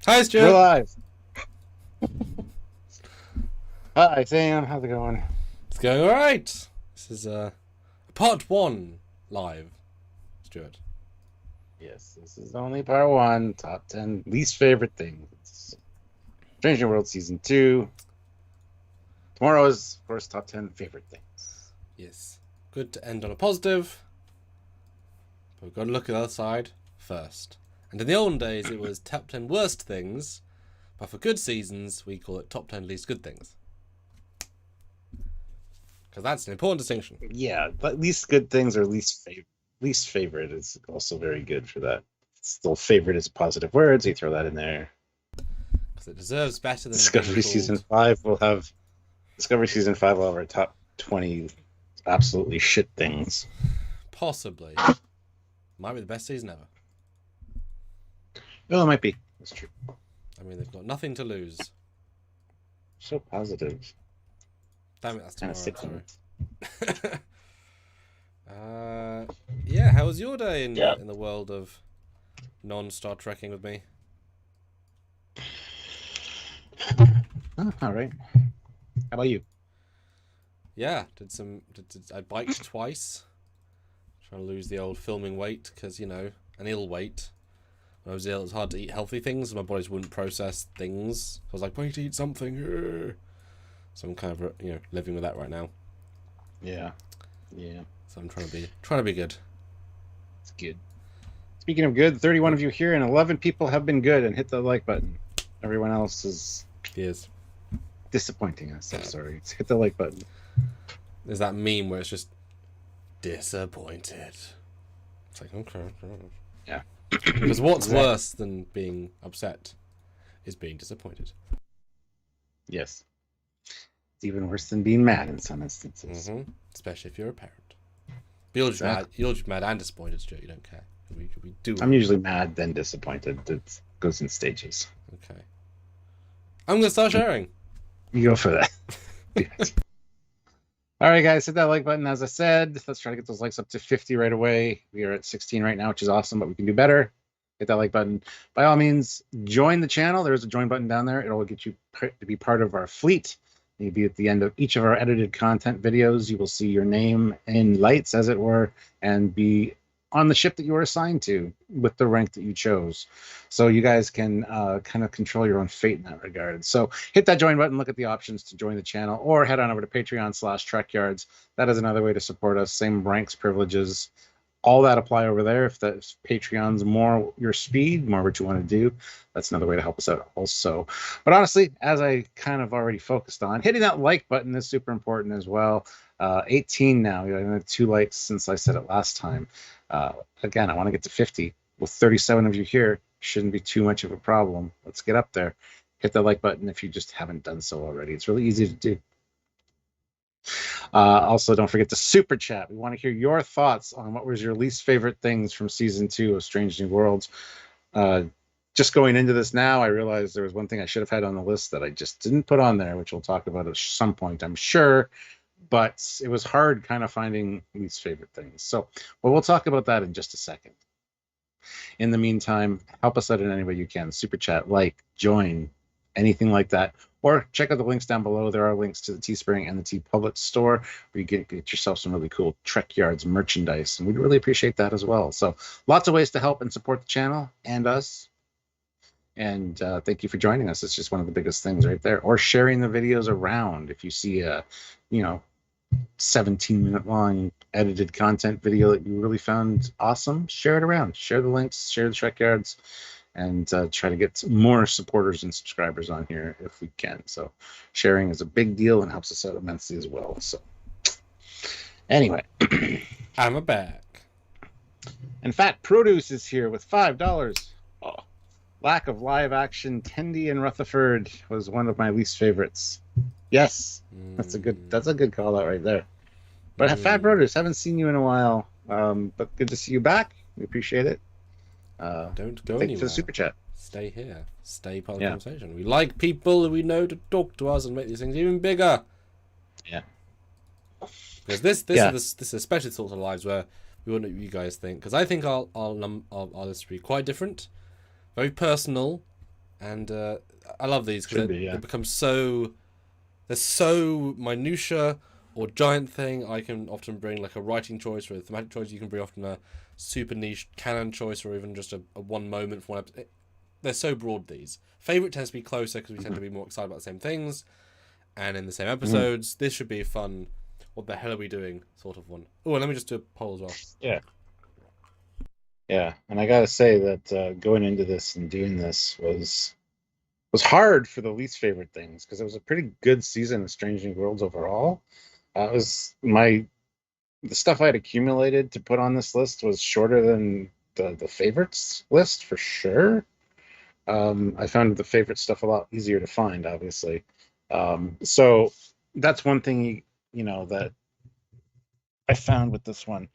Hi, We're Stuart. live. Hi, Sam. How's it going? It's going all right. This is part one live, Stuart. Yes, this is only part one. Top 10 least favorite things. Strange New World Season 2. Tomorrow is, of course, top 10 favorite things. Yes, good to end on a positive, but we've got to look at the other side first. And in the olden days, it was top 10 worst things, but for good seasons, we call it top 10 least good things. Because that's an important distinction. Yeah, but least good things or least favorite. Least favorite is also very good for that. Still, favorite is a positive word, so you throw that in there. Because it deserves better than Discovery being Season called 5 will have Discovery Season 5 will have our top 20 absolutely shit things. possibly. Might be the best season ever. Well, it might be. That's true. I mean, they've got nothing to lose. So positive. Damn it, that's Kind tomorrow. of sick. Sorry. Yeah, how was your day in Yeah. the world of non-Star Trekking with me? Oh, all right. How about you? Yeah, I biked twice, trying to lose the old filming weight because an ill weight. When I was ill, it was hard to eat healthy things. My body just wouldn't process things. I was like, wait, eat something. So I'm kind of living with that right now. Yeah. Yeah. So I'm trying to be good. It's good. Speaking of good, 31 of you here and 11 people have been good and hit the like button. Everyone else is Yes. disappointing us. I'm sorry. Hit the like button. There's that meme where it's just disappointed. It's like, okay. Yeah. Because what's Exactly. worse than being upset is being disappointed. Yes. It's even worse than being mad in some instances. Mm-hmm. Especially if you're a parent. But you're just Exactly. mad. You're just mad and disappointed, Stuart. You don't care. We do. I'm usually mad, then disappointed. It goes in stages. Okay. I'm gonna start sharing. You go for that. Yes. All right, guys, hit that like button. As I said, let's try to get those likes up to 50 right away. We are at 16 right now, which is awesome, but we can do better. Hit that like button. By all means, join the channel. There's a join button down there. It'll get you to be part of our fleet. You'll be at the end of each of our edited content videos. You will see your name in lights, as it were, and be on the ship that you were assigned to with the rank that you chose. So you guys can kind of control your own fate in that regard. So hit that join button, look at the options to join the channel, or head on over to Patreon/Trekyards. That is another way to support us. Same ranks, privileges, all that apply over there. If that's Patreon's more your speed, more what you want to do, that's another way to help us out also. But honestly, as I kind of already focused on, hitting that like button is super important as well. 18 now. I had 2 likes since I said it last time. Again, I want to get to 50. With 37 of you here, shouldn't be too much of a problem. Let's get up there. Hit the like button if you just haven't done so already. It's really easy to do. Also, don't forget to super chat. We want to hear your thoughts on what was your least favorite things from season 2 of Strange New Worlds. Just going into this now, I realized there was one thing I should have had on the list that I just didn't put on there, which we'll talk about at some point, I'm sure. But it was hard kind of finding least favorite things. So, well, we'll talk about that in just a second. In the meantime, help us out in any way you can. Super chat, like, join, anything like that. Or check out the links down below. There are links to the Teespring and the TeePublic store where you get yourself some really cool Trekyards merchandise. And we'd really appreciate that as well. So lots of ways to help and support the channel and us. And thank you for joining us. It's just one of the biggest things right there. Or sharing the videos around. If you see a, 17-minute long edited content video that you really found awesome, share it around. Share the links, share the Trekyards, and try to get more supporters and subscribers on here if we can. So sharing is a big deal and helps us out immensely as well. So anyway. I'm back. And Fat Produce is here with $5. Oh, lack of live action. Tendy and Rutherford was one of my least favorites. Yes, that's a good call out right there. But Fat Produce, haven't seen you in a while. But good to see you back. We appreciate it. Don't go Thank you anywhere. for the super chat. Stay here. Stay part of the conversation. We like people that we know to talk to us and make these things even bigger. Yeah. Because this is especially the sorts of lives where we want to know what you guys think. Because I think our list will be quite different, very personal, And I love these because yeah. they become so... They're so minutia or giant thing. I can often bring like a writing choice or a thematic choice. You can bring often a super niche canon choice or even just a one moment for one episode. They're so broad, these. Favourite tends to be closer because we tend to be more excited about the same things and in the same episodes. This should be a fun, what the hell are we doing sort of one. Oh, and let me just do a poll as well. Yeah. Yeah, and I gotta say that going into this and doing this was hard for the least favorite things because it was a pretty good season of Strange New Worlds overall. It was the stuff I had accumulated to put on this list was shorter than the favorites list for sure. I found the favorite stuff a lot easier to find, obviously. So that's one thing that I found with this one.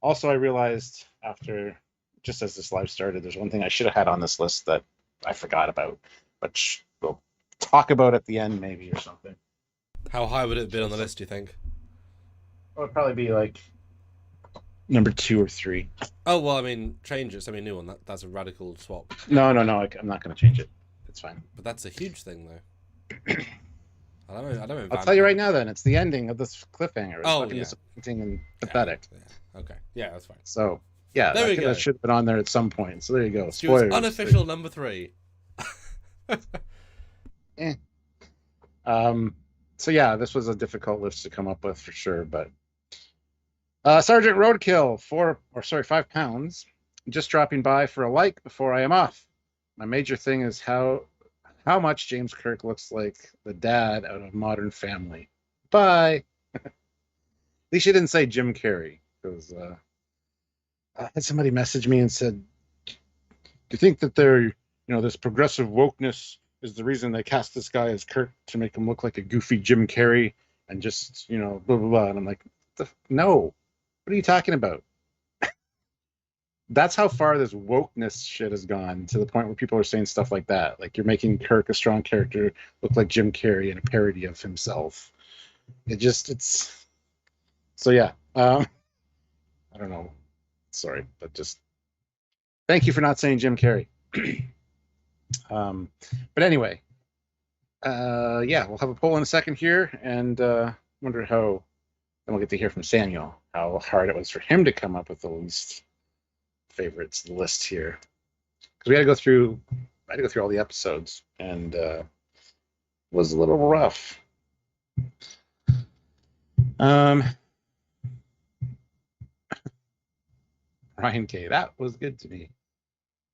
Also, I realized after just as this live started, there's one thing I should have had on this list that I forgot about, but we'll talk about at the end maybe or something. How high would it have been on the list, do you think? It would probably be like number 2 or 3. Oh, well, I mean, change it. Send me a new one. That's a radical swap. No, I'm not going to change it. It's fine. But that's a huge thing, though. I don't know. I'll tell you right now, then. It's the ending of this cliffhanger. It's fucking yeah. disappointing and pathetic. Yeah. Okay. Yeah, that's fine. So, yeah, there we go. That should have been on there at some point. So there you go. Stuart's Spoilers. unofficial number 3. So yeah, this was a difficult list to come up with for sure, but Sergeant Roadkill, 5 pounds. Just dropping by for a like before I am off. My major thing is how much James Kirk looks like the dad out of Modern Family. Bye. At least you didn't say Jim Carrey, because I had somebody message me and said, "Do you think that this progressive wokeness is the reason they cast this guy as Kirk to make him look like a goofy Jim Carrey and just blah blah blah?" And I'm like, "No, what are you talking about?" That's how far this wokeness shit has gone, to the point where people are saying stuff like that. Like, you're making Kirk, a strong character, look like Jim Carrey in a parody of himself. So yeah. I don't know. Sorry, but just thank you for not saying Jim Carrey. But anyway, yeah, we'll have a poll in a second here, and wonder how. Then we'll get to hear from Samuel how hard it was for him to come up with the least favorites list here, because I had to go through all the episodes, and it was a little rough. Ryan K, that was good to me.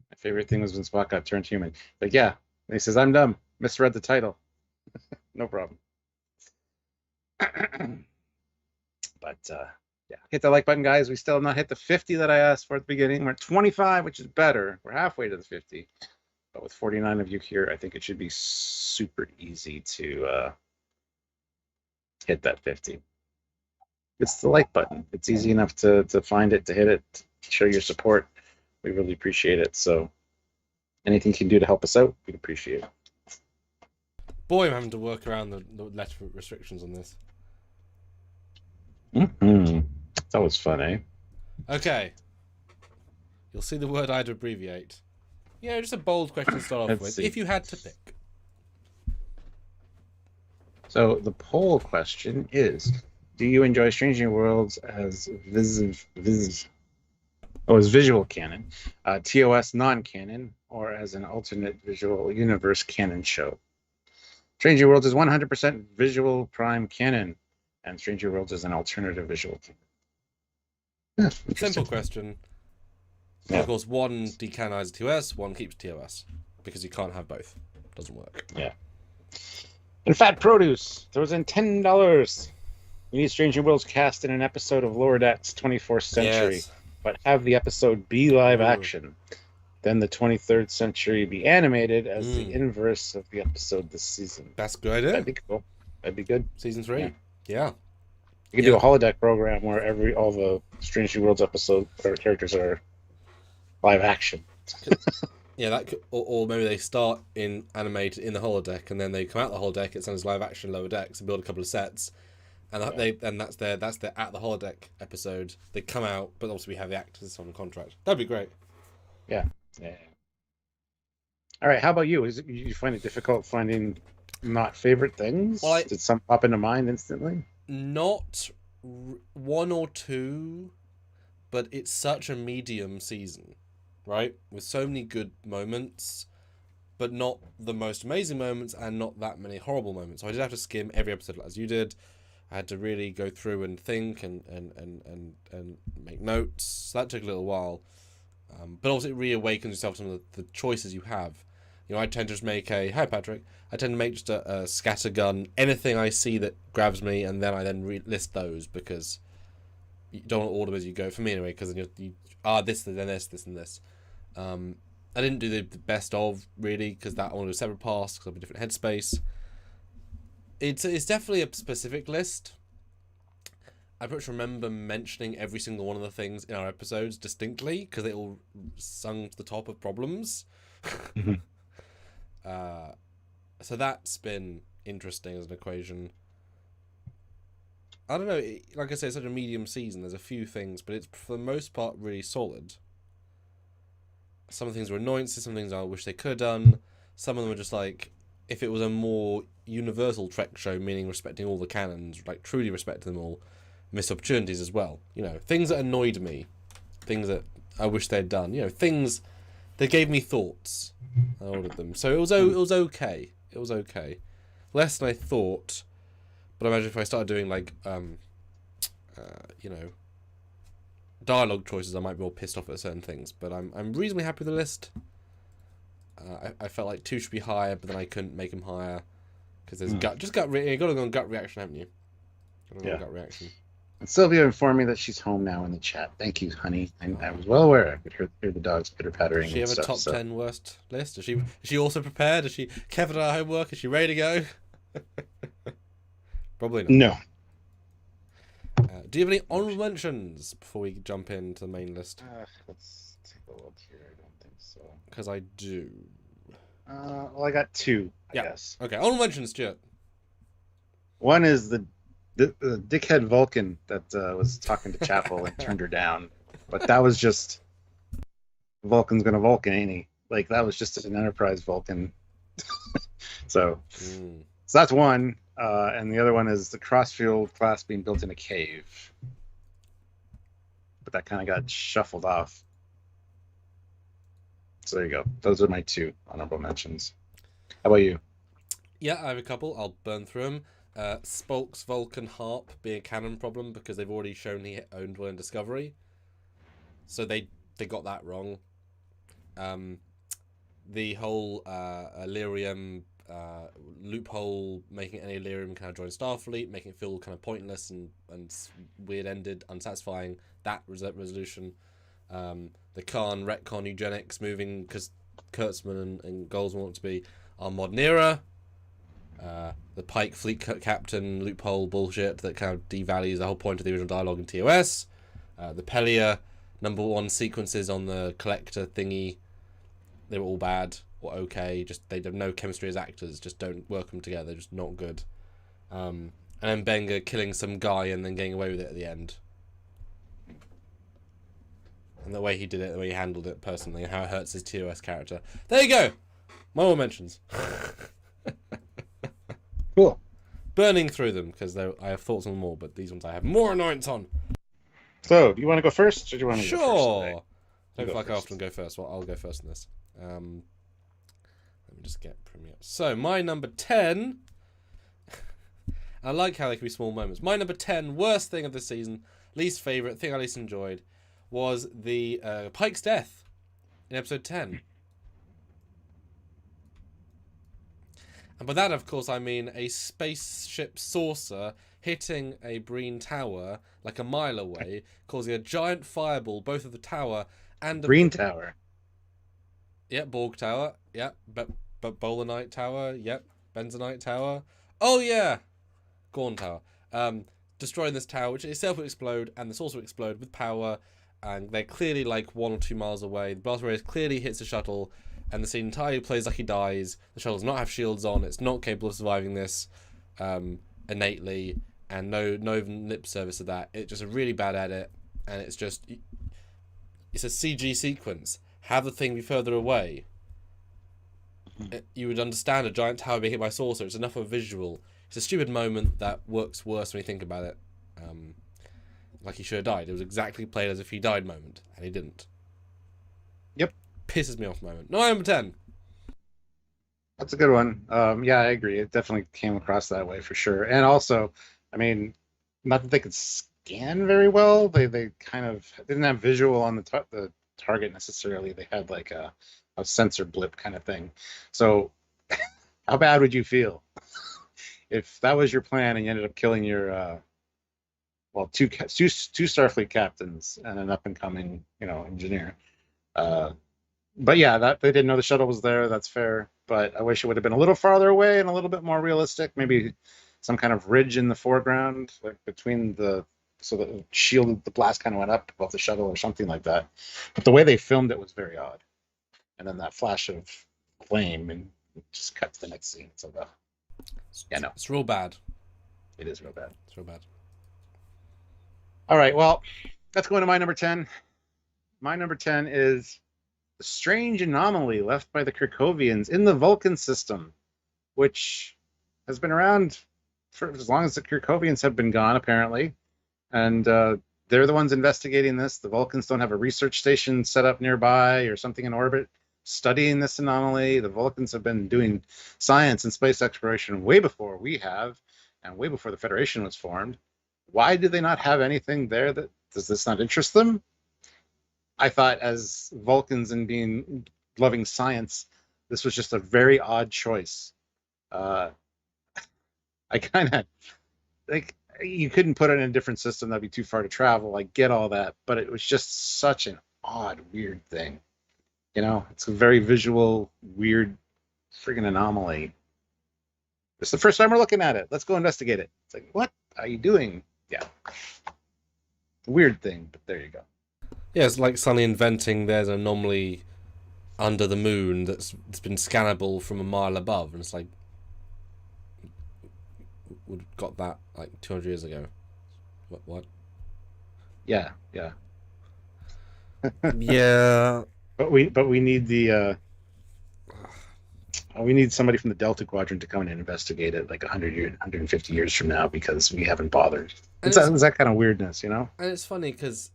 My favorite thing was when Spock got turned human. But yeah, and he says, "I'm dumb. Misread the title." No problem. But yeah, hit the like button, guys. We still have not hit the 50 that I asked for at the beginning. We're at 25, which is better. We're halfway to the 50. But with 49 of you here, I think it should be super easy to hit that 50. It's the like button. It's easy enough to find it, to hit it, to show your support. We really appreciate it. So anything you can do to help us out, we'd appreciate it. Boy, I'm having to work around the letter restrictions on this. That was fun, eh? Okay. You'll see the word I'd abbreviate. Yeah, just a bold question to start off with. See. If you had to pick. So the poll question is, do you enjoy Strange New Worlds as visual canon, TOS non-canon, or as an alternate visual universe canon show? Strange New Worlds is 100% visual prime canon, and Strange New Worlds is an alternative visual canon. Yeah, simple question. Yeah. Of course, one decanonizes TOS, one keeps TOS, because you can't have both. Doesn't work. Yeah. And Fat Produce throws in $10. We need Strange New Worlds cast in an episode of Lower Decks 24th Century, yes, but have the episode be live action. Then the 23rd Century be animated as the inverse of the episode this season. That's a good idea. That'd be cool. That'd be good. Season 3. Yeah. You could do a holodeck program where all the Strange New Worlds episode or characters are live action. Yeah, that could, or maybe they start in animated in the holodeck, and then they come out the holodeck. It's as live action Lower Decks and build a couple of sets, and that's their at the holodeck episode. They come out, but also we have the actors on the contract. That'd be great. Yeah. All right, how about you? Is it you find it difficult finding not favorite things? Well, Did some pop into mind instantly? not one or two, but it's such a medium season, right? With so many good moments, but not the most amazing moments and not that many horrible moments. So I did have to skim every episode as you did. I had to really go through and think and make notes. So that took a little while. But also it reawakens yourself to some of the choices you have. You know, I tend to just make hi Patrick. I tend to make just a scattergun, anything I see that grabs me, and then I list those because you don't want to order them as you go. For me anyway, because then this, then this, and this. I didn't do the best of really because that one was a separate pass because I'm in a different headspace. It's definitely a specific list. I pretty much remember mentioning every single one of the things in our episodes distinctly because they all sung to the top of problems. Mm-hmm. So that's been interesting as an equation. I don't know. Like I say, it's such a medium season. There's a few things, but it's for the most part really solid. Some things were annoyances, some things I wish they could have done. Some of them were just like, if it was a more universal Trek show, meaning respecting all the canons, like truly respecting them all, missed opportunities as well. You know, things that annoyed me, things that I wish they'd done. You know, things that gave me thoughts. I ordered them, so it was okay. It was okay, less than I thought. But I imagine if I started doing like, you know, dialogue choices, I might be more pissed off at certain things. But I'm reasonably happy with the list. I felt like 2 should be higher, but then I couldn't make them higher because there's you got to go on gut reaction, haven't you? Gut reaction. And Sylvia informed me that she's home now in the chat. Thank you, honey. And I was well aware. I could hear the dogs pitter pattering. Does she have a top 10 worst list? Is she also prepared? Is she kept her homework? Is she ready to go? Probably not. No. Do you have any honorable mentions before we jump into the main list? Let's take a look here. I don't think so. Because I do. Well, I got 2, I guess. Okay, honorable mentions, Stuart. One is the dickhead Vulcan that was talking to Chapel and turned her down. But that was just Vulcan's gonna Vulcan, ain't he? Like, that was just an Enterprise Vulcan. So that's one. And the other one is the Crossfield class being built in a cave. But that kind of got shuffled off. So there you go. Those are my 2 honorable mentions. How about you? Yeah, I have a couple. I'll burn through them. Spock's Vulcan harp being a canon problem because they've already shown he owned one in Discovery. So they got that wrong. The whole Illyrium loophole, making any Illyrium kind of join Starfleet, making it feel kind of pointless and weird-ended, unsatisfying. That resolution. The Khan retcon eugenics moving because Kurtzman and Goals want to be our modern era. The Pike fleet captain loophole bullshit that kind of devalues the whole point of the original dialogue in TOS. The Pelia #1 sequences on the collector thingy, they were all bad or okay. Just they have no chemistry as actors. Just don't work them together. Just not good. And then Benga killing some guy and then getting away with it at the end. And the way he did it, the way he handled it personally, and how it hurts his TOS character. There you go. My all mentions. Cool. Burning through them because I have thoughts on them all, but these ones I have more annoyance on. So, do you want to go first, or do you want to go first? Sure. Today? I don't feel like I often go first. Well, I'll go first in this. Let me just get Premiere. So, my number 10. I like how they can be small moments. My number 10 worst thing of the season, least favourite, thing I least enjoyed, was the Pike's death in episode 10. And by that, of course, I mean a spaceship saucer hitting a Breen tower like a mile away, causing a giant fireball both of the tower and the Breen Tower. Yep, Borg Tower. Yep, but Bolanite Tower. Yep, Benzonite Tower. Oh yeah, Gorn Tower. Destroying this tower, which itself will explode, and the saucer will explode with power. And they're clearly like 1 or 2 miles away. The blast radius clearly hits the shuttle, and the scene entirely plays like he dies. The shuttle does not have shields on. It's not capable of surviving this innately, and no lip service of that. It's just a really bad edit, and it's a CG sequence. Have the thing be further away. you would understand a giant tower being hit by a saucer. It's enough of a visual. It's a stupid moment that works worse when you think about it. Like he should have died. It was exactly played as if he died moment, and he didn't. Yep. Pisses me off moment. 9/10. That's a good one. Yeah, I agree. It definitely came across that way for sure. And also, I mean, not that they could scan very well. They kind of didn't have visual on the target necessarily. They had like a sensor blip kind of thing. So, how bad would you feel if that was your plan and you ended up killing your two Starfleet captains and an up and coming engineer? But yeah, that they didn't know the shuttle was there. That's fair. But I wish it would have been a little farther away and a little bit more realistic. Maybe some kind of ridge in the foreground, like between so that the blast kind of went up above the shuttle or something like that. But the way they filmed it was very odd. And then that flash of flame and it just cut to the next scene. So no, It's real bad. it is real bad. It's real bad. All right, well, let's go into my number 10. My number 10 is the strange anomaly left by the Kirkovians in the Vulcan system, which has been around for as long as the Kirkovians have been gone, apparently. And they're the ones investigating this. The Vulcans don't have a research station set up nearby or something in orbit studying this anomaly. The Vulcans have been doing science and space exploration way before we have, and way before the Federation was formed. Why do they not have anything there? Does this not interest them? I thought, as Vulcans and being loving science, this was just a very odd choice. I kind of like, you couldn't put it in a different system. That'd be too far to travel. I get all that, but it was just such an odd, weird thing. It's a very visual, weird, friggin' anomaly. It's the first time we're looking at it. Let's go investigate it. It's like, what are you doing? Yeah. Weird thing, but there you go. Yeah, it's like suddenly inventing there's an anomaly under the moon that's been scannable from a mile above, and it's like, we've got that like 200 years ago. What? Yeah. Yeah. But we need we need somebody from the Delta Quadrant to come in and investigate it like 150 years from now, because we haven't bothered. It's that kind of weirdness, And it's funny because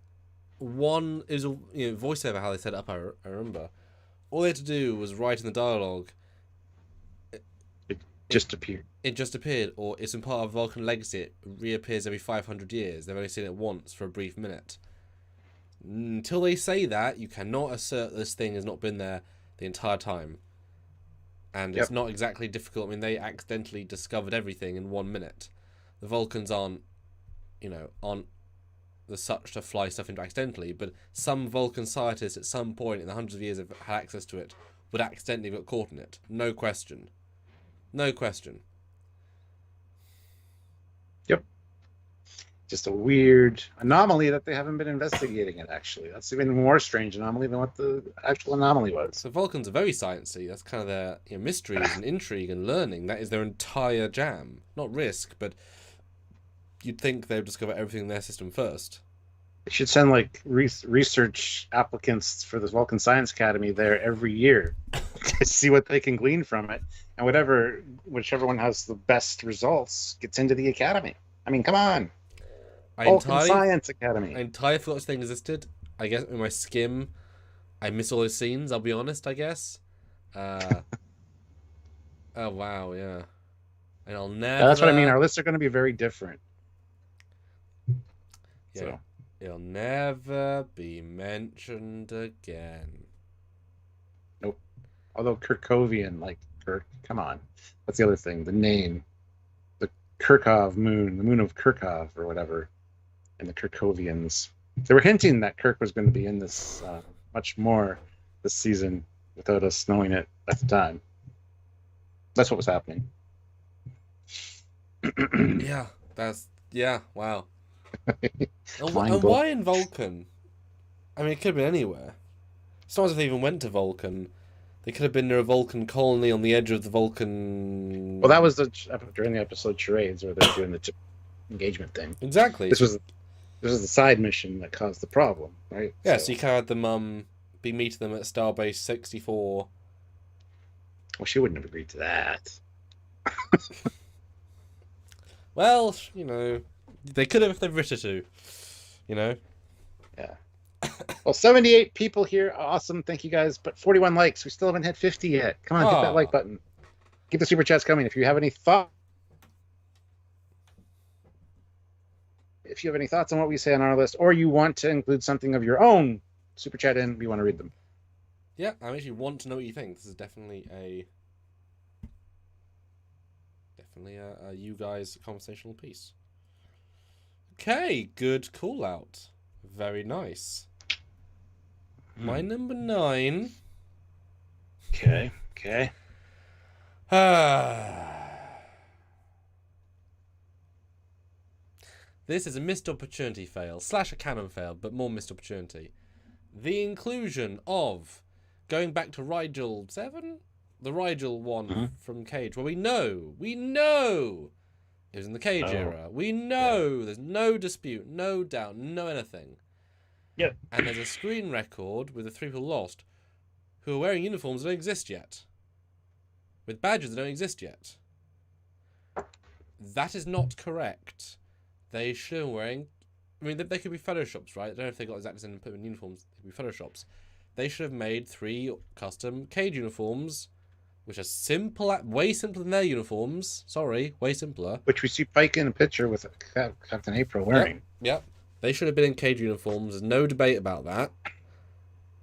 one is voiceover how they set it up. I remember all they had to do was write in the dialogue. It just appeared. It just appeared, or it's in part of Vulcan legacy. It reappears every 500 years. They've only seen it once for a brief minute. Until they say that, you cannot assert this thing has not been there the entire time. And it's not exactly difficult. I mean, they accidentally discovered everything in 1 minute. The Vulcans aren't, on the such to fly stuff into accidentally, but some Vulcan scientists at some point in the hundreds of years have had access to it would accidentally get caught in it. No question. Yep. Just a weird anomaly that they haven't been investigating it, actually. That's even more strange anomaly than what the actual anomaly was. So Vulcans are very sciencey. That's kind of their mysteries and intrigue and learning. That is their entire jam. Not risk, but you'd think they would discover everything in their system first. They should send like research applicants for the Vulcan Science Academy there every year to see what they can glean from it, and whichever one has the best results gets into the academy. I mean, come on. Vulcan Science Academy. I entirely forgot this thing existed. I guess in my skim, I miss all those scenes. I'll be honest. I guess. Oh wow, yeah. And I'll never. Yeah, that's what I mean. Our lists are going to be very different. Yeah. So. It'll never be mentioned again. Nope. Although Kirkovian, like Kirk, come on. That's the other thing. The name, the Kirkov moon, the moon of Kirkov or whatever, and the Kirkovians. They were hinting that Kirk was going to be in this much more this season without us knowing it at the time. That's what was happening. Wow. And why in Vulcan? I mean, it could have been anywhere. It's not as if they even went to Vulcan. They could have been near a Vulcan colony on the edge of the Vulcan. Well, that was during the episode Charades, where they're doing the engagement thing. Exactly. This was the side mission that caused the problem, right? Yeah, so you kind of had them be meeting them at Starbase 64. Well, she wouldn't have agreed to that. Well, they could have if they've written to. Yeah. Well, 78 people here. Awesome. Thank you guys. But 41 likes. We still haven't hit 50 yet. Come on, hit that like button. Keep the super chats coming. If you have any thoughts on what we say on our list, or you want to include something of your own, super chat in. We want to read them. Yeah, I actually want to know what you think. This is definitely a you guys conversational piece. Okay, good call out. Very nice. My number 9. Okay. This is a missed opportunity fail / a canon fail, but more missed opportunity. The inclusion of going back to Rigel VII, the Rigel one from Cage. Well, we know it was in the Cage era. We know there's no dispute, no doubt, no anything. Yep. And there's a screen record with the 3 people lost who are wearing uniforms that don't exist yet. With badges that don't exist yet. That is not correct. They should have been wearing... I mean, they could be photoshops, right? I don't know if they got exactly the same put in uniforms. They could be photoshops. They should have made 3 custom Cage uniforms, which are simple, way simpler than their uniforms. Sorry, way simpler. Which we see Pike in a picture with Captain April wearing. Yep. They should have been in Cage uniforms. There's no debate about that.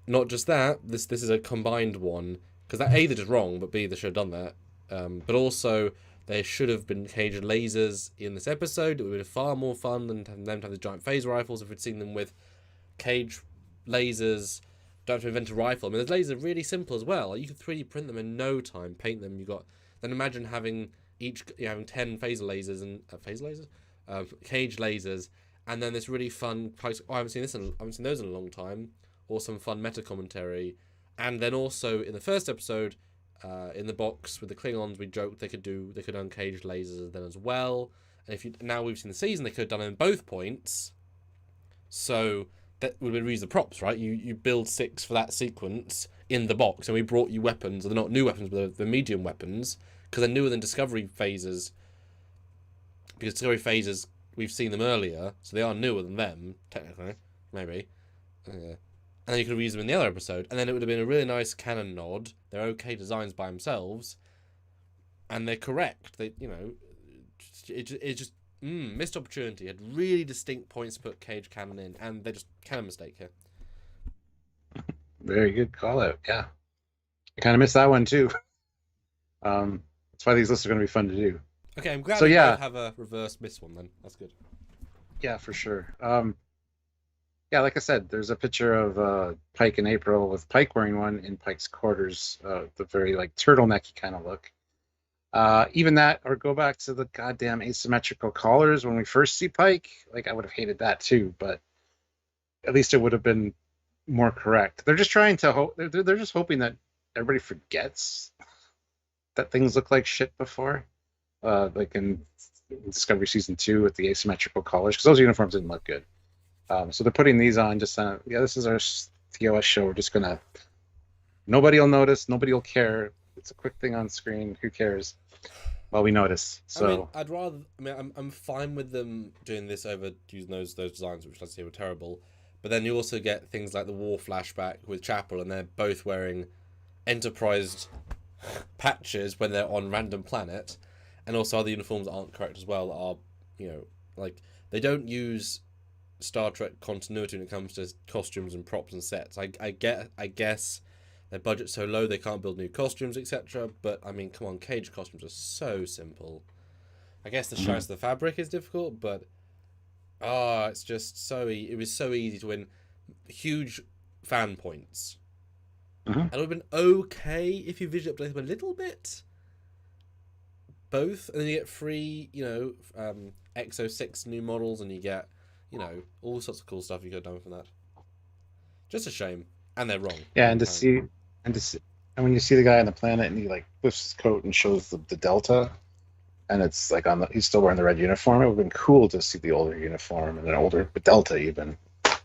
Not just that. This is a combined one. Because that A, they're just wrong, but B, they should have done that. But also, there should have been Cage lasers in this episode. It would have been far more fun than them to have the giant phaser rifles if we'd seen them with Cage lasers. Don't have to invent a rifle. I mean, the lasers are really simple as well. Like, you could 3D print them in no time, paint them. Then imagine having having 10 phaser lasers and Cage lasers, and then this really fun. I haven't seen those in a long time. Or some fun meta commentary, and then also in the first episode, in the box with the Klingons, we joked they could uncage lasers then as well. And now we've seen the season, they could have done it in both points. So that would have been reuse the props, right? You build 6 for that sequence in the box, and we brought you weapons. They're not new weapons, but they're medium weapons because they're newer than Discovery phasers. Because Discovery phasers, we've seen them earlier, so they are newer than them technically, maybe. And then you could reuse them in the other episode, and then it would have been a really nice canon nod. They're okay designs by themselves, and they're correct. It's just missed opportunity. Had really distinct points to put Cage canon in, and they just canon mistake here. Very good call out. Yeah, I kind of missed that one too. That's why these lists are going to be fun to do. Okay, I'm glad we have a reverse miss one then. That's good. Yeah, for sure. Yeah, like I said, there's a picture of Pike and April with Pike wearing one in Pike's quarters, the very turtlenecky kind of look. Even that, or go back to the goddamn asymmetrical collars when we first see Pike. I would have hated that too, but at least it would have been more correct. They're just trying to they're just hoping that everybody forgets that things look like shit before, like in Discovery Season 2 with the asymmetrical collars, because those uniforms didn't look good. So they're putting these on just this is our TOS show. We're just gonna, nobody will notice, nobody will care. It's a quick thing on screen. Who cares? Well, we notice. So I'm fine with them doing this over using those designs, which let's say were terrible. But then you also get things like the war flashback with Chapel, and they're both wearing Enterprise patches when they're on random planet, and also other uniforms aren't correct as well. That are they don't use Star Trek continuity when it comes to costumes and props and sets. I guess their budget's so low they can't build new costumes, etc. But I mean, come on, Cage costumes are so simple. I guess the shines of the fabric is difficult, but it's just it was so easy to win huge fan points. And it would have been okay if you visually update them a little bit. Both, and then you get free, XO6 new models, and you get all sorts of cool stuff you could have done from that. Just a shame, and they're wrong. Yeah, and when you see the guy on the planet and he lifts his coat and shows the delta, and it's he's still wearing the red uniform. It would have been cool to see the older uniform and an older delta even.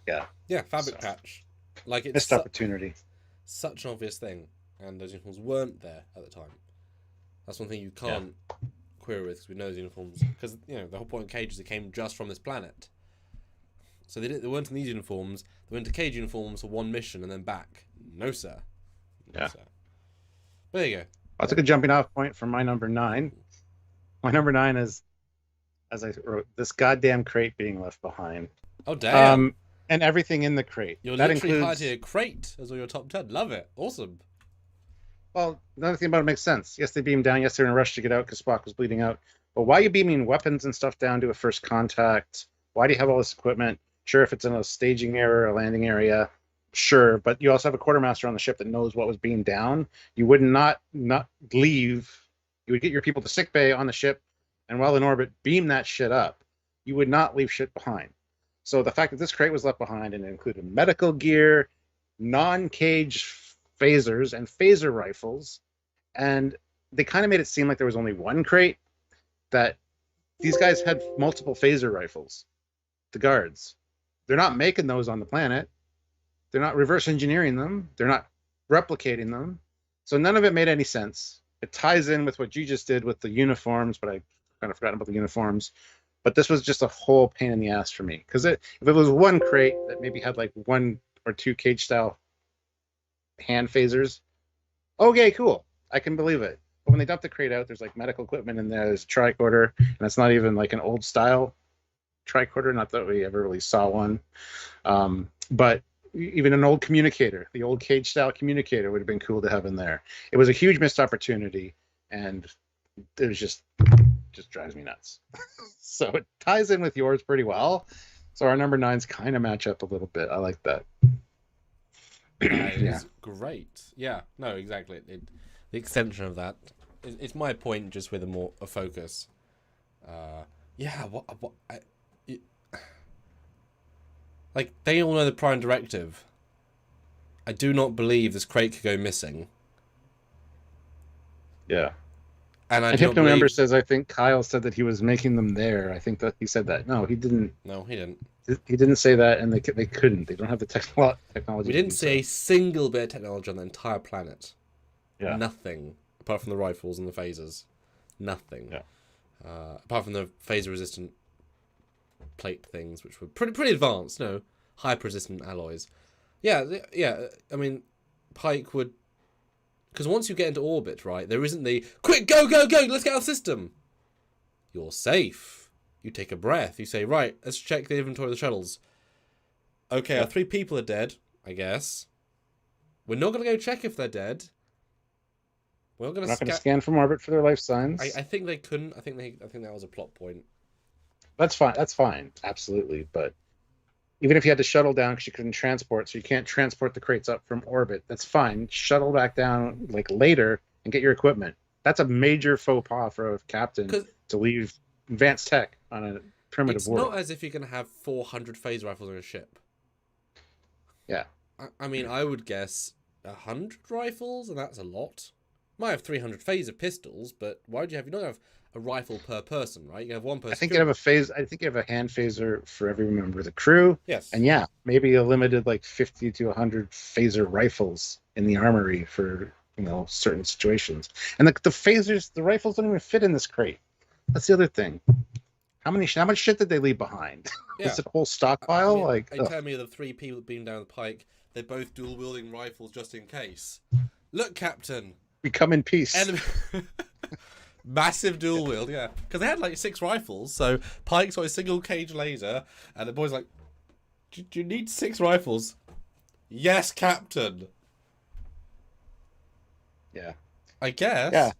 Yeah. Yeah, fabric patch. It's missed opportunity. Such an obvious thing, and those uniforms weren't there at the time. That's one thing you can't query with, because we know those uniforms, because the whole point of Cage is they came just from this planet. So they weren't in these uniforms. They went to Cage uniforms for one mission and then back. No sir. Yeah. Sir. But there you go. I'll take a jumping off point from my number 9. My number 9 is, as I wrote, this goddamn crate being left behind. Oh damn! And everything in the crate. You're that literally includes highlighting a crate as all your top 10. Love it. Awesome. Well, another thing about it makes sense. Yes, they beamed down. Yes, they're in a rush to get out because Spock was bleeding out. But why are you beaming weapons and stuff down to a first contact? Why do you have all this equipment? Sure, if it's in a staging area, a landing area, sure. But you also have a quartermaster on the ship that knows what was being down. You would not leave. You would get your people to sickbay on the ship, and while in orbit, beam that shit up. You would not leave shit behind. So the fact that this crate was left behind and it included medical gear, non-cage phasers, and phaser rifles, and they kind of made it seem like there was only one crate, that these guys had multiple phaser rifles, the guards. They're not making those on the planet. They're not reverse engineering them. They're not replicating them. So none of it made any sense. It ties in with what you just did with the uniforms, but I kind of forgotten about the uniforms. But this was just a whole pain in the ass for me. Because if it was one crate that maybe had like 1 or 2 Cage-style hand phasers, okay, cool. I can believe it. But when they dump the crate out, there's like medical equipment in there. There's a tricorder, and it's not even like an old style tricorder. Not that we ever really saw one. But even an old communicator, the old Cage-style communicator would have been cool to have in there. It was a huge missed opportunity, and it was just drives me nuts. So it ties in with yours pretty well. So our number 9s kind of match up a little bit. I like that. That is great. Yeah, no, exactly. The extension of that. It's my point, just with a focus. Like, they all know the Prime Directive. I do not believe this crate could go missing. Yeah. And I think November says, I think Kyle said that he was making them there. I think that he said that. No, he didn't. No, he didn't. He didn't say that, and they couldn't. They don't have the technology. We didn't see a single bit of technology on the entire planet. Yeah. Nothing. Apart from the rifles and the phasers. Nothing. Yeah. Apart from the phaser-resistant plate things, which were pretty advanced. No, hyper-resistant alloys. Yeah. I mean, Pike would... Because once you get into orbit, right, there isn't the, quick, go, let's get out of the system. You're safe. You take a breath. You say, right, let's check the inventory of the shuttles. Okay, our 3 people are dead, I guess. We're not going to go check if they're dead. We're not going to scan from orbit for their life signs. I think they couldn't. I think that was a plot point. That's fine. Absolutely. But even if you had to shuttle down because you couldn't transport, so you can't transport the crates up from orbit, that's fine. Shuttle back down like later and get your equipment. That's a major faux pas for a captain to leave advanced tech on a primitive world. It's not as if you're going to have 400 phaser rifles on a ship. Yeah. I mean, I would guess 100 rifles, and that's a lot. Might have 300 phaser pistols, but why would you have... You don't have a rifle per person, right? You have one person. I think you have a hand phaser for every member of the crew. Yes. And yeah, maybe a limited like 50 to 100 phaser rifles in the armory for, certain situations. And the phasers, the rifles don't even fit in this crate. That's the other thing. How much shit did they leave behind? Yeah. Is it a whole stockpile? Tell me the 3 people that beamed down the Pike, they're both dual wielding rifles just in case. Look, Captain. We come in peace. Massive dual wield, yeah. Because they had like 6 rifles, so Pike's got a single cage laser, and the boy's like, do you need 6 rifles? Yes, Captain. Yeah. I guess. Yeah.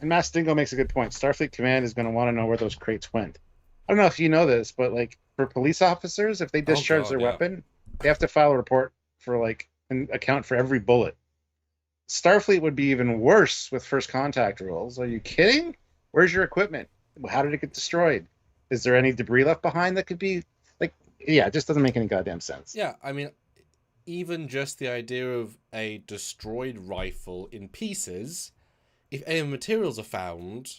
And Mass Dingo makes a good point. Starfleet Command is going to want to know where those crates went. I don't know if you know this, but like for police officers, if they discharge their weapon, they have to file a report for like an account for every bullet. Starfleet would be even worse with first contact rules. Are you kidding? Where's your equipment? How did it get destroyed? Is there any debris left behind that could be like? Yeah, it just doesn't make any goddamn sense. Yeah, I mean, even just the idea of a destroyed rifle in pieces, if any materials are found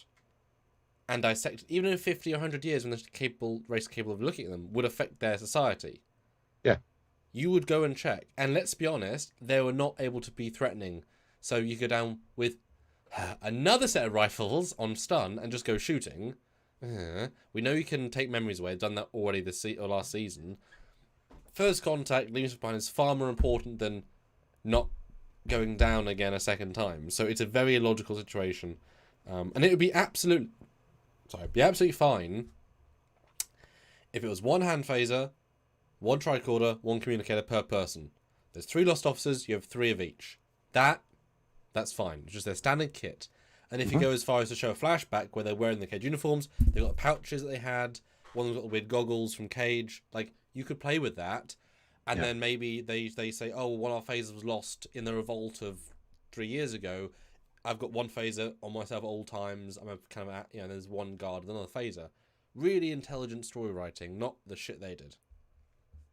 and dissected, even in 50 or 100 years when the race capable of looking at them, would affect their society. Yeah. You would go and check. And let's be honest, they were not able to be threatening So you go down with another set of rifles on stun and just go shooting. We know you can take memories away. I've done that already last season. First contact, leaving behind is far more important than not going down again a second time. So it's a very illogical situation. And it would be absolutely fine if it was one hand phaser, one tricorder, one communicator per person. There's 3 lost officers, you have 3 of each. That's fine. It's just their standard kit. And if you go as far as to show a flashback where they're wearing the Cage uniforms, they've got pouches that they had, one of them got the weird goggles from Cage, like, you could play with that. And then maybe they say, oh, one of our phasers was lost in the revolt of 3 years ago. I've got one phaser on myself at all times. I'm a kind of, there's one guard and another phaser. Really intelligent story writing, not the shit they did.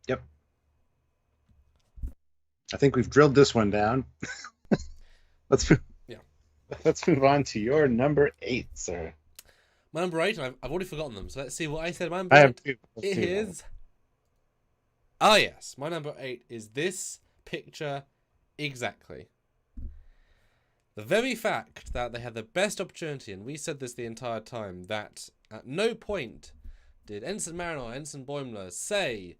Yep. I think we've drilled this one down. Let's move on to your number 8, sir. My number 8, and I've already forgotten them, so let's see what I said. My number 8 is... Ah, yes. My number 8 is this picture exactly. The very fact that they had the best opportunity, and we said this the entire time, that at no point did Ensign Mariner or Ensign Boimler say,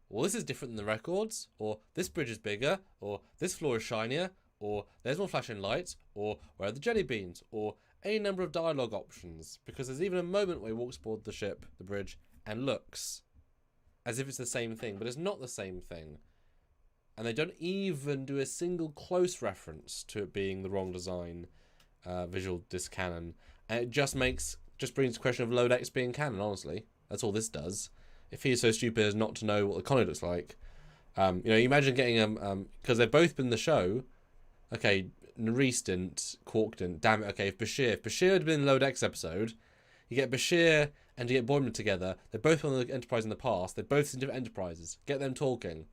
well, this is different than the records, or this bridge is bigger, or this floor is shinier, or there's more flashing lights, or where are the jelly beans, or a number of dialogue options, because there's even a moment where he walks aboard the ship, the bridge, and looks as if it's the same thing, but it's not the same thing. And they don't even do a single close reference to it being the wrong design, visual disc canon. And it just brings the question of Lodex being canon, honestly. That's all this does. If he is so stupid as not to know what the Connie looks like. You imagine getting because they've both been in the show. Okay, Nerys didn't, Quark didn't. Damn it, okay, if Bashir had been in the Lodex episode, you get Bashir and you get Boimler together. They're both on the Enterprise in the past. They're both in different enterprises. Get them talking.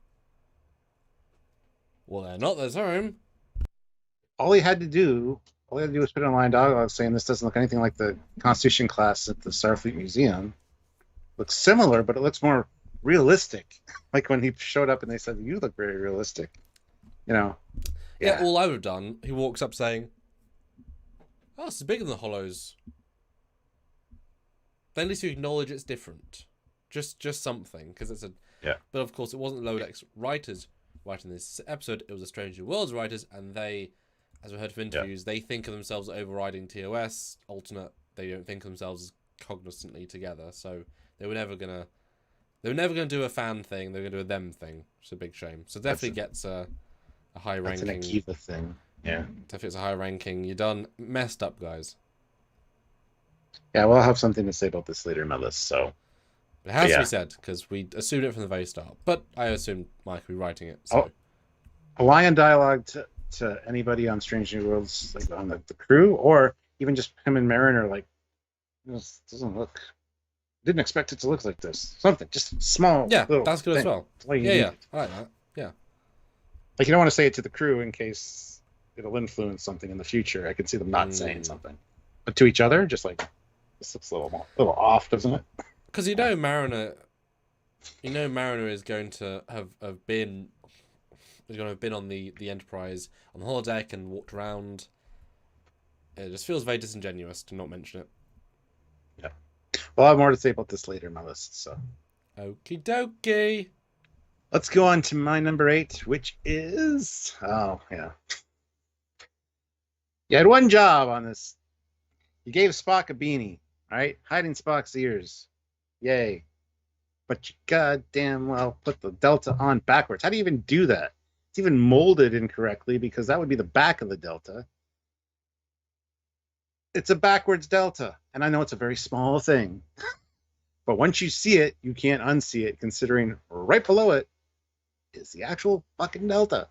Well, they're not this time. All he had to do was put in a line dialogue saying this doesn't look anything like the Constitution class at the Starfleet Museum. Looks similar, but it looks more realistic. Like when he showed up and they said, you look very realistic. Yeah, all I would have done, he walks up saying, oh, this is bigger than the Hollows. Then at least you acknowledge it's different. Just something, because it's a... Yeah. But of course, it wasn't Lodex writers writing this episode, it was the Strange New Worlds writers, and they, as we heard from interviews, they think of themselves as overriding TOS, alternate, they don't think of themselves as cognizantly together, so they were never gonna do a fan thing, they were gonna do a them thing, which is a big shame. So definitely gets a high ranking. That's an Akiva thing. Yeah. Definitely it's a high ranking. You're done messed up, guys. Yeah, well, I'll have something to say about this later in my list, so. It has to be said, because we assumed it from the very start. But I assumed Mike would be writing it. So. A line to anybody on Strange New Worlds, like on the crew, or even just him and Mariner, like, this doesn't look... Didn't expect it to look like this. Something, just small. Yeah, that's good thing. as well. Yeah, I like that. Yeah. Like, you don't want to say it to the crew in case it'll influence something in the future. I can see them not saying something. But to each other, just like, this looks a little off, doesn't it? Because Mariner is going to have been on the Enterprise on the holodeck and walked around. It just feels very disingenuous to not mention it. Yeah. Well, I have more to say about this later in my list, so. Okie dokie. Let's go on to my number 8, which is... Oh, yeah. You had one job on this. You gave Spock a beanie, right? Hiding Spock's ears. Yay. But you goddamn well put the delta on backwards. How do you even do that? It's even molded incorrectly because that would be the back of the delta. It's a backwards delta. And I know it's a very small thing. But once you see it, you can't unsee it, considering right below it is the actual fucking delta.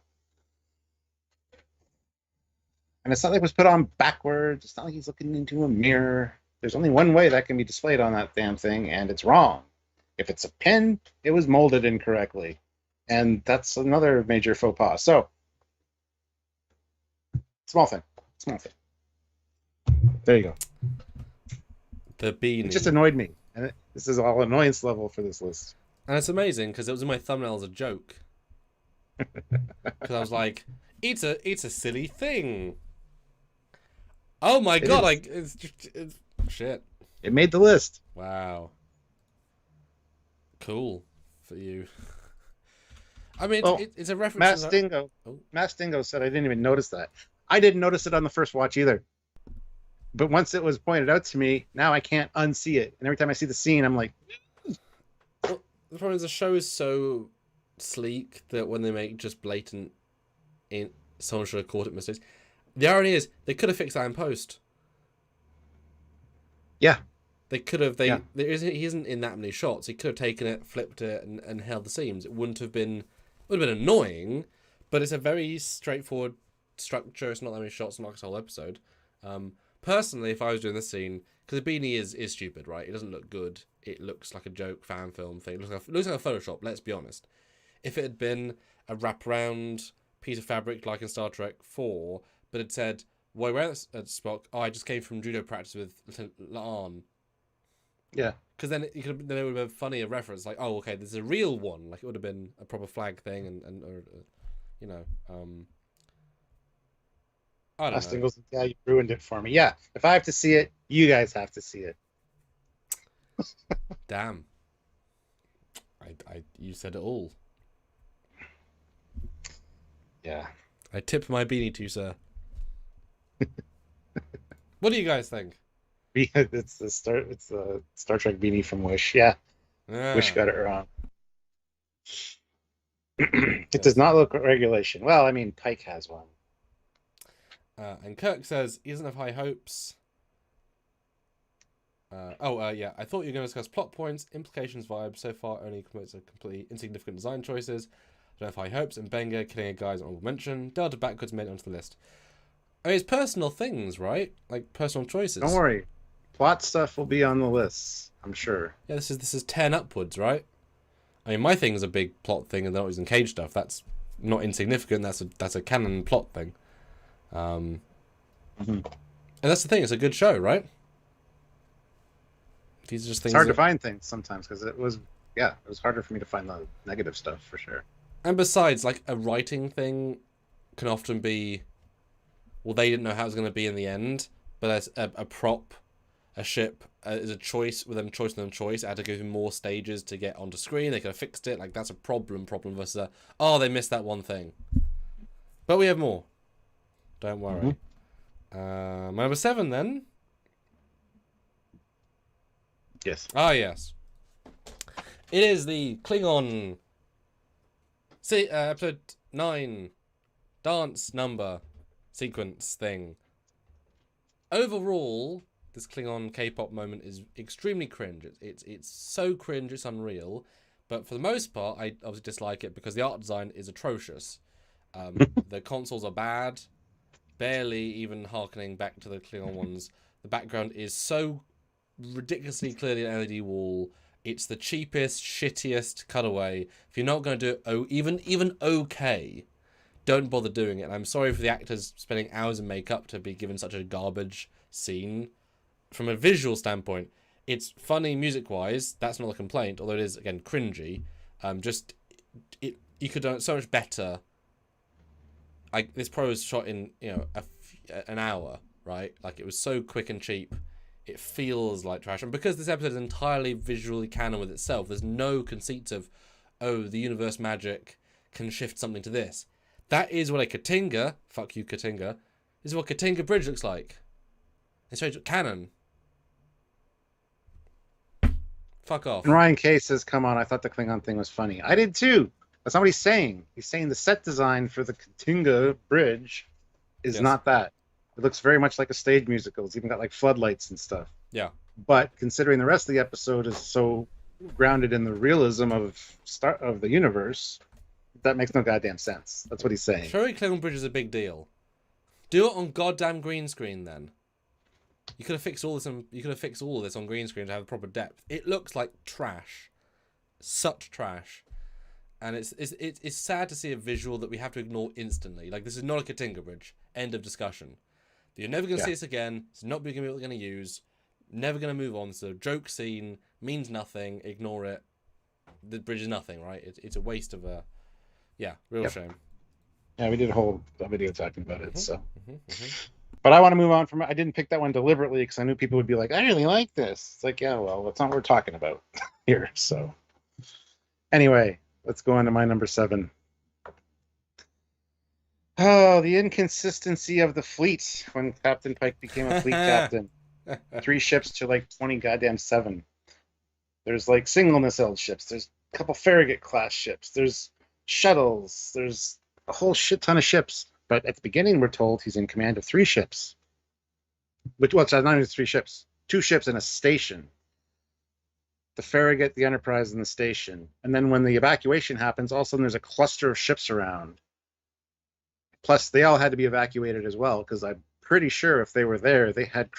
And it's not like it was put on backwards. It's not like he's looking into a mirror. There's only one way that can be displayed on that damn thing, and it's wrong. If it's a pin, it was molded incorrectly. And that's another major faux pas. So, small thing. There you go. The beanie. It just annoyed me. And this is all annoyance level for this list. And it's amazing, because it was in my thumbnail as a joke. Because I was like, It's a silly thing. Oh my It god! is. Like it's shit. It made the list. Wow. Cool for you. I mean, Well, it's a reference. Matt Stingo. Oh. Matt Stingo said I didn't even notice that. I didn't notice it on the first watch either. But once it was pointed out to me, now I can't unsee it. And every time I see the scene, I'm like, Well, the problem is the show is so sleek that when they make just blatant, someone should have caught it mistakes. The irony is they could have fixed that in post. yeah, They could have. Yeah. He isn't in that many shots. He could have taken it, flipped it, and held the seams. It wouldn't have been. Would have been annoying, but it's a very straightforward structure. It's not that many shots, not like a whole episode. Personally, if I was doing this scene, because the beanie is stupid, right? It doesn't look good. It looks like a joke fan film thing. It looks like a Photoshop. Let's be honest. If it had been a wraparound piece of fabric like in Star Trek 4, but it said, "Why wear this at Spock? Oh, I just came from judo practice with Laan." yeah. Because then it would have been a funnier reference, like, "Oh, okay, there's a real one." Like it would have been a proper flag thing, and you know, I don't know. Goes, yeah, you ruined it for me. Yeah, if I have to see it, you guys have to see it. Damn. You said it all. Yeah. I tip my beanie to you, sir. What do you guys think? It's the Star Trek beanie from Wish. Yeah, Wish got it wrong. It does not look regulation. Well, I mean, Pike has one. And Kirk says he doesn't have high hopes. Yeah. I thought you were going to discuss plot points, implications, vibes. So far, only commits a completely insignificant design choices. Don't have high hopes. And Benga killing a guy is an honorable mention. Delta backwards made it onto the list. I mean, it's personal things, right? Like personal choices. Don't worry, plot stuff will be on the list, I'm sure. Yeah, this is 10 upwards, right? I mean, my thing's a big plot thing, and they're not using cage stuff. That's not insignificant. That's a canon plot thing. And that's the thing. It's a good show, right? These are just things. It's hard to find things sometimes because it was harder for me to find the negative stuff for sure. And besides, like a writing thing can often be, well, they didn't know how it was going to be in the end, but as a prop, a ship is a choice with them choice. I had to go through more stages to get onto screen. They could have fixed it. Like that's a problem versus they missed that one thing. But we have more. Don't worry. Number 7 then. Yes. Ah, yes. It is the Klingon episode 9 dance number sequence thing. Overall, this Klingon K-pop moment is extremely cringe. It's so cringe, it's unreal. But for the most part, I obviously dislike it because the art design is atrocious. The consoles are bad, barely even harkening back to the Klingon ones. The background is so ridiculously clearly an LED wall. It's the cheapest, shittiest cutaway. If you're not going to do it, even okay, don't bother doing it. And I'm sorry for the actors spending hours in makeup to be given such a garbage scene. From a visual standpoint, it's funny music-wise. That's not a complaint, although it is, again, cringy. You could have done it so much better. This probably was shot in an hour, right? Like it was so quick and cheap. It feels like trash. And because this episode is entirely visually canon with itself, there's no conceits of, the universe magic can shift something to this. That is what a Katinga, fuck you Katinga, this is what Katinga Bridge looks like. It's straight canon. Fuck off. And Ryan K says, come on, I thought the Klingon thing was funny. I did too. That's not what he's saying. He's saying the set design for the Katinga Bridge is not that. It looks very much like a stage musical. It's even got like floodlights and stuff. Yeah. But considering the rest of the episode is so grounded in the realism of the universe, that makes no goddamn sense. That's what he's saying. Showing Klingon Bridge is a big deal. Do it on goddamn green screen then. You could have fixed all this. You could have fixed all of this on green screen to have proper depth. It looks like trash, such trash, and it's sad to see a visual that we have to ignore instantly. Like this is not a Katinga Bridge. End of discussion. You're never going to see this again. It's not going to be what we're going to use. Never going to move on. So joke scene means nothing. Ignore it. The bridge is nothing, right? It's a waste of a... Yeah, real shame. Yeah, we did a whole video talking about it. So, Mm-hmm. but I want to move on from. I didn't pick that one deliberately because I knew people would be like, "I really like this." It's like, yeah, well, that's not what we're talking about here. So, anyway, let's go on to my number 7. Oh, the inconsistency of the fleet when Captain Pike became a fleet captain. 3 ships to like 20 goddamn 7. There's like single nacelle ships. There's a couple Farragut class ships. There's shuttles. There's a whole shit ton of ships. But at the beginning, we're told he's in command of 3 ships. Which, well, sorry, not even 3 ships. 2 ships and a station. The Farragut, the Enterprise, and the station. And then when the evacuation happens, all of a sudden there's a cluster of ships around. Plus, they all had to be evacuated as well, because I'm pretty sure if they were there, they had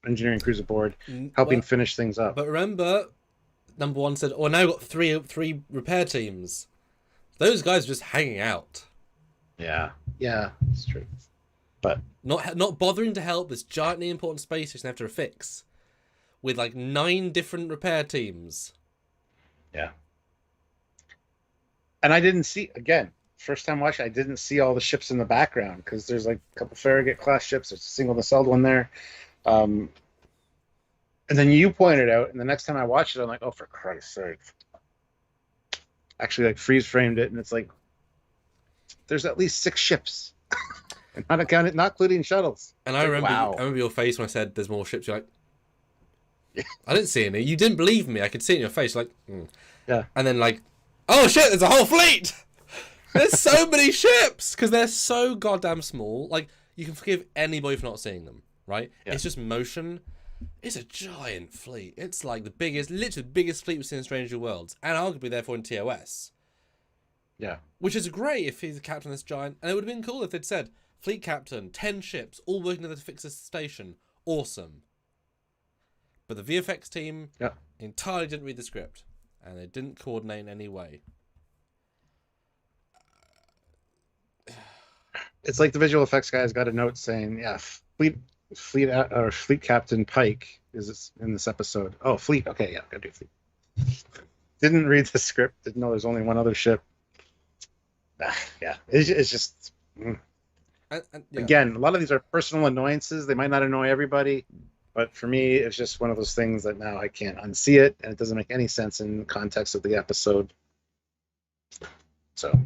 engineering crews aboard helping finish things up. But remember, number 1 said, "Oh, now we've got three repair teams." Those guys are just hanging out. Yeah, it's true. But not bothering to help this giantly important space station after a fix, with like 9 different repair teams. Yeah. And I didn't see, again, first time watching, I didn't see all the ships in the background because there's like a couple Farragut class ships. There's a single nacelled one there. And then you pointed out, and the next time I watched it, I'm like, oh, for Christ's sake. Actually, like freeze framed it, and it's like, there's at least 6 ships. And not including shuttles. And I remember your face when I said there's more ships. You're like, I didn't see any. You didn't believe me. I could see it in your face. Like, yeah. And then like, oh shit, there's a whole fleet. There's so many ships because they're so goddamn small. Like, you can forgive anybody for not seeing them, right? Yeah. It's just motion. It's a giant fleet. It's like literally the biggest fleet we've seen in Stranger Worlds, and arguably therefore in TOS. Yeah. Which is great if he's the captain of this giant, and it would have been cool if they'd said, fleet captain, 10 ships, all working together to fix this station. Awesome. But the VFX team entirely didn't read the script, and they didn't coordinate in any way. It's like the visual effects guys got a note saying, yeah, fleet captain Pike is in this episode. Oh, fleet. Okay, yeah, gotta do fleet. Didn't read the script. Didn't know there's only one other ship. Yeah, it's just. Again, a lot of these are personal annoyances. They might not annoy everybody, but for me, it's just one of those things that now I can't unsee it, and it doesn't make any sense in the context of the episode. So.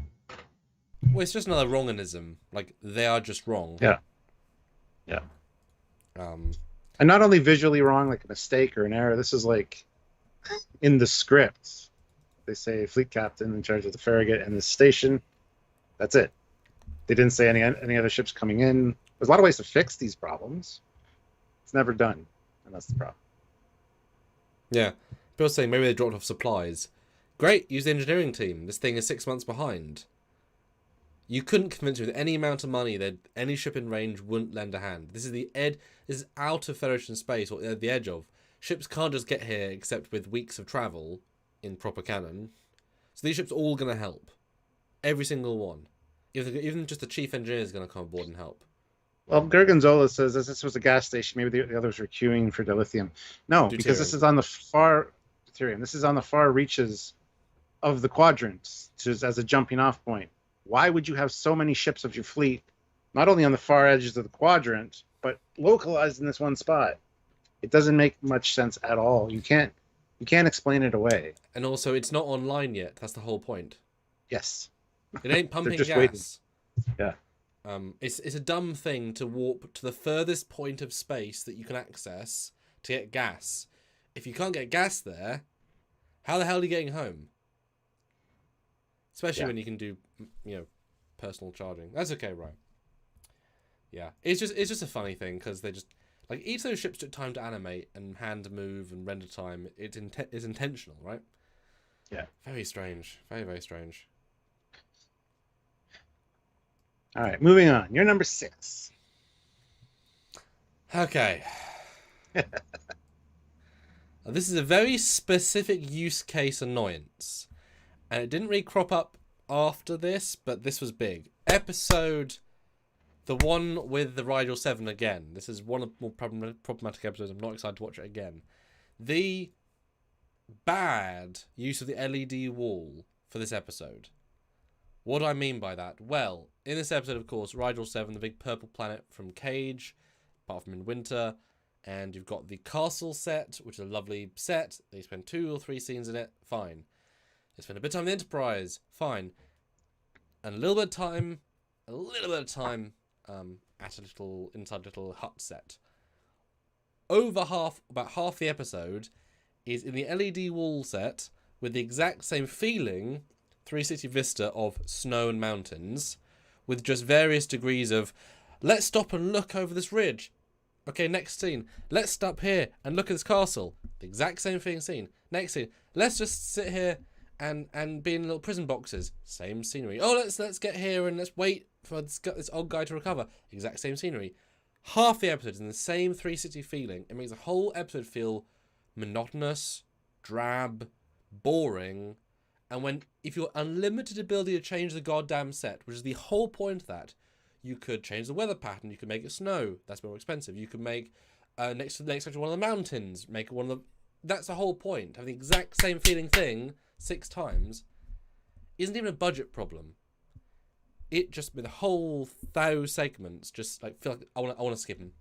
Well, it's just another wronganism. Like, they are just wrong. Yeah. And not only visually wrong, like a mistake or an error. This is like in the script. They say fleet captain in charge of the Farragut and the station. That's it. They didn't say any other ships coming in. There's a lot of ways to fix these problems. It's never done, and that's the problem. Yeah. People saying maybe they dropped off supplies. Great, use the engineering team. This thing is 6 months behind. You couldn't convince me with any amount of money that any ship in range wouldn't lend a hand. This is This is out of Federation space, or the edge of. Ships can't just get here except with weeks of travel in proper canon. So these ships are all going to help. Every single one. Even just the chief engineer is going to come aboard and help. Well, Gorgonzola says this was a gas station. Maybe the others were queuing for dilithium. No, because this is on the far deuterium. This is on the far reaches of the quadrants as a jumping off point. Why would you have so many ships of your fleet, not only on the far edges of the quadrant, but localized in this one spot? It doesn't make much sense at all. You can't explain it away. And also, it's not online yet. That's the whole point. Yes. It ain't pumping gas. Waiting. Yeah. It's a dumb thing to warp to the furthest point of space that you can access to get gas. If you can't get gas there, how the hell are you getting home? Especially when you can do, personal charging. That's okay, right? Yeah, it's just a funny thing because they just like each of those ships took time to animate and hand move and render time. It is intentional, right? Yeah. Very strange. Very, very strange. All right, moving on. You're number 6. Okay. This is a very specific use case annoyance. And it didn't really crop up after this, but this was big. Episode, the one with the Rigel VII again. This is one of the more problematic episodes. I'm not excited to watch it again. The bad use of the LED wall for this episode. What do I mean by that? Well, in this episode, of course, Rigel VII, the big purple planet from Cage, apart from in winter, and you've got the castle set, which is a lovely set. They spend 2 or 3 scenes in it, fine. They spend a bit of time in the Enterprise, fine. And a little bit of time at a little inside little hut set. About half the episode is in the LED wall set with the exact same feeling 360 vista of snow and mountains, with just various degrees of, let's stop and look over this ridge. Okay, next scene. Let's stop here and look at this castle. The exact same thing scene. Next scene. Let's just sit here and be in little prison boxes. Same scenery. Oh, let's get here and let's wait for this old guy to recover. Exact same scenery. Half the episode is in the same 360 feeling. It makes the whole episode feel monotonous, drab, boring. And if you're unlimited ability to change the goddamn set, which is the whole point of that, you could change the weather pattern. You could make it snow. That's more expensive. You could make next to one of the mountains. Make one of the. That's the whole point. Have the exact same feeling thing 6 times. Isn't even a budget problem. It just with the whole 1,000 segments, just like feel like I want to skip them.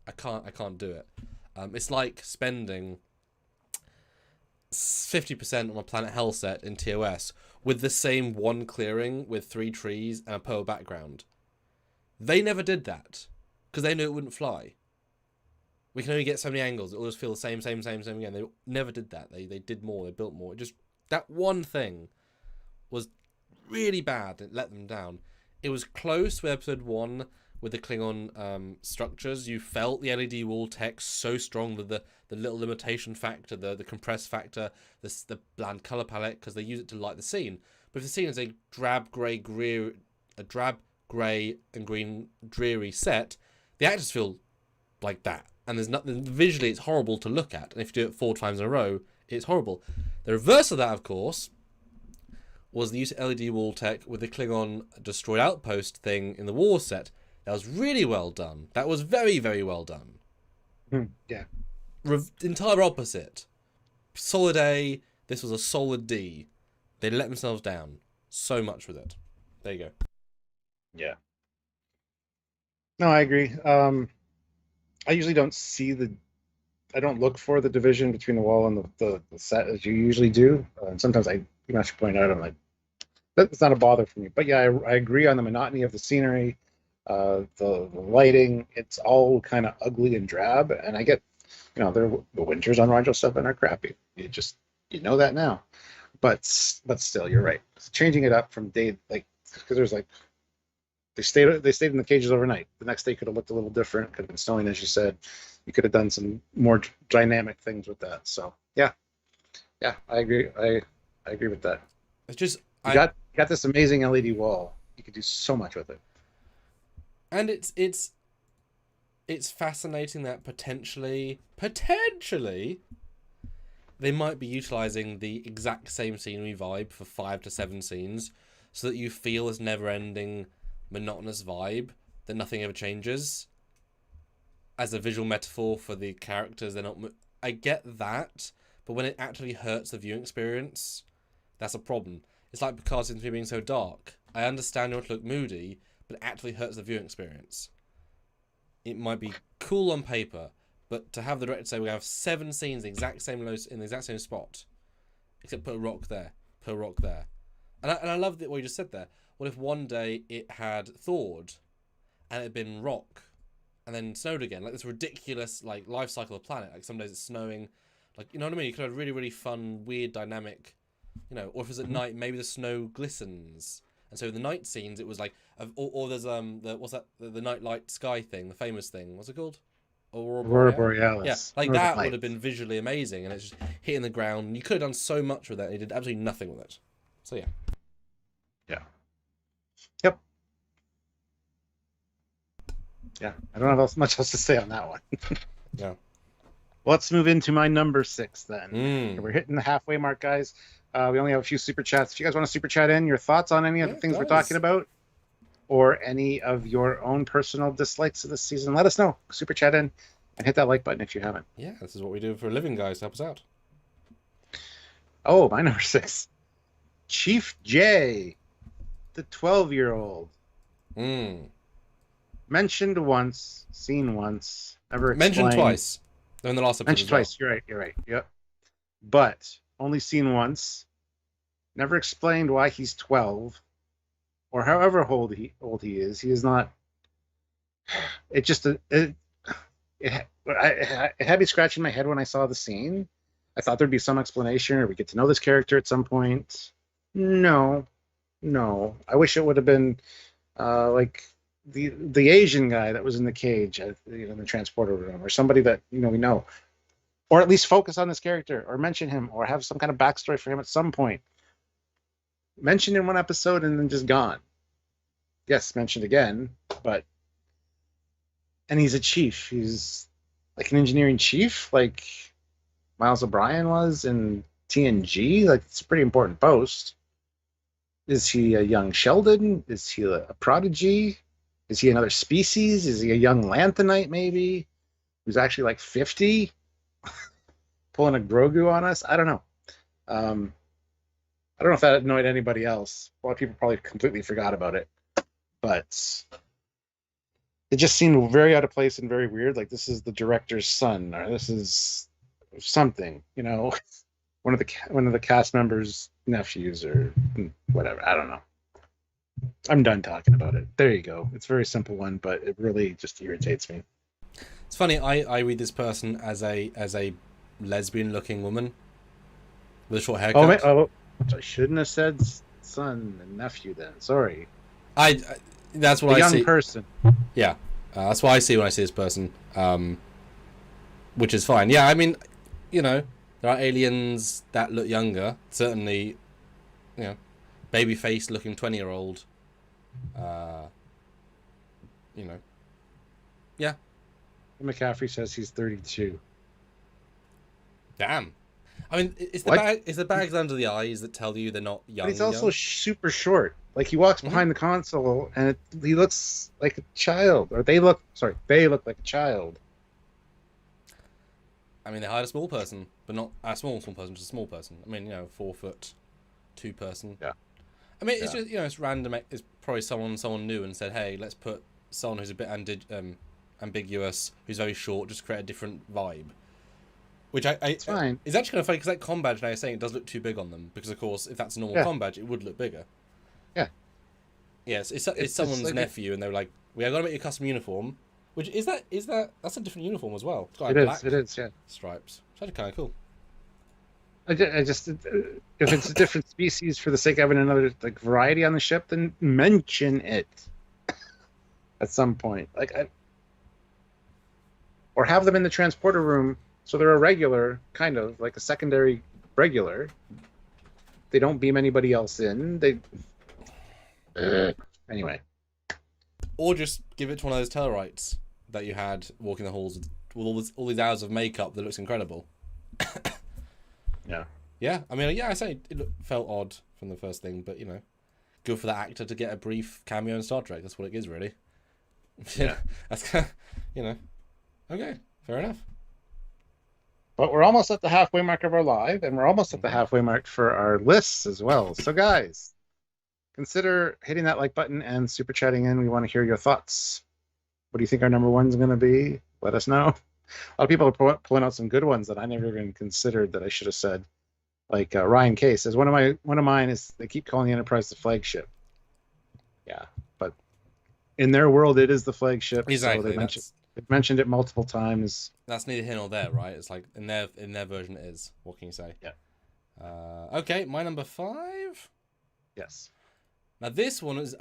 I can't do it. It's like spending 50% on a Planet Hell set in TOS with the same one clearing with 3 trees and a purple background. They never did that because they knew it wouldn't fly. We can only get so many angles. It'll just feel the same again. They never did that. They did more. They built more. That one thing was really bad. It let them down. It was close with episode 1 with the Klingon structures. You felt the LED wall text so strong with the little limitation factor, the compressed factor, the bland color palette, because they use it to light the scene. But if the scene is a drab grey and green dreary set, the actors feel like that. And there's nothing visually. It's horrible to look at. And if you do it 4 times in a row, it's horrible. The reverse of that, of course, was the use of LED wall tech with the Klingon destroyed outpost thing in the war set. That was really well done. That was very, very well done. Yeah. Entire opposite. Solid A. This was a solid D. They let themselves down so much with it. There you go. Yeah. No, I agree. I usually don't I don't look for the division between the wall and the set as you usually do. And sometimes you actually point out, I'm like, that's not a bother for me. But yeah, I agree on the monotony of the scenery, the lighting. It's all kind of ugly and drab. And I get, the winters on Rigel VII are crappy. You know that now. But still, you're right. Changing it up from day, because there's they stayed in the cages overnight. The next day could have looked a little different. Could have been snowing, as you said. You could have done some more dynamic things with that. So yeah, I agree. I agree with that. It's just you got this amazing LED wall. You could do so much with it. And it's fascinating that potentially they might be utilizing the exact same scenery vibe for 5 to 7 scenes, so that you feel this never-ending monotonous vibe that nothing ever changes. As a visual metaphor for the characters, they're not. I get that, but when it actually hurts the viewing experience, that's a problem. It's like Picard seems to be being so dark. I understand you want to look moody, but it actually hurts the viewing experience. It might be cool on paper, but to have the director say we have 7 scenes in the exact same spot, except put a rock there, and I love what you just said there. What if one day it had thawed, and it had been rock, and then snowed again, like this ridiculous life cycle of the planet. Like some days it's snowing, you know what I mean? You could have really, really fun, weird dynamic, or if it's at night, maybe the snow glistens. And so in the night scenes, it was or there's the night light sky thing, the famous thing. What's it called? Aurora Borealis. Yeah, Northern that Lights. would have been visually amazing, and it's just hitting the ground. You could have done so much with that, and you did absolutely nothing with it. So yeah. Yeah. Yep. Yeah, I don't have much else to say on that one. Yeah. Let's move into my number 6 then. We're hitting the halfway mark, guys. We only have a few super chats. If you guys want to super chat in your thoughts on any of the things we're talking about, or any of your own personal dislikes of this season, let us know. Super chat in and hit that like button if you haven't. Yeah, this is what we do for a living, guys. Help us out. Oh, my number 6. Chief J. the 12-year-old? Mentioned once, seen once, never explained. Mentioned twice. In the last episode. Mentioned twice. You're right. Yep. But only seen once. Never explained why he's 12, or however old he is. He is not. It just it had me scratching my head when I saw the scene. I thought there'd be some explanation, or we get to know this character at some point. No. I wish it would have been like the Asian guy that was in the cage, in the transporter room, or somebody that we know, or at least focus on this character, or mention him, or have some kind of backstory for him at some point. Mentioned in one episode and then just gone. Yes, mentioned again, and he's a chief. He's like an engineering chief, like Miles O'Brien was in TNG. Like, it's a pretty important post. Is he a young Sheldon? Is he a prodigy? Is he another species? Is he a young Lanthanite, maybe? Who's actually like 50? Pulling a Grogu on us? I don't know. I don't know if that annoyed anybody else. A lot of people probably completely forgot about it. But it just seemed very out of place and very weird. Like, this is the director's son, or this is something, one of the cast members' nephews, or whatever. I don't know. I'm done talking about it. There you go. It's a very simple one, but it really just irritates me. It's funny. I read this person as a lesbian-looking woman with a short haircut. I shouldn't have said son and nephew then. Sorry. That's what I see. A young person. Yeah, that's what I see when I see this person, which is fine. Yeah, I mean, there are aliens that look younger. Certainly, baby-faced looking 20-year-old. Yeah. McCaffrey says he's 32. Damn. I mean, it's the bags under the eyes that tell you they're not young. But he's also super short. Like, he walks behind the console, and he looks like a child. Or they look like a child. I mean, they hired a small person, but not a small person, just a small person. I mean, 4'2" person. Yeah. I mean, it's just, it's random. It's probably someone new and said, hey, let's put someone who's a bit ambiguous, who's very short, just create a different vibe. Which it's fine. It's actually kind of funny, because that comm badge, now you're saying, it does look too big on them. Because, of course, if that's a normal comm badge, it would look bigger. Yeah. Yes, it's someone's like nephew, and they were like, we are going to make you a custom uniform. Which, that's a different uniform as well. It's got black it is, yeah. Stripes. It's actually kind of cool. I just, if it's a different species for the sake of having another variety on the ship, then mention it at some point. Or have them in the transporter room, so they're a regular, kind of like a secondary regular. They don't beam anybody else in. Anyway. Or just give it to one of those Tellarites that you had walking the halls with all these hours of makeup that looks incredible. Yeah. Yeah, I mean, I say it felt odd from the first thing, but, good for that actor to get a brief cameo in Star Trek. That's what it is, really. Yeah. That's kind of, okay, fair enough. But we're almost at the halfway mark of our live, and we're almost at the halfway mark for our lists as well. So, guys, consider hitting that like button and super chatting in. We want to hear your thoughts. What do you think our number one's going to be? Let us know. A lot of people are pulling out some good ones that I never even considered that I should have said. Like Ryan K says, one of mine is they keep calling the Enterprise the flagship. Yeah, but in their world, it is the flagship. Exactly. So they've mentioned it multiple times. That's neither here nor there, right? It's like in their version, it is. What can you say? Yeah. Okay, my number 5. Yes. Now this one is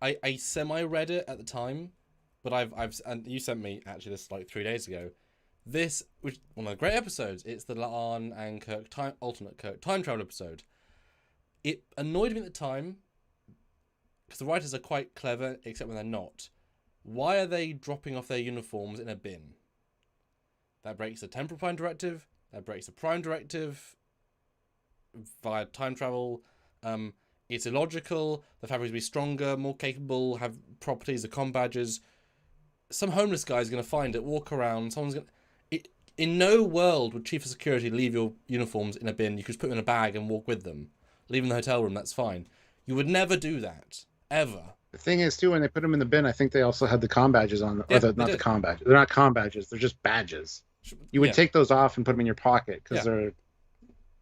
I semi read it at the time, but and you sent me actually this like 3 days ago. This, which one of the great episodes, it's the La'an and Kirk alternate Kirk time travel episode. It annoyed me at the time because the writers are quite clever, except when they're not. Why are they dropping off their uniforms in a bin? That breaks the temporal prime directive. That breaks the prime directive via time travel. It's illogical. The fabric is to be stronger, more capable, have properties of comm badges. Some homeless guy's going to find it, walk around. Someone's going to... In no world would Chief of Security leave your uniforms in a bin. You could just put them in a bag and walk with them. Leave them in the hotel room, that's fine. You would never do that. ever. The thing is, too, when they put them in the bin, I think they also had the comm badges on, Yeah, or they not the did. comm badges. They're not comm badges. They're just badges. You would Yeah, take those off and put them in your pocket because yeah, they're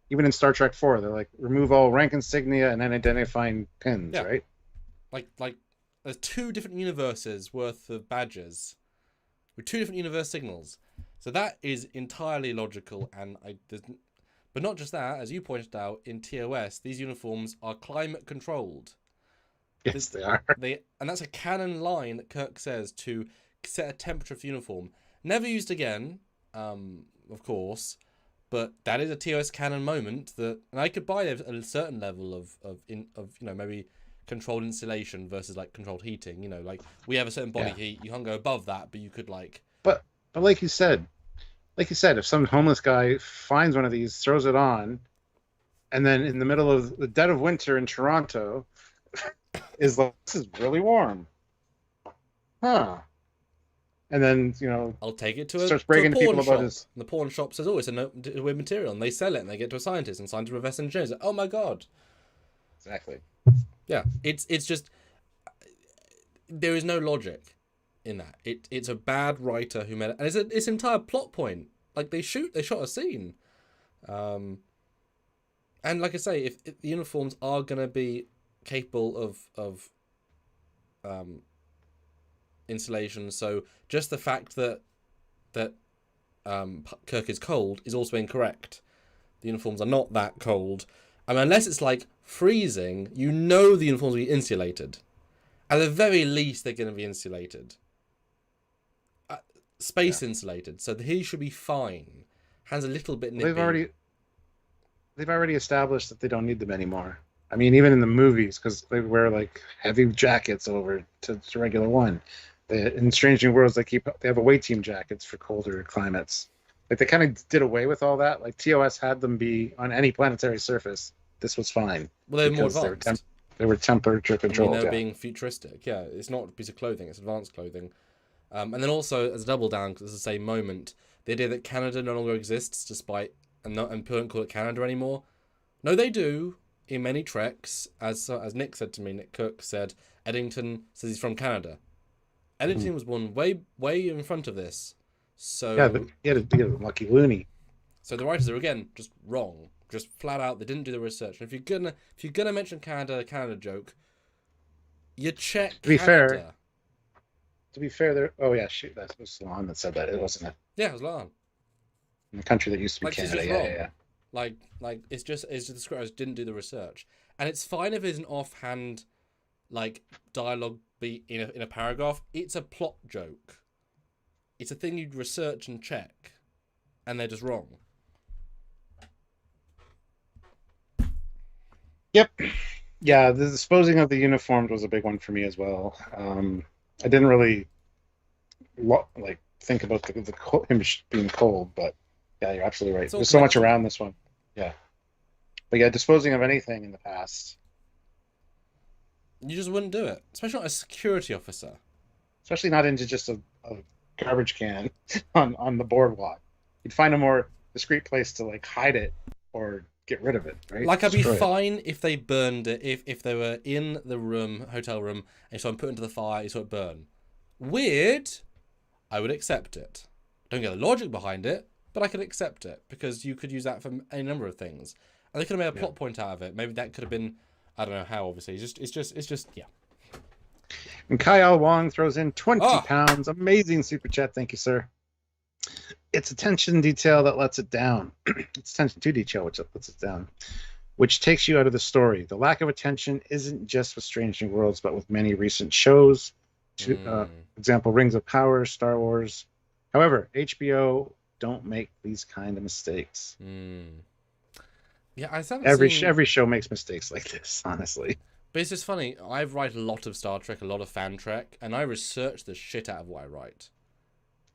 even in Star Trek 4. They're like remove all rank insignia and then identifying pins, yeah. right? Like there's 2 different universes worth of badges with 2 different universe signals. So that is entirely logical, and but not just that, as you pointed out, in TOS, these uniforms are climate controlled. Yes, they are. And that's a canon line that Kirk says to set a temperature for uniform. Never used again, of course, but that is a TOS canon moment that, and I could buy a certain level of maybe controlled insulation versus like controlled heating. You know, like we have a certain body heat, you can't go above that, but you could like. But like you said, if some homeless guy finds one of these, throws it on, and then in the middle of the dead of winter in Toronto, is like, this is really warm, huh? And then I'll take it to starts a breaking to pawn people shop. about his. And the pawn shop says, "Oh, it's a weird material," and they sell it, and they get to a scientist, and scientist reverse engineers it. Oh my god! Exactly. Yeah, it's just there is no logic in that. It's a bad writer who made it, and it's an entire plot point. Like they shot a scene, and like I say, if the uniforms are gonna be capable of insulation, so just the fact that Kirk is cold is also incorrect. The uniforms are not that cold. I mean, unless it's like freezing, the uniforms will be insulated. At the very least, they're going to be insulated. Space insulated, so he should be fine. Hands a little bit nippy. They've already established that they don't need them anymore. I mean, even in the movies, because they wear like heavy jackets over to regular one. In Strange New Worlds, they have away team jackets for colder climates. Like they kind of did away with all that. Like TOS had them be on any planetary surface. This was fine. Well, they're more advanced. They were temperature controlled. I mean, they're being futuristic. Yeah, it's not a piece of clothing; it's advanced clothing. And then also, as a double down, because it's the same moment, the idea that Canada no longer exists, despite and people don't call it Canada anymore. No, they do. In many treks, as Nick said to me, Nick Cook said, Eddington says he's from Canada. Eddington was born way in front of this. So yeah, he had a lucky loony. So the writers are again just wrong, just flat out. They didn't do the research. And if you're gonna mention Canada joke, you check. To be Canada. fair, there. Oh yeah, shoot, that was Salon that said that. It wasn't. Yeah, it was Lan. In the country that used to be Canada. Yeah. Like it's just the scriptwriters didn't do the research, and it's fine if it's an offhand, like dialogue beat in a paragraph. It's a plot joke. It's a thing you'd research and check, and they're just wrong. Yep. Yeah, the disposing of the uniforms was a big one for me as well. I didn't really think about him being cold, but yeah, you're absolutely right. There's so much around this one. Yeah. But yeah, disposing of anything in the past. You just wouldn't do it, especially not a security officer. Especially not into just a garbage can on the boardwalk. You'd find a more discreet place to like hide it or get rid of it, right? Like I'd be fine if they burned it, if they were in the hotel room, and so I'm put into the fire, you saw it burn. Weird, I would accept it. Don't get the logic behind it, but I could accept it because you could use that for any number of things, and they could have made a plot point out of it. Maybe that could have been, I don't know how. Obviously, it's just yeah. And Kyle Wong throws in 20 pounds. Amazing super chat, thank you, sir. It's attention detail that lets it down. It's attention to detail which lets it down, which takes you out of the story. The lack of attention isn't just with Strange New Worlds, but with many recent shows. Example, Rings of Power, Star Wars. However, HBO don't make these kind of mistakes. Yeah, I haven't every show makes mistakes like this, honestly. But it's just funny. I write a lot of Star Trek, a lot of fan Trek, and I research the shit out of what I write.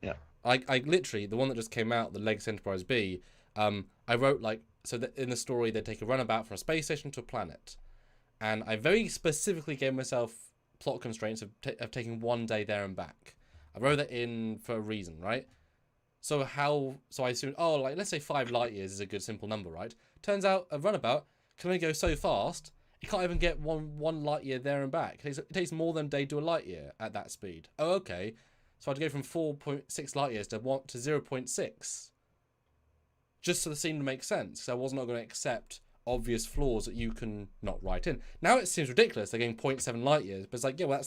Yeah. I literally, the one that just came out, the Legacy Enterprise B, I wrote in the story they take a runabout from a space station to a planet. And I very specifically gave myself plot constraints of taking 1 day there and back. I wrote that in for a reason, right? So I assumed, let's say 5 light years is a good simple number, right? Turns out a runabout can only go so fast. You can't even get one light year there and back. It takes more than a day to do a light year at that speed. Oh, okay. So I had to go from 4.6 light years to 0.6. Just so the scene to make sense. Because I was not going to accept obvious flaws that you can not write in. Now it seems ridiculous. They're getting 0.7 light years. But it's like, yeah, well,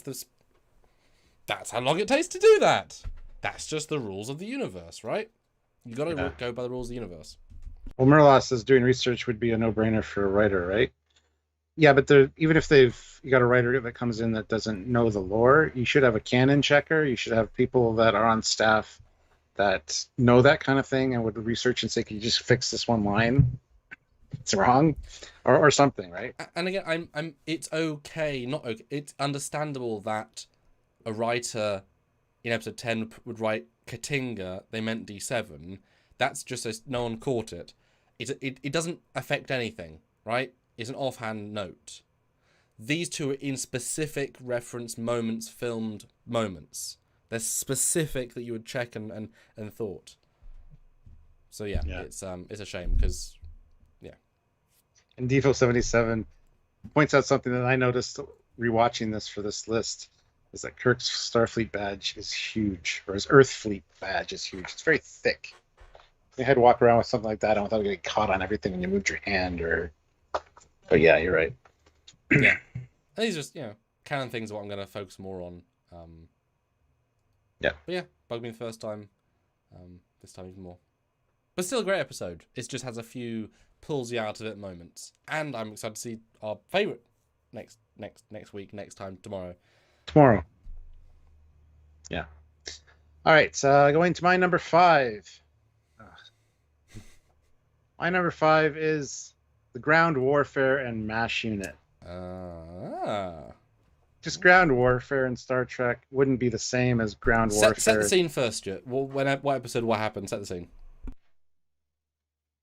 that's how long it takes to do that. That's just the rules of the universe, right? You got to go by the rules of the universe. Well, Murloc says doing research would be a no-brainer for a writer, right? Yeah, but even if you got a writer that comes in that doesn't know the lore, you should have a canon checker. You should have people that are on staff that know that kind of thing and would research and say, "Can you just fix this one line? It's wrong," or something, right? And again, it's okay, not okay. It's understandable that a writer in episode 10 would write Katinga. They meant D7. That's just so no one caught it. It doesn't affect anything, right? It's an offhand note. These two are in specific reference moments, filmed moments. They're specific that you would check and thought. So yeah. It's a shame because, yeah. And Defo77 points out something that I noticed rewatching this for this list is that Kirk's Starfleet badge is huge, or his Earth Fleet badge is huge. It's very thick. You had to walk around with something like that. I don't think you get caught on everything when you moved your hand But yeah, you're right. Yeah. And these are just, canon things what I'm going to focus more on. Yeah. But yeah, bugged me the first time. This time even more. But still a great episode. It just has a few pulls you out of it moments. And I'm excited to see our favourite next week, next time, tomorrow. Yeah. All right, so going to my number 5. My number 5 is the Ground Warfare and MASH unit. Just ground warfare in Star Trek wouldn't be the same as ground warfare. Set the scene first, Stuart. What episode? What happened? Set the scene.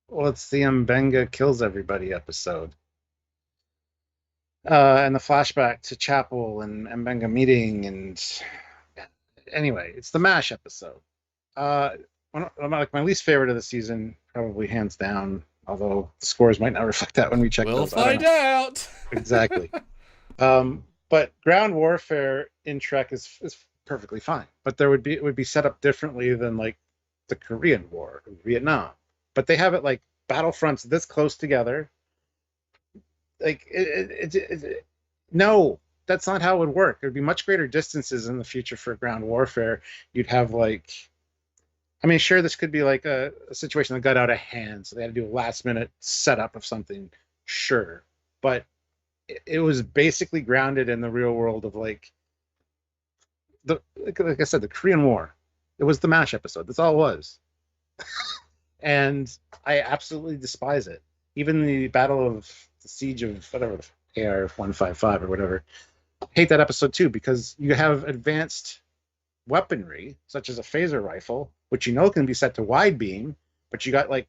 Well, it's the Mbenga kills everybody episode. And the flashback to Chapel and Mbenga meeting, and anyway, it's the MASH episode. My least favorite of the season, probably hands down. Although the scores might not reflect that when we check. We'll find out. Exactly. But ground warfare in Trek is perfectly fine. But it would be set up differently than like the Korean War or Vietnam. But they have it like battlefronts this close together. Like no, that's not how it would work. There'd be much greater distances in the future for ground warfare. You'd have sure, this could be like a situation that got out of hand, so they had to do a last-minute setup of something, sure. But it was basically grounded in the real world of like I said, the Korean War. It was the MASH episode. That's all it was. And I absolutely despise it. Even the Battle of the Siege of whatever, AR-155 or whatever, I hate that episode too, because you have advanced weaponry, such as a phaser rifle, which can be set to wide beam, but you got like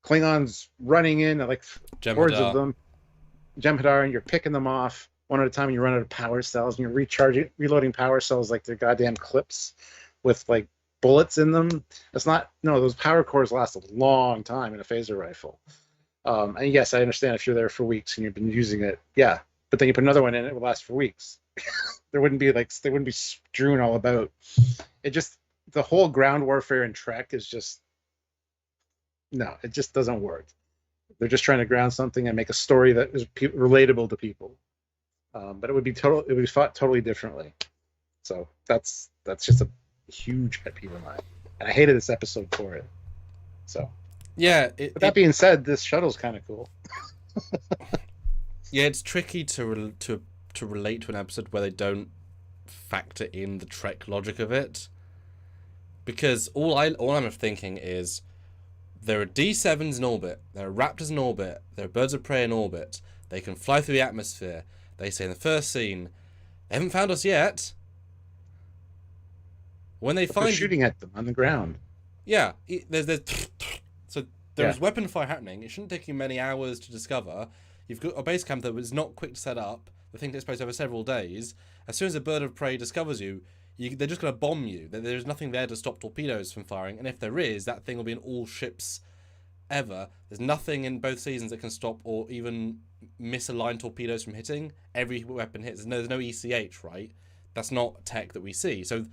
Klingons running in, like hordes of them, Jem'Hadar, and you're picking them off one at a time, and you run out of power cells, and you're reloading power cells like they're goddamn clips with like bullets in them. Those power cores last a long time in a phaser rifle. And yes, I understand if you're there for weeks and you've been using it, yeah, but then you put another one in, it will last for weeks. They wouldn't be strewn all about. The whole ground warfare in Trek is just, no, it just doesn't work. They're just trying to ground something and make a story that is relatable to people. But it would be fought totally differently. So that's just a huge pet peeve of mine, and I hated this episode for it. So yeah. But that being said, this shuttle's kind of cool. Yeah, it's tricky to relate to an episode where they don't factor in the Trek logic of it, because all I'm thinking is there are D7s in orbit, there are Raptors in orbit, there are birds of prey in orbit. They can fly through the atmosphere. They say in the first scene, they haven't found us yet. When they find shooting at them on the ground. Yeah, there's weapon fire happening. It shouldn't take you many hours to discover. You've got a base camp that was not quick to set up. The thing takes place over several days. As soon as a bird of prey discovers you, they're just going to bomb you. There's nothing there to stop torpedoes from firing, and if there is, that thing will be in all ships ever. There's nothing in both seasons that can stop or even misalign torpedoes from hitting. Every weapon hits. There's no ECH, right? That's not tech that we see. So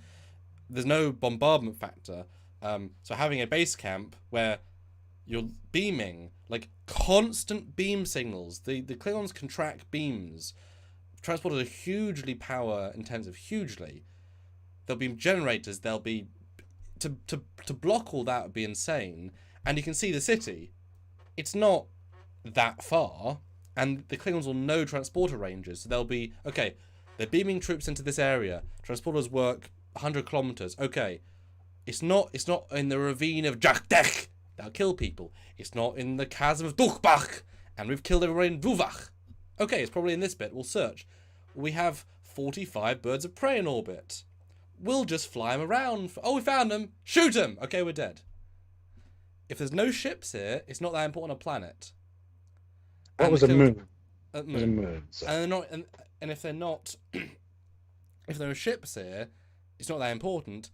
there's no bombardment factor. So having a base camp where you're beaming, like constant beam signals. The Klingons can track beams. Transporters are hugely power intensive, hugely. There'll be generators. There'll be to block all that would be insane. And you can see the city. It's not that far, and the Klingons will know transporter ranges. So they'll be okay. They're beaming troops into this area. Transporters work 100 kilometers. Okay, it's not in the ravine of Jakdek. That'll kill people. It's not in the chasm of Duchbach, and we've killed everyone in Duvach. Okay, it's probably in this bit. We'll search. We have 45 birds of prey in orbit. We'll just fly them around. Oh, we found them. Shoot them. Okay, we're dead. If there's no ships here, it's not that important a planet. What was a moon? A moon. A moon. So. And they're not. And if they're not, if there are ships here, it's not that important.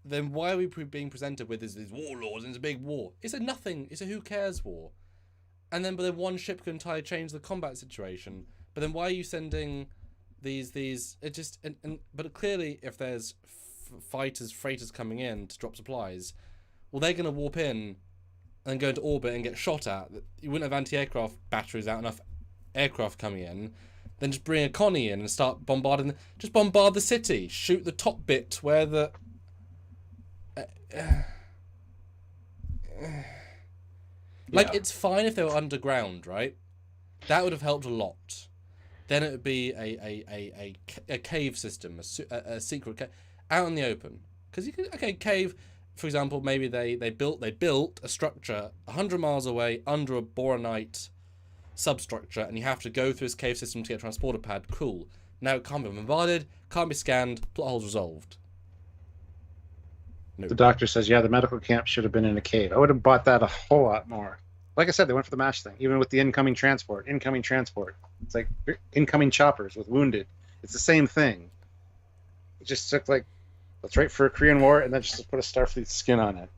Then why are we being presented with these warlords and it's a big war? It's a nothing. It's a who cares war. And then, but then one ship can entirely change the combat situation. But then why are you sending these? It just but clearly, if there's freighters coming in to drop supplies, well, they're gonna warp in and go into orbit and get shot at. You wouldn't have anti-aircraft batteries out, enough aircraft coming in. Then just bring a Connie in and start bombarding. Just bombard the city. Shoot the top bit where the. Like, it's fine if they were underground, right? That would have helped a lot. Then it would be a cave system, a secret cave, out in the open. Because you could, okay, cave, for example, maybe they built a structure 100 miles away under a boronite substructure, and you have to go through this cave system to get a transporter pad. Cool. Now it can't be bombarded, can't be scanned, plot holes resolved. Nope. The doctor says, yeah, the medical camp should have been in a cave. I would have bought that a whole lot more. Like I said, they went for the MASH thing, even with the incoming transport. It's like incoming choppers with wounded. It's the same thing. It just took like, let's wait for a Korean War and then just put a Starfleet skin on it.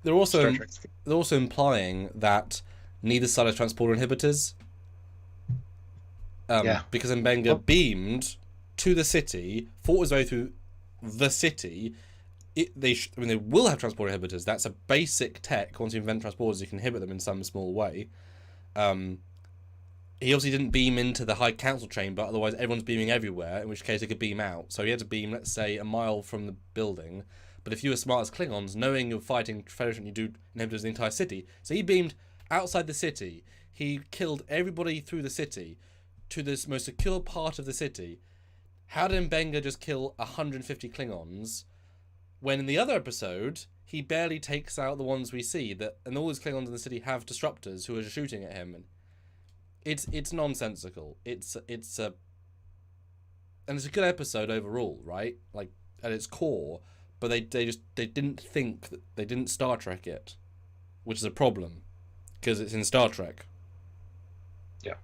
They're also implying that neither side has transporter inhibitors. Because Mbenga beamed to the city, fought his way through the city. They will have transporter inhibitors. That's a basic tech. Once you invent transporters, you can inhibit them in some small way. He obviously didn't beam into the High Council chamber, otherwise everyone's beaming everywhere, in which case he could beam out. So he had to beam, let's say, a mile from the building. But if you were smart as Klingons, knowing you're fighting Federation, you do inhibitors in the entire city. So he beamed outside the city. He killed everybody through the city to this most secure part of the city. How did Mbenga just kill 150 Klingons when in the other episode he barely takes out the ones we see, and all these Klingons in the city have disruptors who are just shooting at him? And it's nonsensical. It's a good episode overall, right? Like at its core, but they didn't think that, they didn't Star Trek it, which is a problem because it's in Star Trek. Yeah.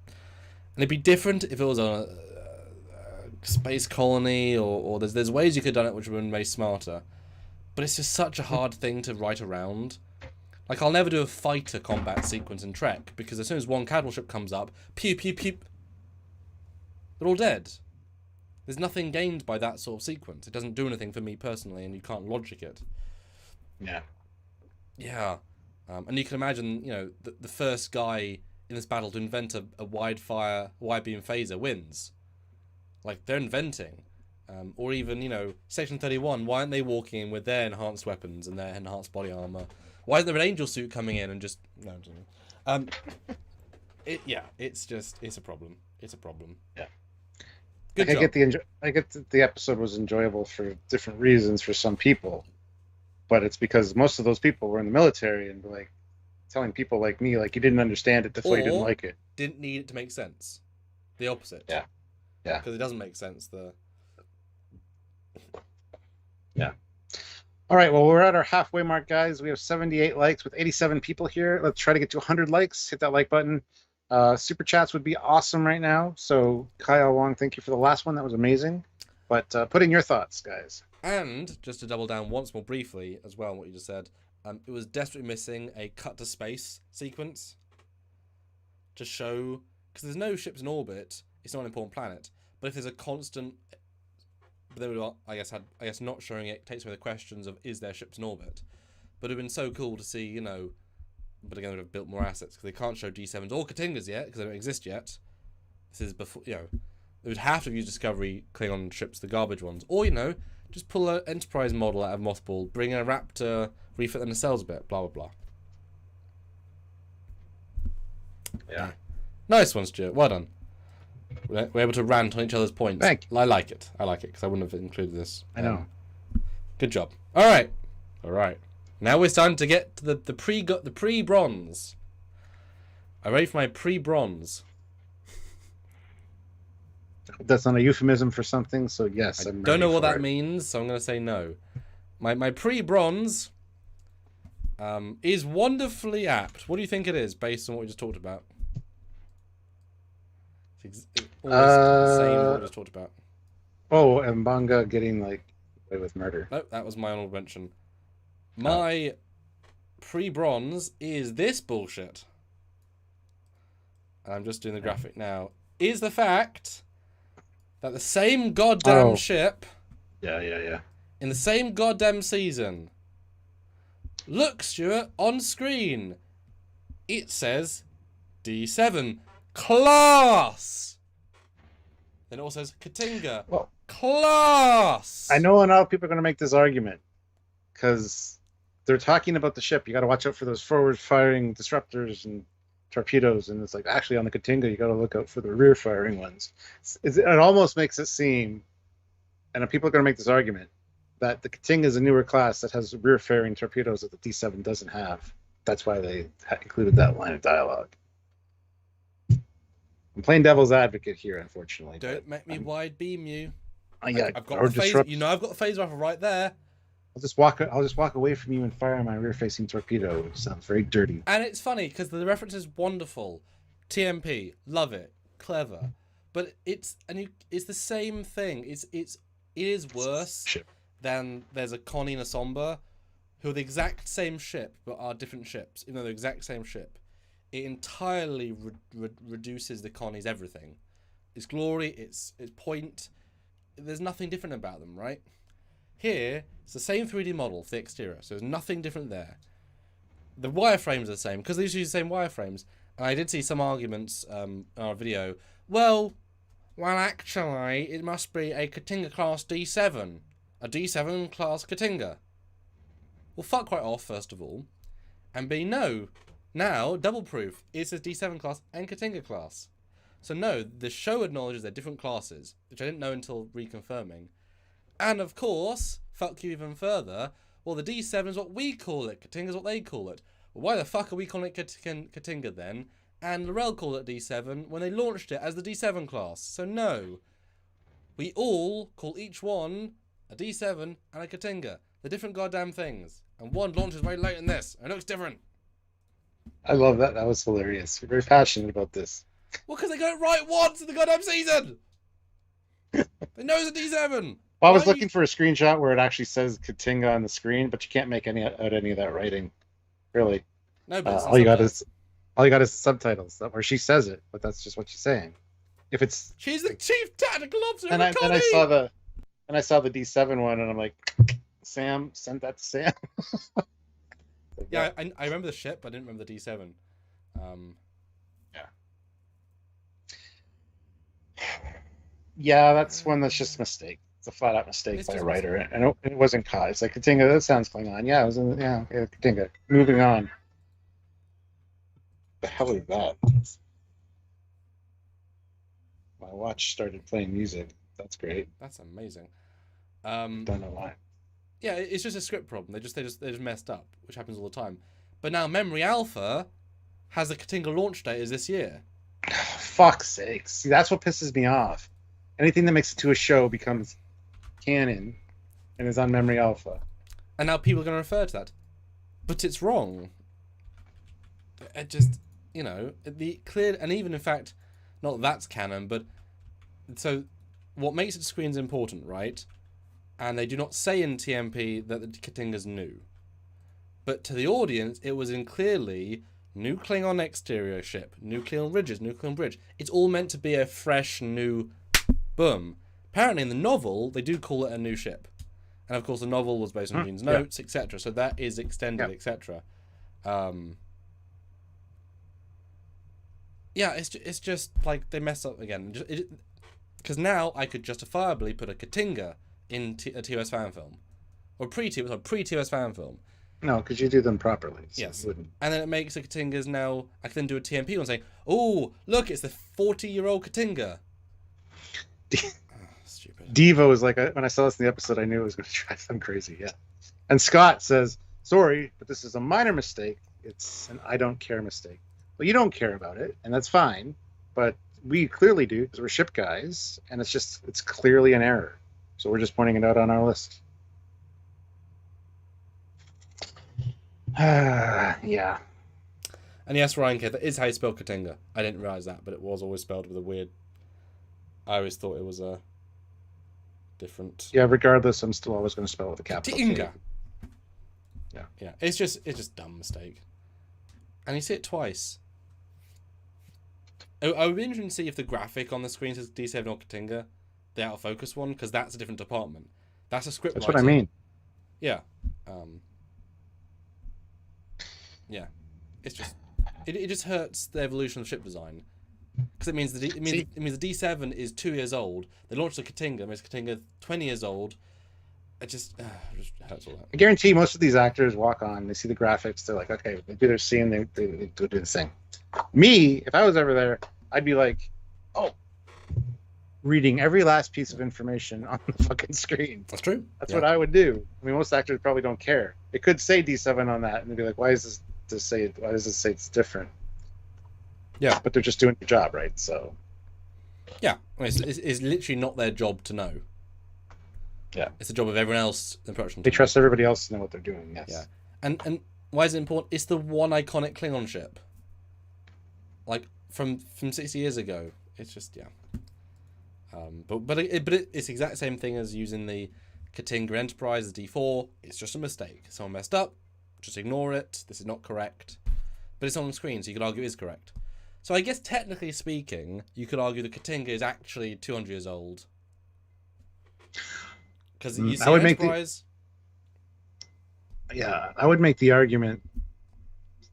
And it'd be different if it was on a space colony, or there's ways you could have done it which would have been way smarter. But it's just such a hard thing to write around. Like, I'll never do a fighter combat sequence in Trek, because as soon as one capital ship comes up, pew, pew, pew, they're all dead. There's nothing gained by that sort of sequence. It doesn't do anything for me personally, and you can't logic it. Yeah. Yeah. And you can imagine, the first guy in this battle to invent a wide beam phaser wins. Like, they're inventing. Or even, Section 31, why aren't they walking in with their enhanced weapons and their enhanced body armor? Why isn't there an angel suit coming in and just... No, it's a problem. It's a problem. Yeah. Good job. I get that the episode was enjoyable for different reasons for some people, but it's because most of those people were in the military and like telling people like me, like, you didn't understand it, that's why you didn't like it. Didn't need it to make sense. The opposite. Yeah. Yeah. Because it doesn't make sense. Yeah. All right, well, we're at our halfway mark, guys. We have 78 likes with 87 people here. Let's try to get to 100 likes. Hit that like button. Super chats would be awesome right now. So, Kyle Wong, thank you for the last one. That was amazing. But put in your thoughts, guys. And just to double down once more briefly as well on what you just said, it was desperately missing a cut to space sequence to show Because there's no ships in orbit, it's not an important planet. But if there's a constant, but they would, I guess not showing it takes away the questions of is there ships in orbit. But it'd have been so cool to see, you know. But again, they would have built more assets because they can't show D7s or Katingas yet because they don't exist yet. This is before, you know, they would have to use Discovery Klingon ships, the garbage ones, or you know, just pull an Enterprise model out of Mothball, bring a Raptor, refit the nacelles a bit, blah blah blah. Yeah. Nice one, Stuart. Well done. We're able to rant on each other's points. Thank you. I like it because I wouldn't have included this. I know. Good job. All right. Now we're starting to get to the pre-bronze. I'm ready for my pre-bronze. That's not a euphemism for something, so yes. I don't know what that means, so I'm going to say no. My pre-bronze is wonderfully apt. What do you think it is, based on what we just talked about? It's almost the same as what we just talked about. Oh, and Mbanga getting like away with murder. No, that was my honorable mention. My pre-bronze is this bullshit. And I'm just doing the graphic now. Is the fact that the same goddamn ship... Yeah. In the same goddamn season... Look, Stuart, on screen. It says D7 class. Then it also says Katinga class. I know enough people are going to make this argument because they're talking about the ship. You got to watch out for those forward-firing disruptors and torpedoes, and it's like actually on the Katinga you got to look out for the rear-firing ones. It almost makes it seem, and people are going to make this argument, that the Katinga is a newer class that has rear-firing torpedoes that the D7 doesn't have. That's why they included that line of dialogue. I'm playing devil's advocate here, unfortunately. Don't make me wide beam you. Yeah, I've got the phase. You know, I've got the phase rifle right there. I'll just walk away from you and fire my rear-facing torpedo. It sounds very dirty. And it's funny because the reference is wonderful. TMP, love it, clever, but it's the same thing. It is worse than there's a Connie and a Somber, who are the exact same ship but are different ships, even though they're the exact same ship. It entirely reduces the Connie's everything. Its glory, its point. There's nothing different about them, right? Here, it's the same 3D model for the exterior, so there's nothing different there. The wireframes are the same, because they use the same wireframes. And I did see some arguments in our video. Well, actually, it must be a Katinga class D7. A D7 class Katinga. Well, fuck right off, first of all. And B, no. Now, double proof. It says D7 class and Katinga class. So no, the show acknowledges they're different classes, which I didn't know until reconfirming. And of course, fuck you even further, well, the D7 is what we call it, Katinga's what they call it. Well, why the fuck are we calling it Katinga then? And Lorel called it D7 when they launched it as the D7 class. So no, we all call each one a D7 and a Katinga. They're different goddamn things. And one launches very late in this, and it looks different. I love that. That was hilarious. You're very passionate about this. Well, because they got it right once in the goddamn season. They know it's a D7. Well, I was looking for a screenshot where it actually says Katinga on the screen, but you can't make any of that writing. Really. No, but all you got is the subtitles where she says it, but that's just what she's saying. If it's she's the chief tactical officer. And I saw the D7 one, and I'm like, Sam, send that to Sam. Yeah, I remember the ship, but I didn't remember the D7. Yeah, that's one that's just a mistake. It's a flat out mistake by a writer, and it wasn't caught. It's like Katinga. That sounds Klingon. Yeah, it was. Katinga. Moving on. The hell is that? My watch started playing music. That's great. That's amazing. Don't know why. Yeah, it's just a script problem. They just messed up, which happens all the time. But now Memory Alpha has the Katinga launch date is this year. Fuck's sakes. See, that's what pisses me off. Anything that makes it to a show becomes canon and is on Memory Alpha. And now people are going to refer to that. But it's wrong. It just, the clear, and even in fact, not that that's canon, but so what makes it to screen is important, right? And they do not say in TMP that the Katinga's new. But to the audience, it was clearly new Klingon exterior ship, new Klingon ridges, new Klingon bridge. It's all meant to be a fresh, new boom. Apparently in the novel, they do call it a new ship. And of course the novel was based on Gene's notes, etc. So that is extended, etc. Yeah, it's just like they mess up again. Because now I could justifiably put a Katinga in a TOS fan film. Or pre-TOS fan film. No, because you do them properly. So yes. And then it makes the Katingas now... I can then do a TMP one saying, oh, look, it's the 40-year-old Katinga. Stupid. Devo is like, when I saw this in the episode, I knew it was going to drive them crazy, yeah. And Scott says, sorry, but this is a minor mistake. It's an I don't care mistake. Well, you don't care about it, and that's fine. But we clearly do, because we're ship guys, and it's clearly an error. So we're just pointing it out on our list. Yeah. And yes, Ryan K, that is how you spell Katinga. I didn't realise that, but it was always spelled with a weird... I always thought it was a different... Yeah, regardless, I'm still always going to spell it with a capital Katinga. K. Yeah. It's just a dumb mistake. And you see it twice. I would be interested to see if the graphic on the screen says D7 or Katinga, the out of focus one, because that's a different department. That's a script That's writer. what I mean. Yeah. Yeah. It's just... It just hurts the evolution of ship design. Because it means the D7 is 2 years old. They launched the Katinga, makes Katinga 20 years old. It just hurts all that. I guarantee most of these actors walk on, they see the graphics, they're like, okay, they do their scene, they do the thing. Me, if I was ever there, I'd be like, oh, reading every last piece of information on the fucking screen. That's true. That's what I would do. I mean, most actors probably don't care. It could say D7 on that, and they'd be like, why does it say it's different? Yeah. But they're just doing their job, right? So. Yeah. I mean, it's literally not their job to know. Yeah. It's the job of everyone else in the production. They trust everybody else to know what they're doing, yes. Yeah. And why is it important? It's the one iconic Klingon ship. Like, from 60 years ago. It's just, yeah. But it's the exact same thing as using the Katinga Enterprise, the D4. It's just a mistake. Someone messed up. Just ignore it. This is not correct. But it's on screen, so you could argue it is correct. So I guess technically speaking, you could argue the Katinga is actually 200 years old. Because you see Enterprise... I would make the argument...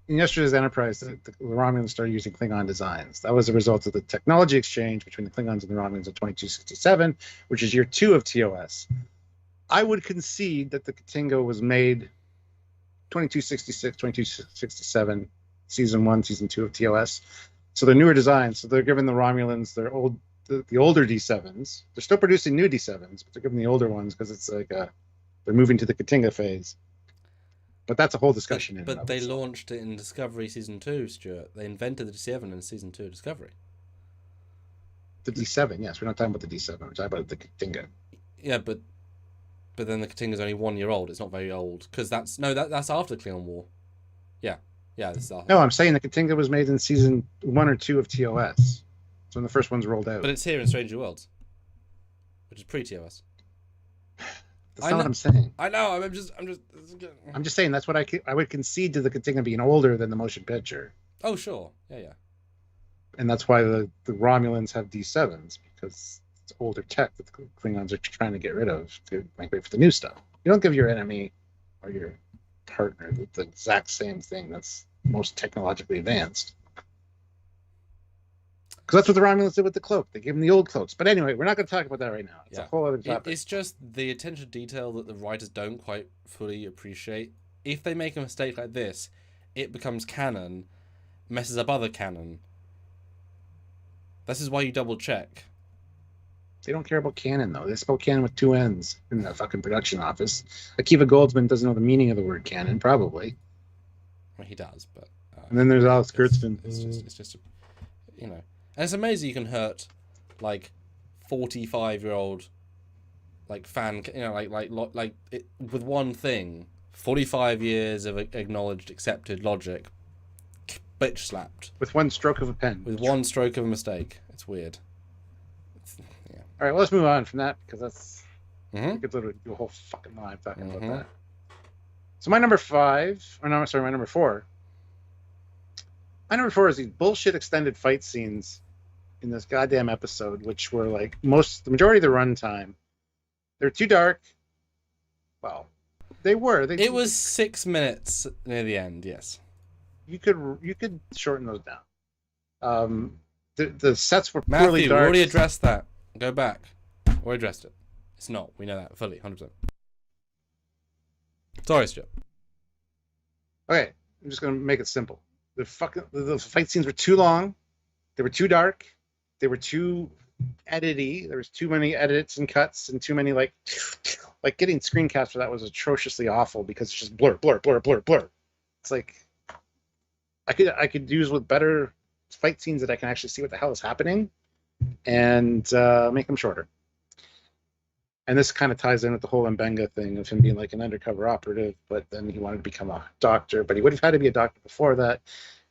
In yesterday's Enterprise, the Romulans started using Klingon designs. That was a result of the technology exchange between the Klingons and the Romulans in 2267, which is year 2 of TOS. I would concede that the Katinga was made 2266, 2267, season 1, season 2 of TOS. So they're newer designs. So they're giving the Romulans the older D7s. They're still producing new D7s, but they're giving the older ones because it's like they're moving to the Katinga phase. But that's a whole discussion. But they launched it in Discovery Season 2, Stuart. They invented the D7 in Season 2 of Discovery. The D7, yes. We're not talking about the D7. We're talking about the Katinga. Yeah, but then the Katinga's only 1 year old. It's not very old. Because that's after the Klingon War. Yeah. Yeah, this is after. No, I'm saying the Katinga was made in Season 1 or 2 of TOS. So when the first one's rolled out. But it's here in Stranger Worlds. Which is pre-TOS. That's not what I'm saying. I know. I'm just saying that's what I would concede to the Katinga being older than the motion picture. Oh, sure. Yeah. And that's why the Romulans have D7s, because it's older tech that the Klingons are trying to get rid of to make way for the new stuff. You don't give your enemy or your partner the exact same thing that's most technologically advanced. Because that's what the Romulans did with the cloak. They gave them the old cloaks. But anyway, we're not going to talk about that right now. It's a whole other topic. It's just the attention to detail that the writers don't quite fully appreciate. If they make a mistake like this, it becomes canon, messes up other canon. This is why you double check. They don't care about canon, though. They spell canon with 2 N's in the fucking production office. Akiva Goldsman doesn't know the meaning of the word canon, probably. Well, he does, but... and then there's Alex Kurtzman. It's just, you know... And it's amazing you can hurt, like, 45-year-old, like, fan, you know, like it, with one thing, 45 years of acknowledged, accepted logic, bitch slapped. With one stroke of a pen. With one stroke of a mistake. It's weird. Yeah. All right, well, let's move on from that, because that's... Mm-hmm. We could literally do a whole fucking live talking about that. So my number 4 number four is these bullshit extended fight scenes in this goddamn episode, which were like the majority of the runtime. They're too dark. Well, they were. It was 6 minutes near the end. Yes. You could shorten those down. The sets were Matthew, poorly dark. we already addressed that. Go back. We addressed it. It's not. We know that fully, 100%. Sorry, Stuart. Okay, I'm just gonna make it simple. The fight scenes were too long. They were too dark. They were too edity. There was too many edits and cuts and too many like getting screencasts for that was atrociously awful because it's just blur, blur, blur, blur, blur. It's like I could use with better fight scenes that I can actually see what the hell is happening and make them shorter. And this kind of ties in with the whole Mbenga thing of him being like an undercover operative, but then he wanted to become a doctor, but he would have had to be a doctor before that.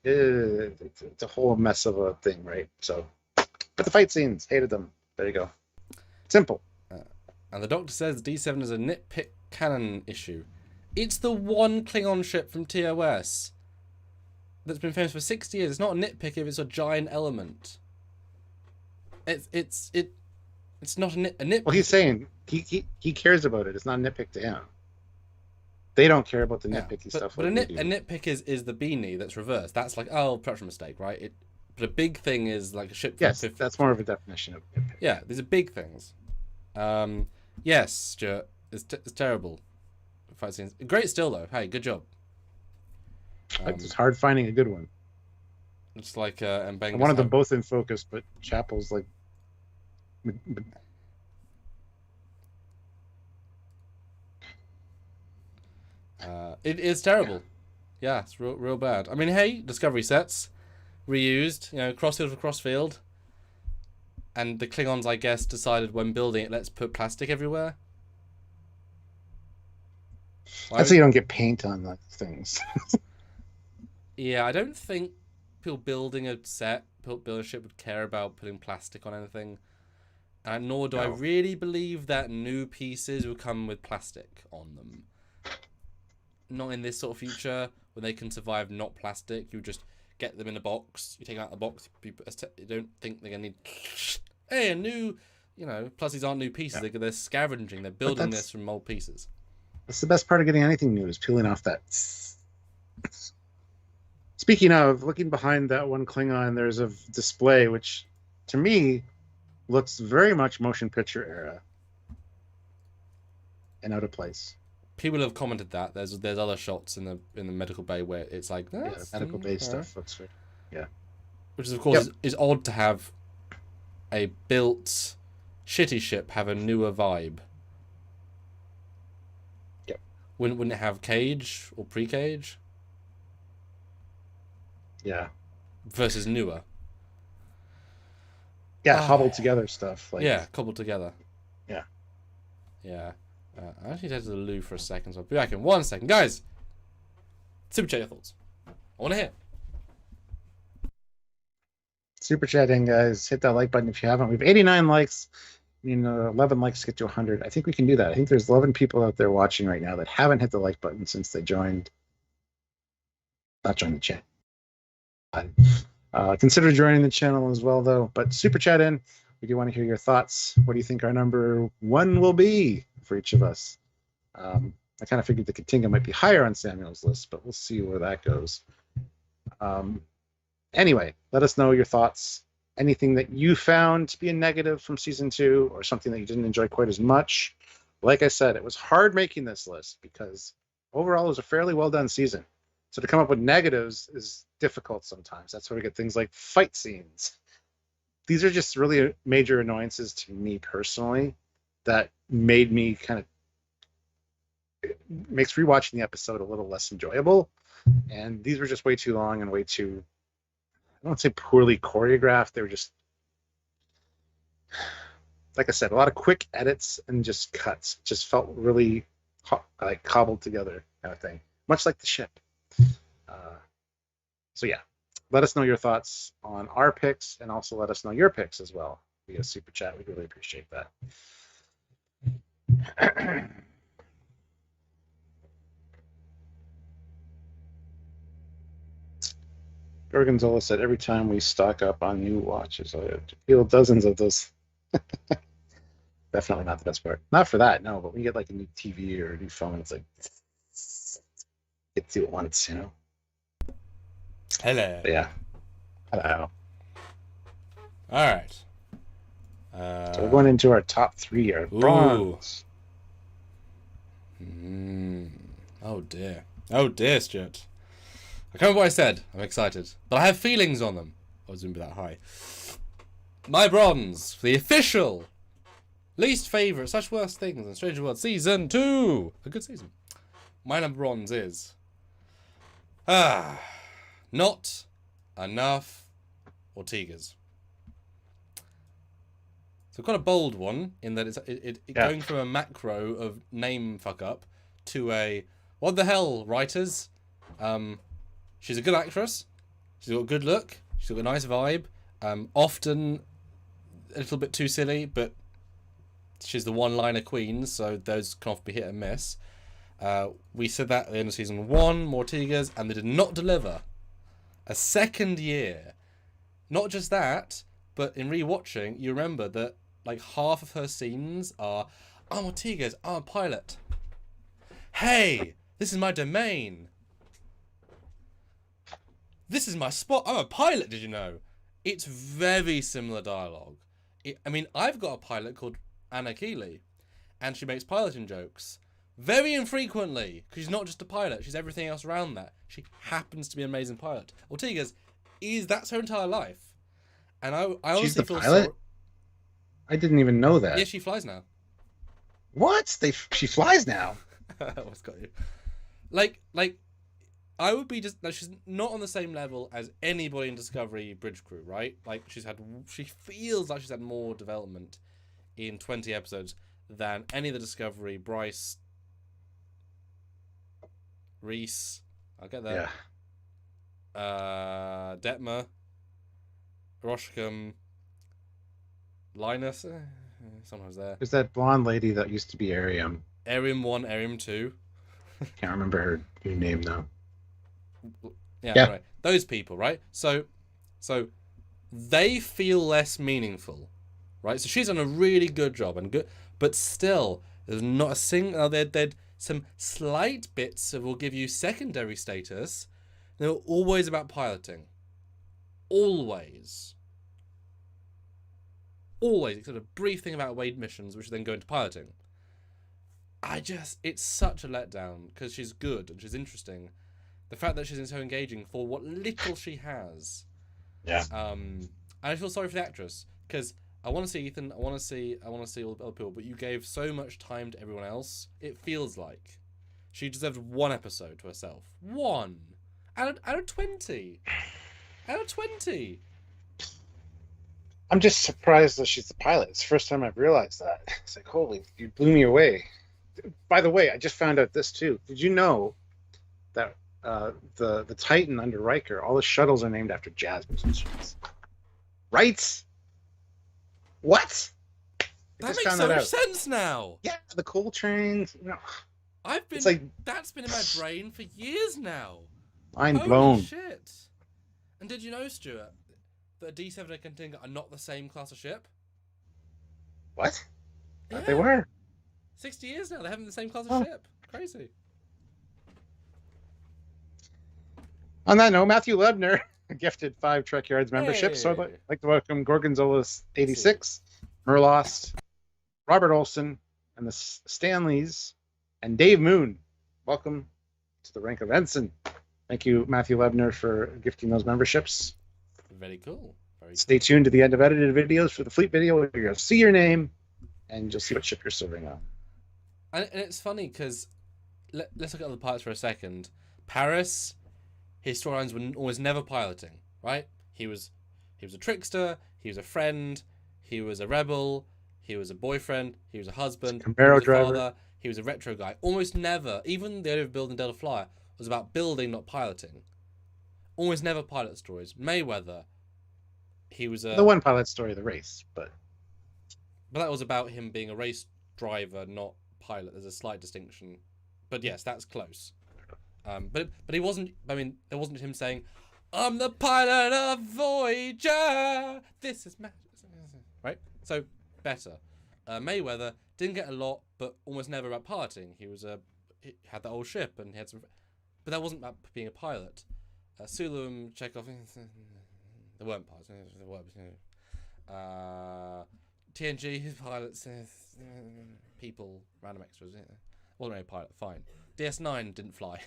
It's a whole mess of a thing, right? So, but the fight scenes, hated them. There you go. Simple. And the Doctor says D7 is a nitpick canon issue. It's the one Klingon ship from TOS that's been famous for 60 years. It's not a nitpick if it's a giant element. It's not a nitpick. Well, he's saying he cares about it. It's not a nitpick to him. They don't care about the nitpicky stuff. But a nitpick is the beanie that's reversed. That's like, oh, production mistake, right? But a big thing is like a ship. Yes, that's more of a definition of nitpick. Yeah, these are big things. Yes, Stuart, it's terrible. Fight scenes, great still though. Hey, good job. It's hard finding a good one. It's like and I wanted them both in focus, but Chapel's like. It is terrible. Yeah, it's real bad. I mean, hey, Discovery sets, reused, crossfield for crossfield. And the Klingons, I guess, decided when building it, let's put plastic everywhere. That's so you don't get paint on the things. Yeah, I don't think people building a ship would care about putting plastic on anything. Nor do I really believe that new pieces will come with plastic on them. Not in this sort of future when they can survive not plastic. You just get them in a box. You take them out of the box. You don't think they're going to need... Hey, a new... plus these aren't new pieces. Yeah. They're scavenging. They're building this from old pieces. That's the best part of getting anything new is peeling off that... Speaking of, looking behind that one Klingon, there's a display which, to me, looks very much motion picture era and out of place. People have commented that there's other shots in the medical bay where it's like medical bay stuff looks good. Yeah, which is of course is odd to have a built shitty ship have a newer vibe. Yep. Wouldn't it have cage or pre-cage? Yeah. Versus newer. Yeah, hobbled together stuff. Cobbled together. Yeah. Yeah. I actually head to the loo for a second, so I'll be back in 1 second. Guys, super chat your thoughts. I want to hear. Super chatting, guys. Hit that like button if you haven't. We have 89 likes. 11 likes to get to 100. I think we can do that. I think there's 11 people out there watching right now that haven't hit the like button since they joined. Not joined the chat. Consider joining the channel as well, though. But super chat in. We do want to hear your thoughts. What do you think our number one will be for each of us? I kind of figured the Katinga might be higher on Samuel's list, but we'll see where that goes. Anyway, let us know your thoughts. Anything that you found to be a negative from season 2 or something that you didn't enjoy quite as much. Like I said, it was hard making this list because overall it was a fairly well done season. So to come up with negatives is difficult sometimes. That's where we get things like fight scenes. These are just really major annoyances to me personally that made me kind of makes rewatching the episode a little less enjoyable. And these were just way too long and way too, I don't say poorly choreographed. They were just, like I said, a lot of quick edits and just cuts. Just felt really like cobbled together kind of thing, much like the ship. So yeah, let us know your thoughts on our picks and also let us know your picks as well via super chat. We'd really appreciate that. Gorgonzola said, every time we stock up on new watches, I feel dozens of those. Definitely not the best part. Not for that, no. But when you get like a new TV or a new phone, it's like get to it once, you know. Hello. But yeah, I don't know. All right. So we're going into our top 3. Our bronze. Oh dear. Oh dear, Stuart. I can't remember what I said. I'm excited, but I have feelings on them. I wasn't be that high. My bronze for the official least favourite / worst things in Stranger World Season 2. A good season. My number bronze is not enough Ortegas. So I've got a bold one in that it's going from a macro of name fuck up to a what the hell, writers. She's a good actress. She's got a good look. She's got a nice vibe. Often a little bit too silly, but she's the one-liner queen, so those can often be hit and miss. We said that at the end of season 1, Ortegas, and they did not deliver. A second year. Not just that, but in rewatching, you remember that like half of her scenes are, I'm Ortegas, I'm a pilot. Hey, this is my domain. This is my spot. I'm a pilot, did you know? It's very similar dialogue. I mean, I've got a pilot called Anna Keeley, and she makes piloting jokes. Very infrequently, because she's not just a pilot, she's everything else around that. She happens to be an amazing pilot. Ortegas, that's her entire life. And I honestly She's the feel pilot? I didn't even know that. Yeah, she flies now. What? She flies now? What's got you? Like, I would be just... she's not on the same level as anybody in Discovery Bridge Crew, right? Like, she feels like she's had more development in 20 episodes than any of the Discovery, Bryce, Reese, I'll get that. Yeah. Detmer, Roshcom, Linus, sometimes there. There's that blonde lady that used to be Arium. Arium 1, Arium 2. Can't remember her new name now. Yeah. Right. Those people, right? So they feel less meaningful, right? So she's done a really good job and good, but still, there's not a single. There's some slight bits that will give you secondary status. They're always about piloting. Always, except a brief thing about Wade missions, which then go into piloting. It's such a letdown because she's good and she's interesting. The fact that she's so engaging for what little she has. Yeah. And I feel sorry for the actress because I want to see Ethan. I want to see all the other people. But you gave so much time to everyone else. It feels like she deserved 1 episode to herself. 1 out of 20. Out of 20. I'm just surprised that she's the pilot. It's the first time I've realized that. It's like, holy, you blew me away. By the way, I just found out this too. Did you know that the Titan under Riker, all the shuttles are named after jazz musicians? Right? What? That makes so much sense now. Yeah, the Coltrane's. You know, that's been in my brain for years now. Mind blown. Shit. And did you know, Stuart, that a D7 and a Contingent are not the same class of ship? What? Yeah. They were. 60 years now, they're having the same class of ship. Crazy. On that note, Matthew Lebner gifted 5 Trekyards memberships. So I'd like to welcome Gorgonzola's 86, Merlost, Robert Olson, and the Stanleys, and Dave Moon. Welcome to the rank of ensign. Thank you, Matthew Lebner, for gifting those memberships. Very cool. Stay tuned to the end of edited videos for the fleet video. You're going to see your name, and you'll see what ship you're serving on. And it's funny because let's look at other pilots for a second. Paris, his storylines was never piloting, right? He was a trickster. He was a friend. He was a rebel. He was a boyfriend. He was a husband. Camaro driver. Father. He was a retro guy. Almost never, even the idea of building Delta Flyer was about building, not piloting. Almost never pilot stories. Mayweather, he was the one pilot story of the race, but that was about him being a race driver, not pilot. There's a slight distinction, but yes, that's close. But he wasn't. I mean, there wasn't him saying, I'm the pilot of Voyager. This is right. So better. Mayweather didn't get a lot, but almost never about piloting. He had that old ship and he had some, but that wasn't about being a pilot. Sulu and Chekhov, they weren't pilots. They were, TNG, his pilots, people, random extras. Wasn't really a pilot. Fine. DS9 didn't fly.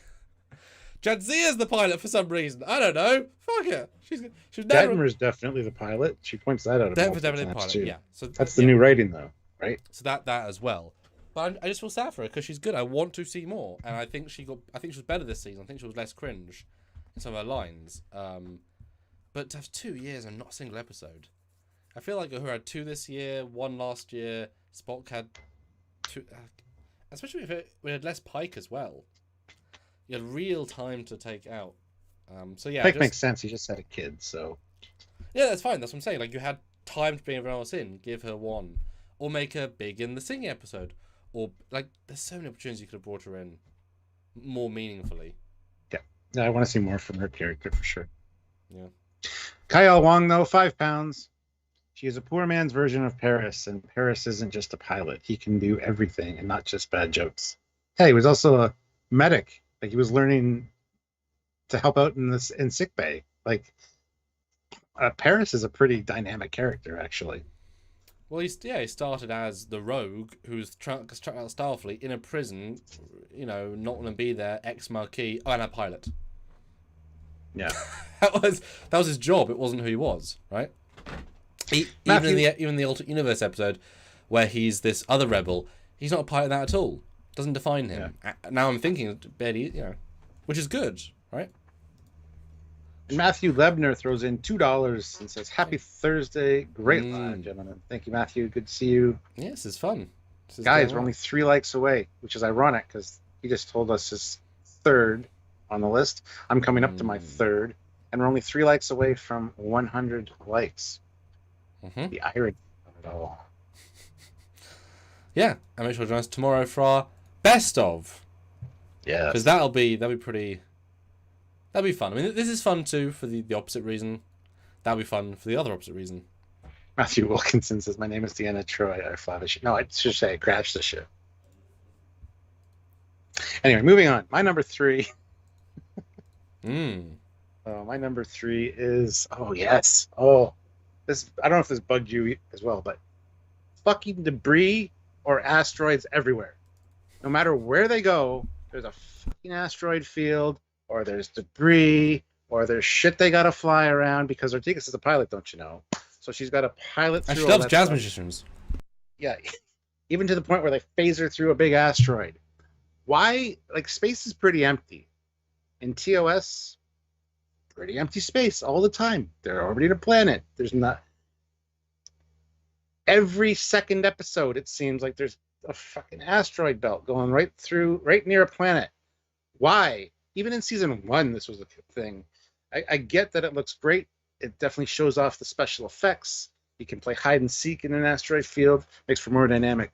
Jadzia's the pilot for some reason. I don't know. Fuck it. She's never. Detmer's definitely the pilot. She points that out. Definitely the pilot. Too. Yeah. So that's the new writing, though, right? So that as well. But I just feel sad for her because she's good. I want to see more, and I think she was better this season. I think she was less cringe in some of her lines. But to have 2 years and not a single episode, I feel like Uhura had 2 this year, 1 last year. Spock had 2, especially if we had less Pike as well. You had real time to take out. So yeah, Pike makes sense. He just had a kid, so yeah, that's fine. That's what I'm saying. Like you had time to bring everyone else in, give her 1, or make her big in the singing episode, or like there's so many opportunities you could have brought her in more meaningfully. Yeah, I want to see more from her character for sure. Yeah. Kyle Wong, though, 5 pounds. She is a poor man's version of Paris, and Paris isn't just a pilot. He can do everything and not just bad jokes. Hey, he was also a medic. Like he was learning to help out in sick bay. Like Paris is a pretty dynamic character, actually. Well, he started as the rogue who's trapped out of Starfleet in a prison, not want to be there, ex-Marquis, and a pilot. Yeah. that was his job. It wasn't who he was, right? Even in the Alternate Universe episode, where he's this other rebel, he's not a pilot in that at all. Doesn't define him. Yeah. Now I'm thinking, barely, which is good, right? And Matthew Lebner throws in $2 and says, "Happy Thursday, great live, gentlemen." Thank you, Matthew. Good to see you. Yeah, this is fun. Guys, we're only 3 likes away, which is ironic because he just told us his 3rd on the list. I'm coming up to my 3rd, and we're only 3 likes away from 100 likes. Mm-hmm. The irony of it all. Yeah, and make sure to join us tomorrow for our best of. Yeah, because that'll be fun. I mean, this is fun too for the opposite reason. That'll be fun for the other opposite reason. Matthew Wilkinson says, "My name is Deanna Troy. I fly the ship." No, I should say I crashed the ship. Anyway, moving on. My number 3. My number 3 is this. I don't know if this bugged you as well, but fucking debris or asteroids everywhere. No matter where they go, there's a fucking asteroid field, or there's debris, or there's shit they gotta fly around because Ortigas is a pilot, don't you know? So she's got to pilot through. And she loves jazz musicians. Yeah, even to the point where they phase her through a big asteroid. Why? Like, space is pretty empty. In TOS, pretty empty space all the time. They're orbiting a planet. There's not. Every second episode, it seems like there's a fucking asteroid belt going right near a planet. Why? Even in season 1, this was a thing. I get that it looks great. It definitely shows off the special effects. You can play hide and seek in an asteroid field. Makes for more dynamic,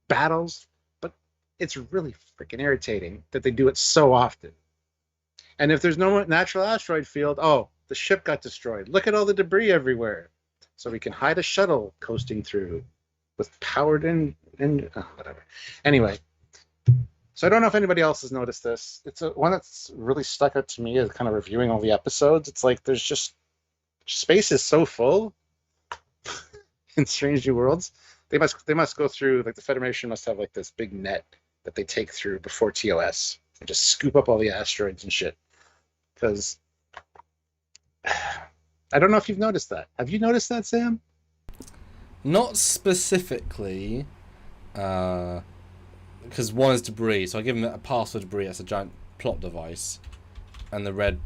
battles. But it's really freaking irritating that they do it so often. And if there's no natural asteroid field, the ship got destroyed. Look at all the debris everywhere. So we can hide a shuttle coasting through with powered in whatever. Anyway, so I don't know if anybody else has noticed this. It's one that's really stuck out to me as kind of reviewing all the episodes. It's like there's just space is so full in Strange New Worlds. They must go through, like, the Federation must have like this big net that they take through before TOS and just scoop up all the asteroids and shit. Because I don't know if you've noticed that. Have you noticed that, Sam? Not specifically, because one is debris, so I give him a pass for debris. That's a giant plot device, and the red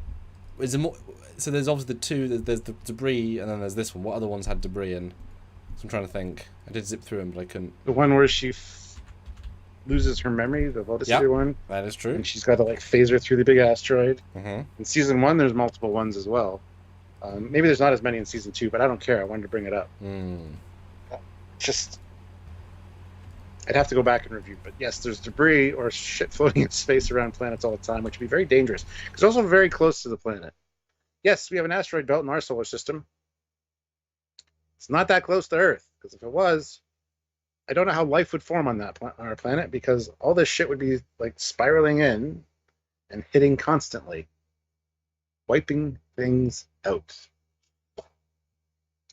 is more. So there's obviously the 2. There's the debris, and then there's this one. What other ones had debris in? So I'm trying to think. I did zip through them, but I couldn't. The one where she loses her memory, the Lotus one. That is true. And she's got to phaser through the big asteroid. Mm-hmm. In season 1, there's multiple ones as well. Maybe there's not as many in season 2, but I don't care. I wanted to bring it up. Just, I'd have to go back and review. But yes, there's debris or shit floating in space around planets all the time, which would be very dangerous. Because it's also very close to the planet. yes, we have an asteroid belt in our solar system. It's not that close to Earth, because if it was, I don't know how life would form on that on our planet, because all this shit would be like spiraling in and hitting constantly, wiping things out.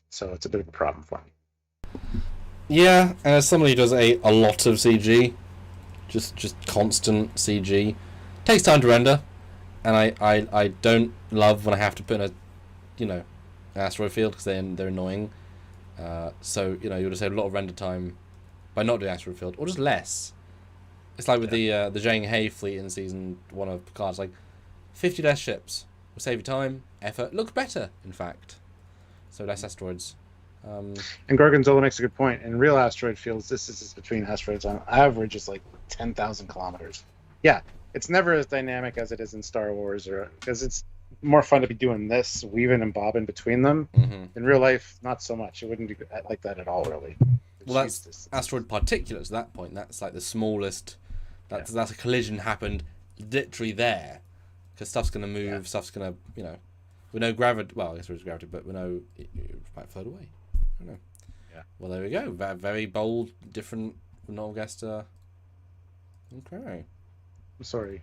So it's a bit of a problem for me. Yeah, and as somebody who does a lot of CG, just constant CG, takes time to render, and I don't love when I have to put in an asteroid field, because they're annoying. So you'll just save a lot of render time by not doing asteroid field, or just less. It's like with the Zhang He fleet in season 1 of Picard. It's like 50 less ships will save you time, effort, looks better, in fact. So less asteroids. And Gorgonzola makes a good point. In real asteroid fields, distance between asteroids on average is like 10,000 kilometers. Yeah, it's never as dynamic as it is in Star Wars, or because it's more fun to be doing this, weaving and bobbing between them. Mm-hmm. In real life, not so much. It wouldn't be like that at all, really. Well, that's asteroid particulates at that point. That's like the smallest. That's a collision happened literally there, because stuff's gonna move. Yeah. Stuff's gonna we know gravity. Well, I guess there's gravity, but we know it might float away. I don't know. Yeah. Well, there we go. Very bold, different. Noel Gester. Okay. I'm sorry.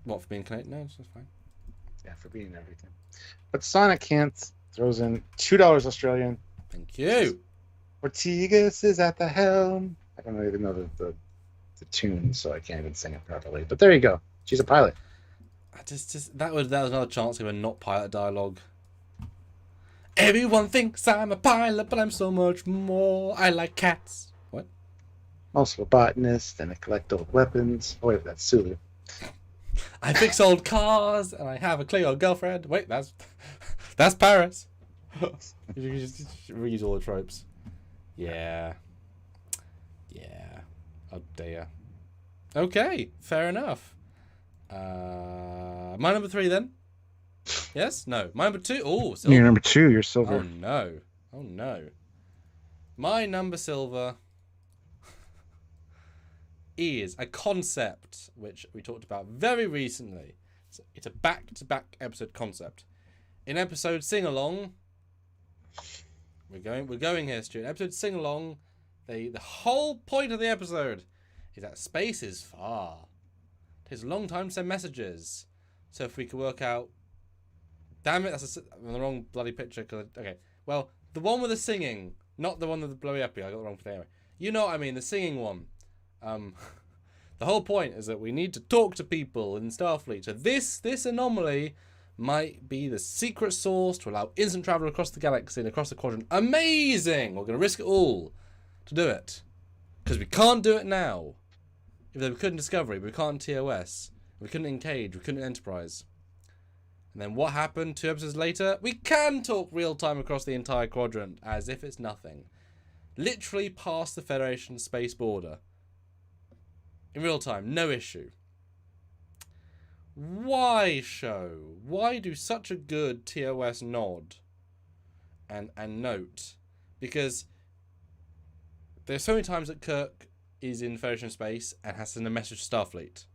What, for being Canadian? No, it's just fine. Yeah, for being everything. But Sonic Can't throws in $2 Australian. Thank you. Ortigas is at the helm. I don't even know the tune, so I can't even sing it properly. But there you go. She's a pilot. I just that was another chance of a not pilot dialogue. Everyone thinks I'm a pilot, but I'm so much more. I like cats. What? Also a botanist, and I collect old weapons. Oh wait, that's Sulu. I fix old cars, and I have a Klingon girlfriend. Wait, that's Paris. You just read all the tropes. Yeah. Oh dear. Okay, fair enough. My number 3 then. Yes? No. My number 2. Oh, silver. You're number 2. You're silver. Oh no. My number silver is a concept which we talked about very recently. It's a back-to-back episode concept. In episode Sing Along, we're going here, Stuart. Episode Sing Along, the whole point of the episode is that space is far. It takes a long time to send messages. So if we could work out, damn it, I'm the wrong bloody picture. Okay, well, the one with the singing, not the one with the blowy uppy. I got the wrong thing anyway. You know what I mean, the singing one. The whole point is that we need to talk to people in Starfleet. So this anomaly might be the secret source to allow instant travel across the galaxy and across the quadrant. Amazing! We're going to risk it all to do it. Because we can't do it now. If we couldn't Discovery, we can't TOS. We couldn't Engage, we couldn't Enterprise. And then what happened 2 episodes later? We can talk real time across the entire quadrant as if it's nothing. Literally past the Federation space border. In real time, no issue. Why show? Why do such a good TOS nod and note? Because there's so many times that Kirk is in Federation space and has to send a message to Starfleet.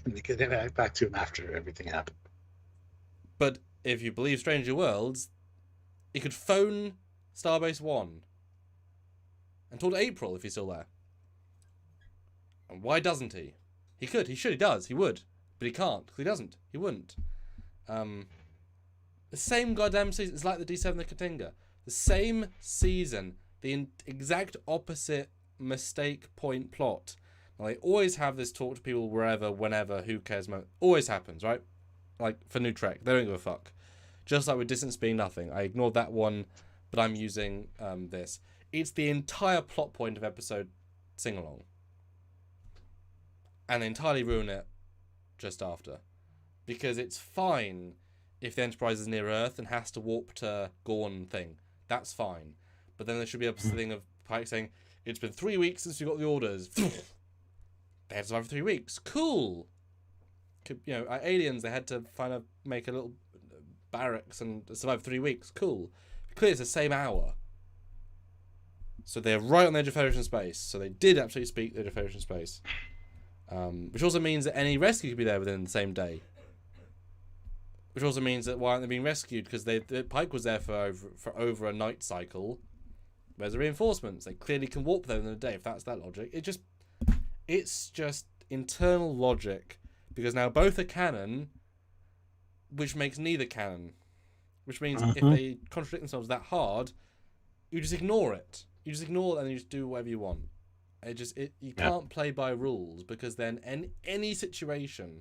And they get back to him after everything happened. But if you believe Stranger Worlds, he could phone Starbase 1 and talk to April if he's still there. And why doesn't he? He could, he should, he does, he would. But he can't, because he doesn't. He wouldn't. The same goddamn season. It's like the D7 the Katinga. The same season. The exact opposite mistake point plot. Now, they always have this talk to people wherever, whenever, who cares. Always happens, right? Like, for New Trek. They don't give a fuck. Just like with Distance Being Nothing. I ignored that one, but I'm using this. It's the entire plot point of episode Sing Along. And they entirely ruin it just after. Because it's fine if the Enterprise is near Earth and has to warp to Gorn thing. That's fine. But then there should be a thing of Pike saying, it's been 3 weeks since we got the orders. They had to survive for 3 weeks. Cool. Aliens, they had to make a little barracks and survive 3 weeks. Cool. Clearly it's the same hour. So they're right on the edge of Federation space. So they did actually speak the edge of Federation space. Which also means that any rescue could be there within the same day. Which also means that why aren't they being rescued? Because Pike was there for over a night cycle. Where's the reinforcements? They clearly can warp there in a day, if that's that logic. It's just internal logic. Because now both are canon, which makes neither canon. Which means if they contradict themselves that hard, you just ignore it. You just ignore it and you just do whatever you want. You can't play by rules, because then any situation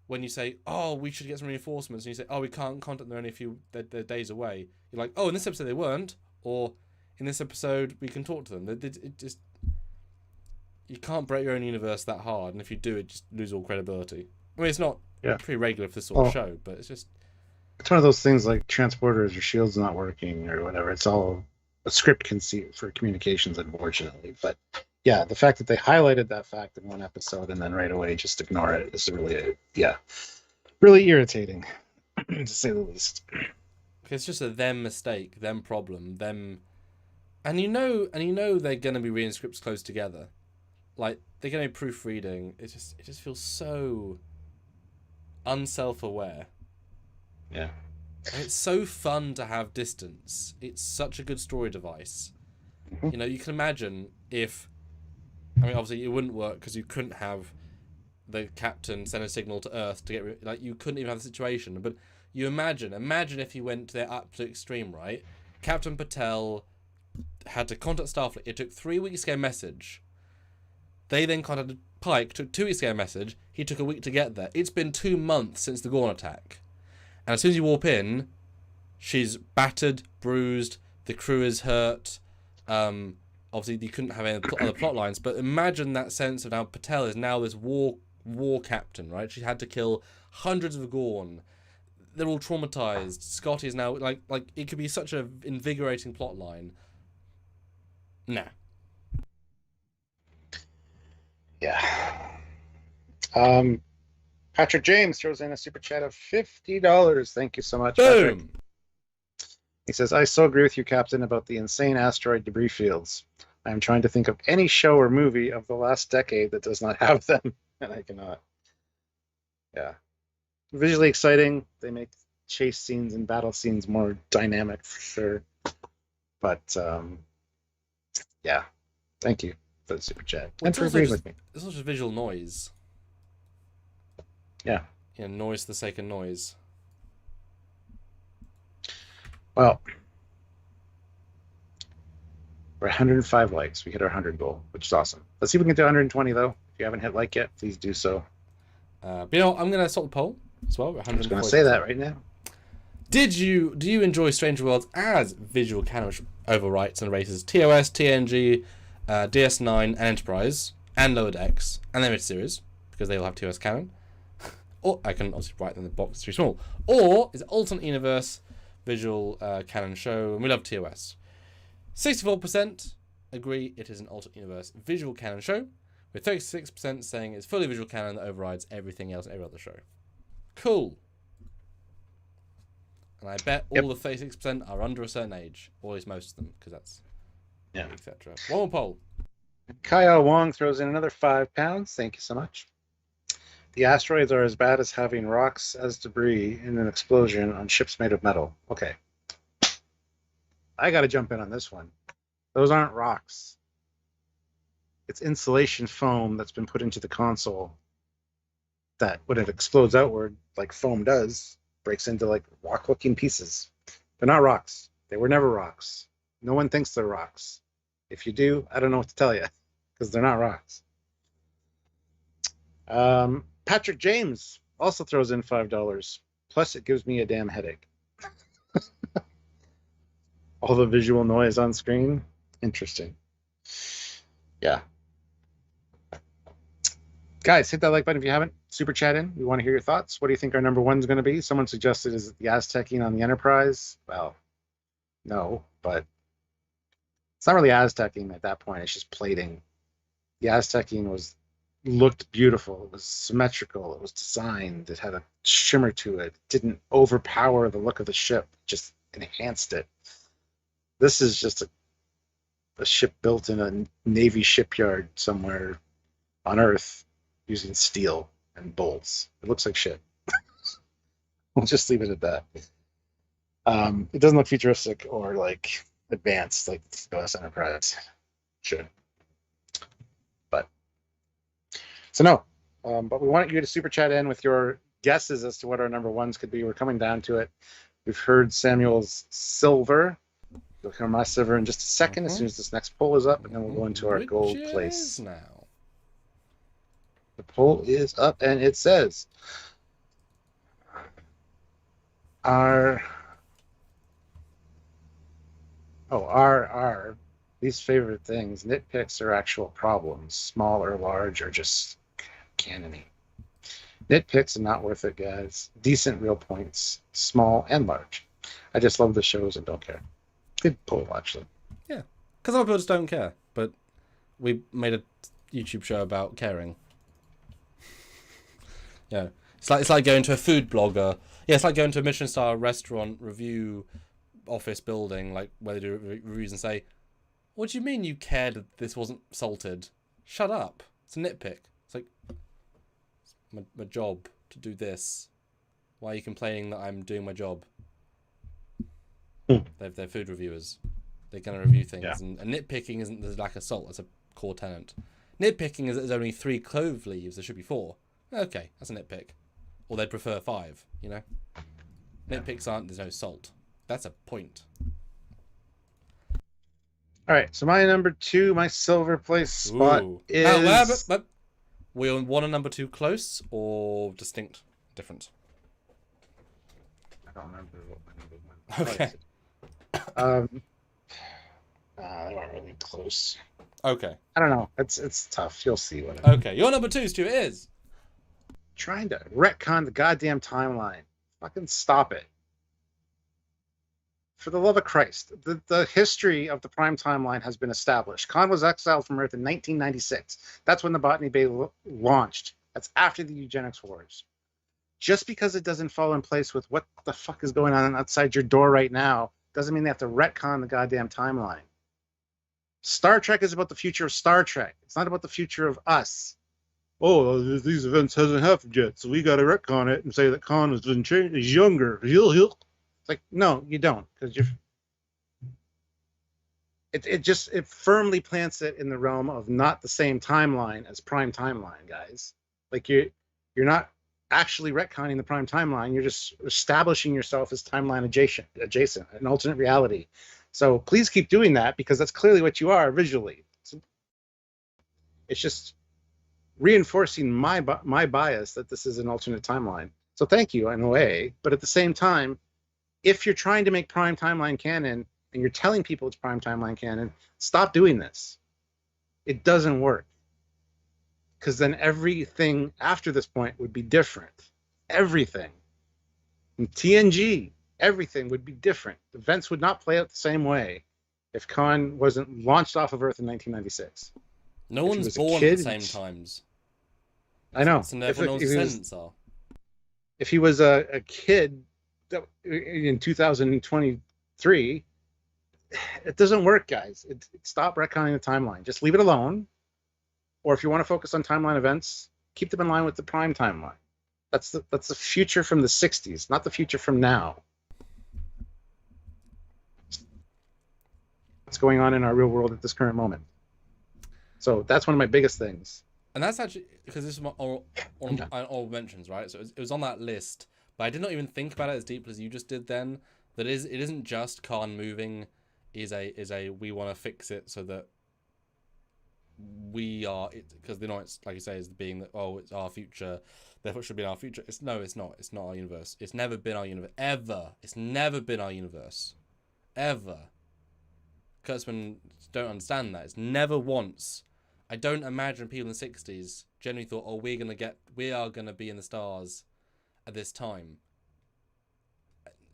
when you say, oh, we should get some reinforcements, and you say, oh, we can't contact them, they're only they're days away. You're like, oh, in this episode they weren't, or in this episode we can talk to them. It just, you can't break your own universe that hard, and if you do, it just lose all credibility. I mean, it's not pretty regular for this sort of show, but it's just... It's one of those things like transporters or shields not working or whatever. It's all a script conceit for communications, unfortunately. But yeah, the fact that they highlighted that fact in one episode and then right away just ignore it is really, really irritating, to say the least. It's just a them mistake, them problem, them, and you know they're gonna be reading scripts close together, like they're gonna be proofreading. It just feels so unself-aware. Yeah. And it's so fun to have distance. It's such a good story device. You know, you can imagine if, I mean, obviously it wouldn't work because you couldn't have the captain send a signal to Earth to get like, you couldn't even have the situation. But you imagine if you went to their absolute extreme, right? Captain Patel had to contact Starfleet. It took 3 weeks to get a message. They then contacted Pike. Took 2 weeks to get a message. He took a week to get there. It's been 2 months since the Gorn attack. And as soon as you warp in, she's battered, bruised, the crew is hurt. Obviously, you couldn't have any other plot lines, but imagine that sense of now Patel is now this war captain, right? She had to kill hundreds of Gorn. They're all traumatized. Scotty is now, like it could be such an invigorating plot line. Nah. Yeah. Patrick James throws in a super chat of $50. Thank you so much, Boom! Patrick. He says, I so agree with you, Captain, about the insane asteroid debris fields. I am trying to think of any show or movie of the last decade that does not have them, and I cannot. Yeah. Visually exciting. They make chase scenes and battle scenes more dynamic, for sure. But, yeah. Thank you for the super chat. And for agreeing with me. It's also just visual noise. Yeah. Yeah, noise for the sake of noise. Well, we're 105 likes. We hit our 100 goal, which is awesome. Let's see if we can get to 120, though. If you haven't hit like yet, please do so. But you know, I'm going to stop the poll as well. I'm just going to say that right now. Do you enjoy Stranger Worlds as visual canon, which overwrites and erases TOS, TNG, DS9, and Enterprise, and Lower Decks, and their mid-series, because they all have TOS canon? Or I can obviously write them in the box, it's too small. Or is it alternate universe visual canon show, and we love TOS? 64% agree it is an alternate universe visual canon show, with 36% saying it's fully visual canon that overrides everything else in every other show. Cool. And I bet all the 36% are under a certain age, or at least most of them, because that's etc. One more poll. Kyle Wong throws in another £5. Thank you so much. The asteroids are as bad as having rocks as debris in an explosion on ships made of metal. Okay. I got to jump in on this one. Those aren't rocks. It's insulation foam that's been put into the console that, when it explodes outward, like foam does, breaks into like rock-looking pieces. They're not rocks. They were never rocks. No one thinks they're rocks. If you do, I don't know what to tell you, because they're not rocks. Patrick James also throws in $5. Plus, it gives me a damn headache. All the visual noise on screen. Interesting. Yeah. Guys, hit that like button if you haven't. Super chat in. We want to hear your thoughts. What do you think our number one's going to be? Someone suggested, is it the Aztecing on the Enterprise? Well, no, but it's not really Aztecing at that point. It's just plating. The Aztecing looked beautiful. It was symmetrical. It was designed. It had a shimmer to it. It didn't overpower the look of the ship. It just enhanced it. This is just a ship built in a Navy shipyard somewhere on Earth using steel and bolts. It looks like shit. We'll just leave it at that. It doesn't look futuristic or like advanced like the OS Enterprise should. But so no. But we want you to super chat in with your guesses as to what our number ones could be. We're coming down to it. We've heard Samuel's silver. We'll hear my silver in just a second as soon as this next poll is up, and then we'll go into our gold place. Now. The poll is up, and it says our least favorite things, nitpicks or actual problems, small or large or just canony. Nitpicks are not worth it, guys. Decent real points, small and large. I just love the shows and don't care. Good poll, actually. Yeah, because other people just don't care, but we made a YouTube show about caring. Yeah, it's like going to a food blogger. Yeah, it's like going to a Michelin-star restaurant review office building, like where they do reviews and say, "What do you mean you cared that this wasn't salted? Shut up! It's a nitpick. It's like it's my job to do this. Why are you complaining that I'm doing my job?" They're food reviewers. They're going to review things, and nitpicking isn't the lack of salt. That's a core tenet. Nitpicking is that there's only 3 clove leaves. There should be 4. Okay, that's a nitpick. Or they'd prefer 5, you know? Nitpicks aren't, there's no salt. That's a point. All right, so my number 2, my silver place spot is... But we on 1 and number 2 close or distinct? Different? I don't remember what my number 1 Okay. They weren't really close. Okay. I don't know. It's tough. You'll see what. Okay, your number 2, Stu, is trying to retcon the goddamn timeline. Fucking stop it. For the love of Christ, the history of the Prime timeline has been established. Khan was exiled from Earth in 1996. That's when the Botany Bay launched. That's after the eugenics wars. Just because it doesn't fall in place with what the fuck is going on outside your door right now doesn't mean they have to retcon the goddamn timeline. Star Trek is about the future of Star Trek. It's not about the future of us. Oh, these events hasn't happened yet, so we got to retcon it and say that Khan has been changed. He's younger. It's like, no, you don't, because you're. It firmly plants it in the realm of not the same timeline as Prime timeline, guys. Like you're not actually retconning the Prime timeline. You're just establishing yourself as timeline adjacent, an alternate reality. So please keep doing that, because that's clearly what you are visually. It's just reinforcing my bias that this is an alternate timeline. So thank you in a way, but at the same time, if you're trying to make Prime timeline canon and you're telling people it's Prime timeline canon, stop doing this. It doesn't work. Because then everything after this point would be different. Everything. In TNG, everything would be different. Events would not play out the same way if Khan wasn't launched off of Earth in 1996. No one's born at the same times. I know. So therefore, no one's descendants are. If he was a kid in 2023, it doesn't work, guys. Stop retconning the timeline. Just leave it alone. Or if you want to focus on timeline events, keep them in line with the Prime timeline. That's the future from the 60s, not the future from now. What's going on in our real world at this current moment. So that's one of my biggest things. And that's actually, because this is my oral mentions, right? So it was on that list, but I did not even think about it as deeply as you just did then. That it isn't just Khan moving, is a we want to fix it so that we are, because they know it's, like you say, is being that, oh, it's our future, therefore it should be our future. It's not our universe. It's never been our universe, ever. It's never been our universe, ever. Kurtzman don't understand that. It's never once. I don't imagine people in the 60s generally thought, oh, we are gonna be in the stars at this time.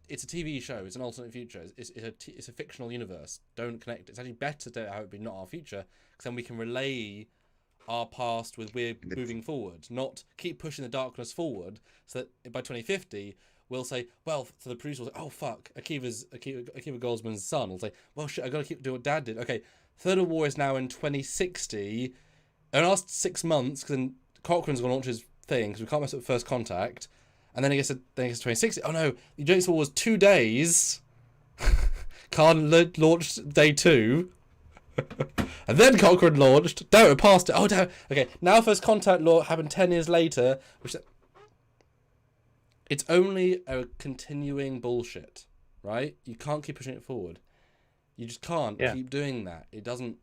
It's a TV show. It's an alternate future. It's a fictional universe. Don't connect. It's actually better to have it be not our future, because then we can relay our past with we're moving forward, not keep pushing the darkness forward, so that by 2050 we'll say, well, so the producer will say, oh fuck, Akiva Goldsman's son will say, well shit, I gotta keep doing what Dad did. Okay, Third World War is now in 2060. In the last 6 months, because then Cochrane's gonna launch his thing, because we can't mess up First Contact. And then it gets to 2060. Oh no, the Eugenics War was 2 days. Khan launched day 2. And then Cochrane launched. No, it passed it. Oh, no. Okay, now First Contact law happened 10 years later. Which it's only a continuing bullshit, right? You can't keep pushing it forward. You just can't keep doing that. It doesn't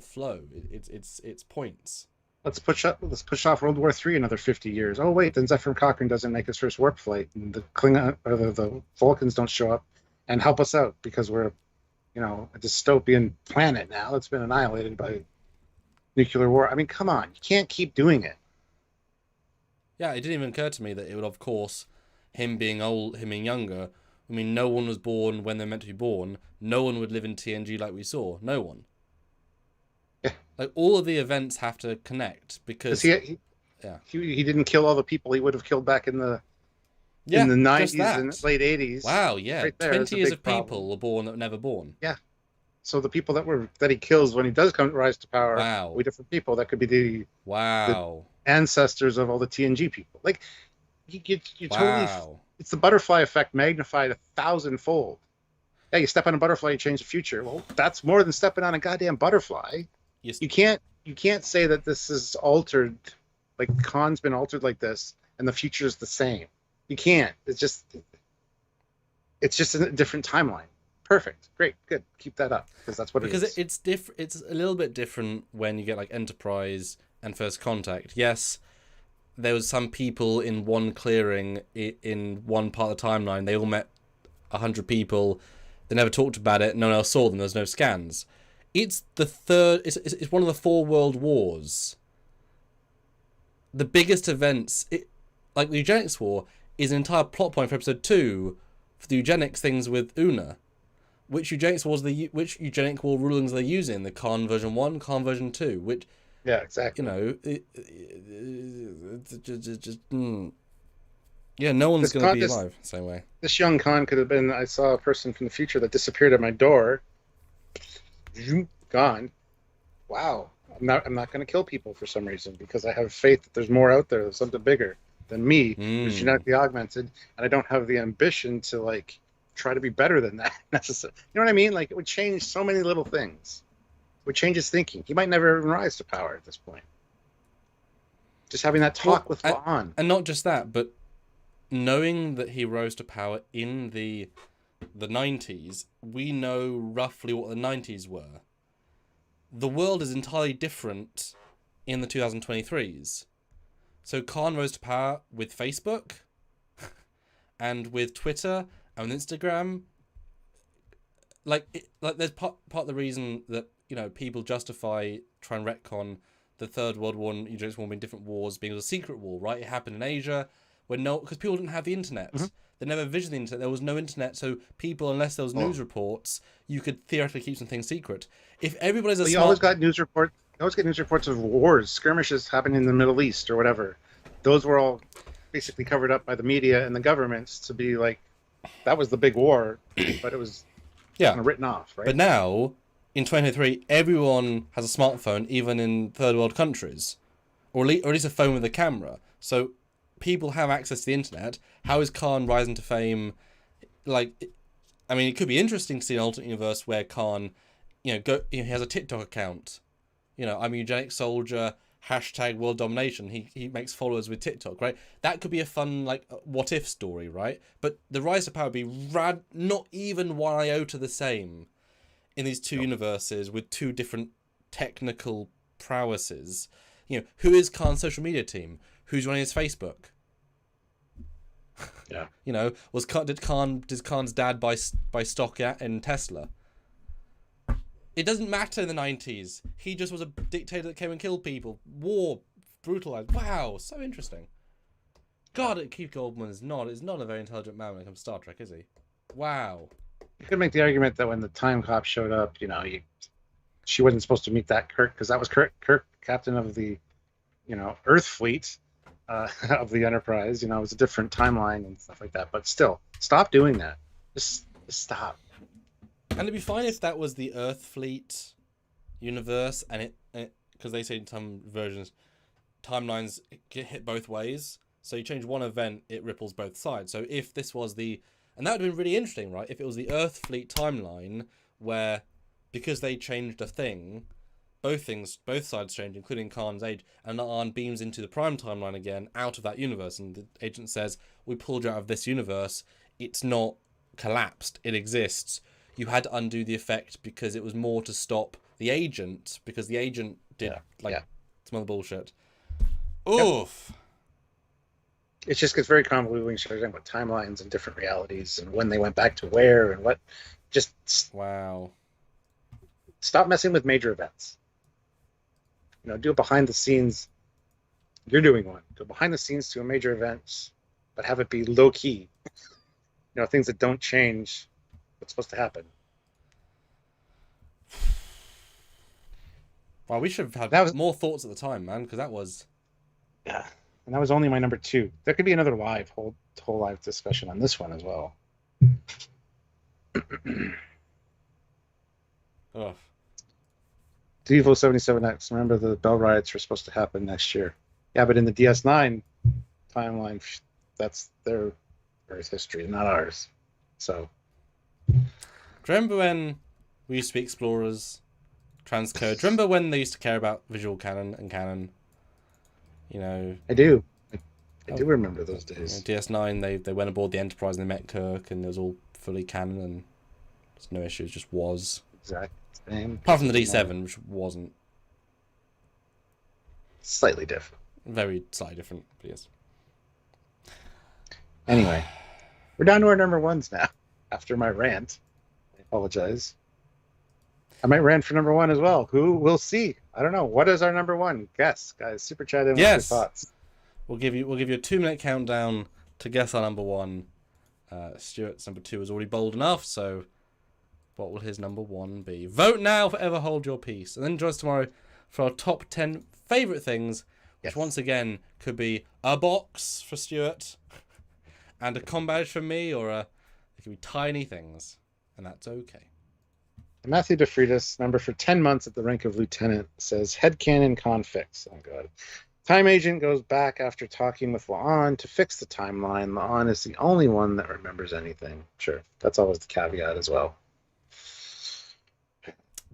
flow. It's points. Let's push off World War III another 50 years. Oh wait, then Zephyr Cochrane doesn't make his first warp flight, and the Klingon or the Vulcans don't show up and help us out because we're, a dystopian planet now that's been annihilated by nuclear war. I mean, come on, you can't keep doing it. Yeah, it didn't even occur to me that it would, of course, him being younger. I mean, no one was born when they're meant to be born. No one would live in TNG like we saw. No one. Yeah. Like, all of the events have to connect because he didn't kill all the people he would have killed back in the 90s and late 80s. Wow, yeah. Right there, 20 years of problem. people were born that were never born. Yeah. So the people that he kills when he does rise to power will be different people. That could be the ancestors of all the TNG people. Like, you totally... It's the butterfly effect magnified 1,000-fold. Yeah, you step on a butterfly, you change the future. Well, that's more than stepping on a goddamn butterfly. Yes. You can't say that this is altered, like Khan's been altered like this, and the future is the same. You can't. It's just a different timeline. Perfect. Great. Good. Keep that up because that's what it is. Because it's a little bit different when you get like Enterprise and First Contact. Yes. There was some people in one clearing in one part of the timeline. They all met 100 people. They never talked about it. No one else saw them. There was no scans. It's the third... It's one of the 4 world wars. The biggest events... like the Eugenics War is an entire plot point for episode 2 for the eugenics things with Una. Which Eugenics Eugenic War rulings they're using? The Khan version 1, Khan version 2. Which... Yeah, exactly. No one's going to be alive the same way. This young Khan could have been... I saw a person from the future that disappeared at my door. Gone. Wow. I'm not going to kill people for some reason because I have faith that there's more out there. There's something bigger than me, who's genetically augmented, and I don't have the ambition to like try to be better than that necessarily. You know what I mean? Like, it would change so many little things. It would change his thinking. He might never even rise to power at this point. Just having that talk with La'an. And not just that, but knowing that he rose to power in the 90s, we know roughly what the 90s were. The world is entirely different in the 2023s. So Khan rose to power with Facebook and with Twitter and with Instagram. There's part of the reason that people justify try and retcon the Third World War and Eugenics War being different wars being a secret war, right? It happened in Asia because people didn't have the internet. Mm-hmm. They never visited the internet. There was no internet, so people, unless there was news reports, you could theoretically keep some things secret. If everybody's you always got news reports. You always get news reports of wars, skirmishes happening in the Middle East or whatever. Those were all basically covered up by the media and the governments to be like, that was the big war, but it was kind of written off, right? But now, in 2023, everyone has a smartphone, even in third world countries, or at least a phone with a camera. So people have access to the internet. How is Khan rising to fame? It could be interesting to see an alternate universe where Khan, he has a TikTok account. I'm a eugenic soldier, #world domination. He makes followers with TikTok, right? That could be a fun, what if story, right? But the rise to power would be not even 1 iota the same in these two universes with two different technical prowesses. Who is Khan's social media team? Who's running his Facebook? Yeah. Did Khan's dad buy stock in Tesla? It doesn't matter in the 90s. He just was a dictator that came and killed people. War, brutalized. Wow, so interesting. God, Keith Goldman is not a very intelligent man when it comes to Star Trek, is he? Wow. You could make the argument that when the Time Cop showed up, she wasn't supposed to meet that Kirk, because that was Kirk, captain of the, Earth fleet of the Enterprise. It was a different timeline and stuff like that. But still, stop doing that. Just stop. And it'd be fine if that was the Earth fleet universe, and it because they say in some versions, timelines get hit both ways. So you change one event, it ripples both sides. So if this was and that would have been really interesting, right? If it was the Earth fleet timeline where, because they changed a thing, both sides change, including Khan's age, and Arn beams into the Prime timeline again out of that universe, and the agent says, "We pulled you out of this universe. It's not collapsed. It exists. You had to undo the effect because it was more to stop the agent, because the agent did some other bullshit." Oof. It just gets very convoluted when you start talking about timelines and different realities and when they went back to where and what. Just wow. Stop messing with major events. Do a behind the scenes. You're doing one. Do behind the scenes to a major event, but have it be low key. Things that don't change what's supposed to happen. Wow, we should have had more thoughts at the time, man, because that was... Yeah, and that was only my number 2. There could be another whole live discussion on this one as well. Oh. Devo 77X. Remember, the Bell riots were supposed to happen next year. Yeah, but in the DS9 timeline, that's their Earth history, not ours. So, do you remember when we used to be explorers, transcode? Do you remember when they used to care about visual canon and canon? I do. I do remember those days. DS9, they went aboard the Enterprise and they met Kirk, and it was all fully canon, and there's no issues. Just was exact same. Apart from the D7, which wasn't. Slightly different. Very slightly different, but yes. Anyway, we're down to our number 1s now. After my rant, I apologize. I might rant for number 1 as well. Who will see? I don't know. What is our number 1? Guess, guys. Super chat in with your thoughts. We'll give you a 2-minute countdown to guess our number 1. Stuart's number 2 is already bold enough, so what will his number 1 be? Vote now, forever hold your peace, and then join us tomorrow for our top 10 favourite things, which once again could be a box for Stuart, and a com badge for me, or it could be tiny things, and that's okay. Matthew DeFreitas, member for 10 months at the rank of lieutenant, says headcanon conflicts. Oh god. Time agent goes back after talking with La'an to fix the timeline. La'an is the only one that remembers anything. Sure, that's always the caveat as well.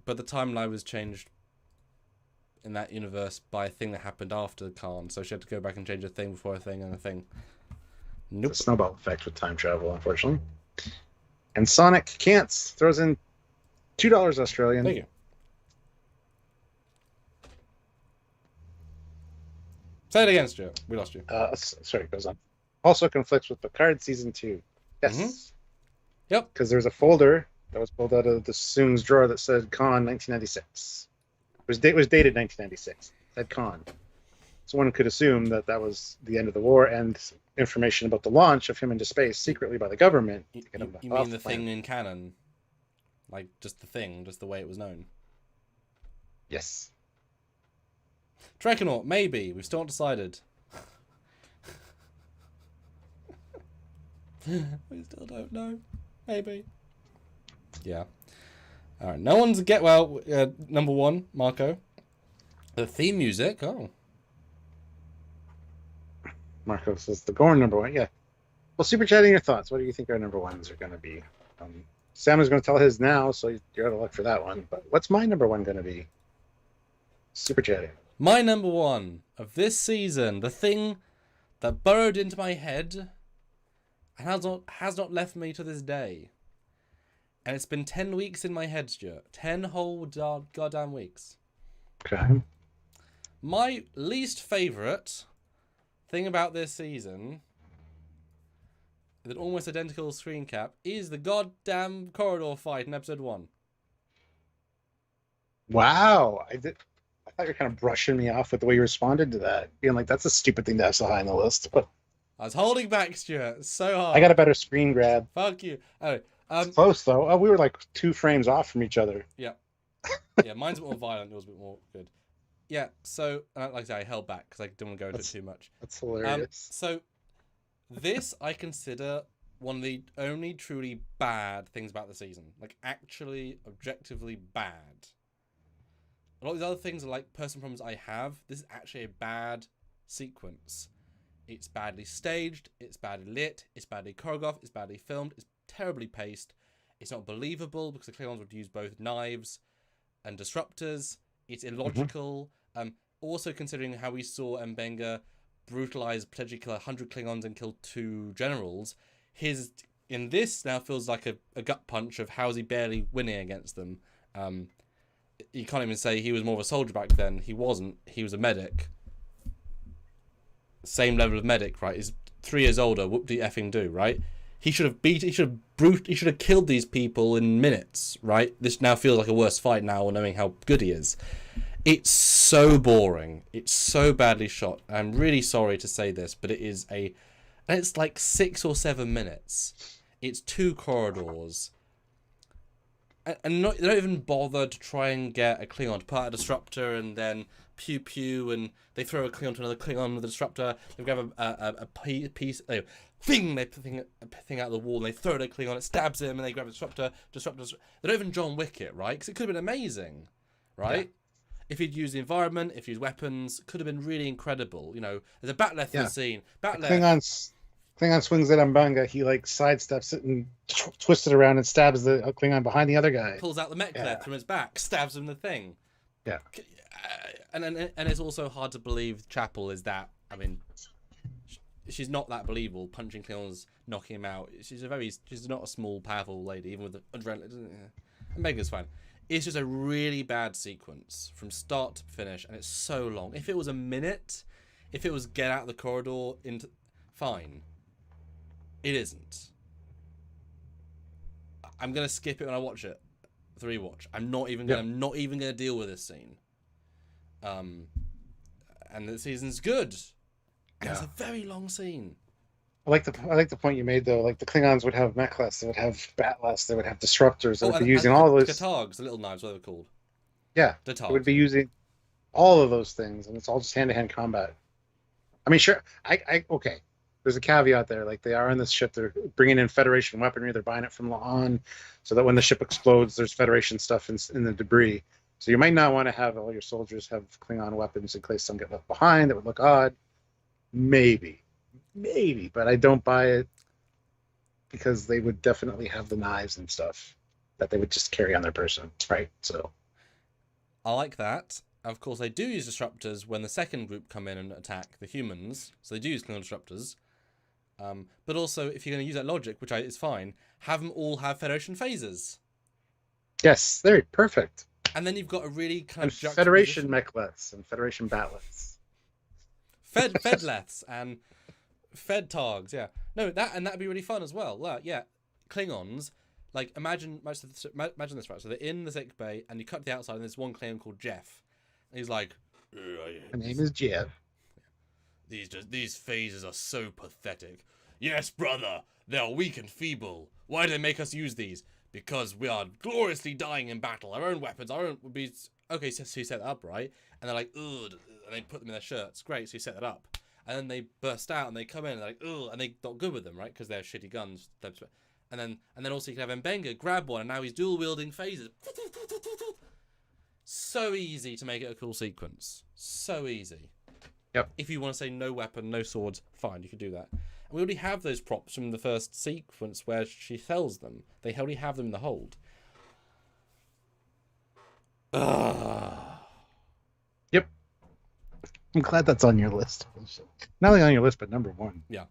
But the timeline was changed in that universe by a thing that happened after Khan, so she had to go back and change a thing before a thing and a thing. Nope. It's a snowball effect with time travel, unfortunately. And Sonic Cants throws in $2 Australian. Thank you. Say it again, Stuart. We lost you. Sorry, it goes on. Also conflicts with Picard Season 2. Yes. Mm-hmm. Yep. Because there's a folder that was pulled out of the Soong's drawer that said Khan 1996. It was dated 1996. It said Khan. So one could assume that was the end of the war and information about the launch of him into space secretly by the government. You mean the thing in canon? Like, just the thing, just the way it was known? Yes. Trekyard, maybe. We've still not decided. We still don't know. Maybe. Yeah. Alright, no one's number 1, Marco. The theme music, Marco says the Gorn number 1, yeah. Well, super chatting your thoughts. What do you think our number 1s are going to be? Sam is going to tell his now, so you're out of luck for that one. But what's my number 1 going to be? Super chatting. My number 1 of this season, the thing that burrowed into my head and has not left me to this day. And it's been 10 weeks in my head, Stuart. 10 whole goddamn weeks. Okay. My least favourite thing about this season, with an almost identical screen cap, is the goddamn corridor fight in episode 1. Wow. I thought you were kind of brushing me off with the way you responded to that. Being like, that's a stupid thing to have so high on the list. But I was holding back, Stuart. So hard. I got a better screen grab. Fuck you. Anyway, close, though. Oh, we were like 2 frames off from each other. Yeah. Yeah, mine's a bit more violent. Yours a bit more good. Yeah, so, like I say, I held back because I didn't want to go into it too much. That's hilarious. So, this I consider one of the only truly bad things about the season. Like, actually, objectively bad. A lot of these other things are like personal problems I have. This is actually a bad sequence. It's badly staged, it's badly lit, it's badly choreographed, it's badly filmed, it's terribly paced. It's not believable because the Klingons would use both knives and disruptors. It's illogical. Also, considering how we saw M'Benga brutalize, potentially kill 100 Klingons and kill 2 generals, his in this now feels like a gut punch of how's he barely winning against them. You can't even say he was more of a soldier back then. He wasn't. He was a medic. Same level of medic, right? He's 3 years older. Whoop de effing do, right? He should have killed these people in minutes, right? This now feels like a worse fight now, knowing how good he is. It's so boring. It's so badly shot. I'm really sorry to say this, but it is and it's like 6 or 7 minutes. It's 2 corridors. And they don't even bother to try and get a Klingon to put out a disruptor and then pew pew, and they throw a Klingon to another Klingon with a disruptor. They grab a piece, they put a thing out of the wall, and they throw it at a Klingon, it stabs him, and they grab a disruptor. They don't even John Wick it, right? Because it could have been amazing, right? Yeah. If he'd used the environment, if he'd used weapons, could have been really incredible. You know, there's a Batleth in the scene. Klingon swings at M'Benga, he like sidesteps it and twists it around and stabs the Klingon behind the other guy. Pulls out the mech from his back, stabs him in the thing. Yeah. And it's also hard to believe Chapel is that. I mean, she's not that believable. Punching Klingons, knocking him out. She's not a small, powerful lady, even with the adrenaline. M'Benga's fine. It's just a really bad sequence from start to finish, and it's so long. If it was a minute, if it was get out the corridor into, fine. It isn't. I'm gonna skip it when I watch it. The rewatch. I'm not even gonna deal with this scene. And the season's good. And it's a very long scene. I like the point you made though. Like the Klingons would have mechless, they would have batless, they would have disruptors. They would be using all those Trekyards, the little knives, what they're called. Yeah, they would be using all of those things, and it's all just hand-to-hand combat. I mean, sure, okay. There's a caveat there. Like they are on this ship, they're bringing in Federation weaponry. They're buying it from La'an, so that when the ship explodes, there's Federation stuff in the debris. So you might not want to have all your soldiers have Klingon weapons in case some get left behind. That would look odd. Maybe, but I don't buy it because they would definitely have the knives and stuff that they would just carry on their person, right? So I like that. Of course, they do use disruptors when the second group come in and attack the humans. So they do use Klingon disruptors. But also, if you're going to use that logic, which is fine, have them all have Federation phasers. Yes, they're perfect. And then you've got a really kind of Federation mechleths and Federation batleths. Fedleths and Fedtargs, yeah. No, that'd be really fun as well. Yeah, Klingons. Like imagine this, right? So they're in the sick bay, and you cut to the outside, and there's one Klingon called Jeff. And he's like, "My name is Jeff. These phasers are so pathetic. Yes, brother, they are weak and feeble. Why do they make us use these? Because we are gloriously dying in battle. Our own weapons, would be okay." So you set that up, right? And they're like, "Ugh," and they put them in their shirts. Great, so you set that up, and then they burst out and they come in and they're like, "Ugh," and they not good with them, right? Because they're shitty guns. And then also you can have M'Benga grab one, and now he's dual wielding phasers. So easy to make it a cool sequence. So easy. Yep. If you want to say no weapon, no swords, fine, you can do that. And we already have those props from the first sequence where she sells them. They already have them in the hold. Yep. I'm glad that's on your list. Not only on your list, but number 1. Yeah.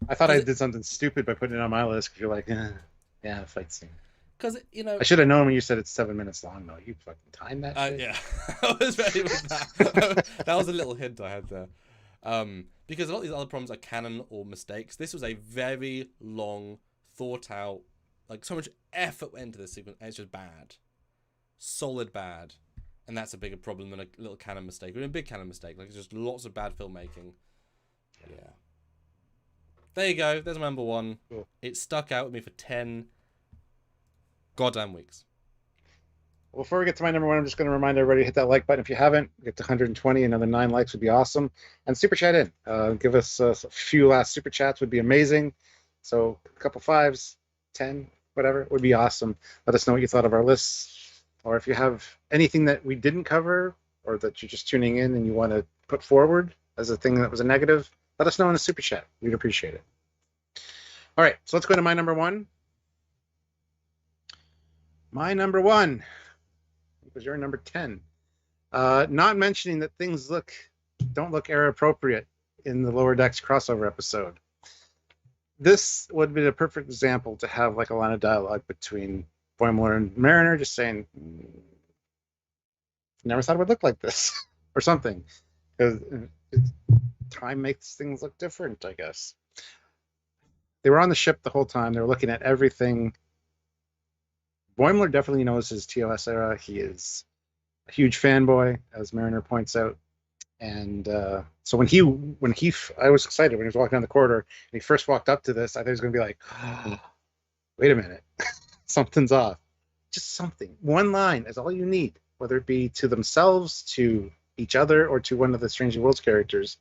I thought I did something stupid by putting it on my list because you're like, yeah, fight scene. Because, I should have known when you said it's 7 minutes long, though. You fucking timed that shit. Yeah. I was ready with that. That was a little hint I had there. Because a lot of these other problems are canon or mistakes. This was a very long, thought out, like so much effort went into this sequence, and it's just bad. Solid bad. And that's a bigger problem than a little canon mistake. Or a big canon mistake. Like, it's just lots of bad filmmaking. Yeah. There you go. There's my number 1. Cool. It stuck out with me for 10 goddamn weeks. Well, before we get to my number 1, I'm just going to remind everybody to hit that like button if you haven't. Get to 120, another 9 likes would be awesome. And super chat in. Give us a few last super chats would be amazing. So a couple 5s, 10, whatever, would be awesome. Let us know what you thought of our lists. Or if you have anything that we didn't cover or that you're just tuning in and you want to put forward as a thing that was a negative, let us know in the super chat. We'd appreciate it. All right, so let's go to my number one. My number one, because you're number 10. Not mentioning that things don't look era appropriate in the Lower Decks crossover episode. This would be a perfect example to have like a line of dialogue between Boimler and Mariner, just saying, "Never thought it would look like this," or something, because time makes things look different, I guess. They were on the ship the whole time. They were looking at everything. Boimler definitely knows his TOS era. He is a huge fanboy, as Mariner points out. And so I was excited when he was walking down the corridor and he first walked up to this. I thought he was going to be like, oh, wait a minute, something's off. Just something. One line is all you need, whether it be to themselves, to each other, or to one of the Strange New Worlds characters.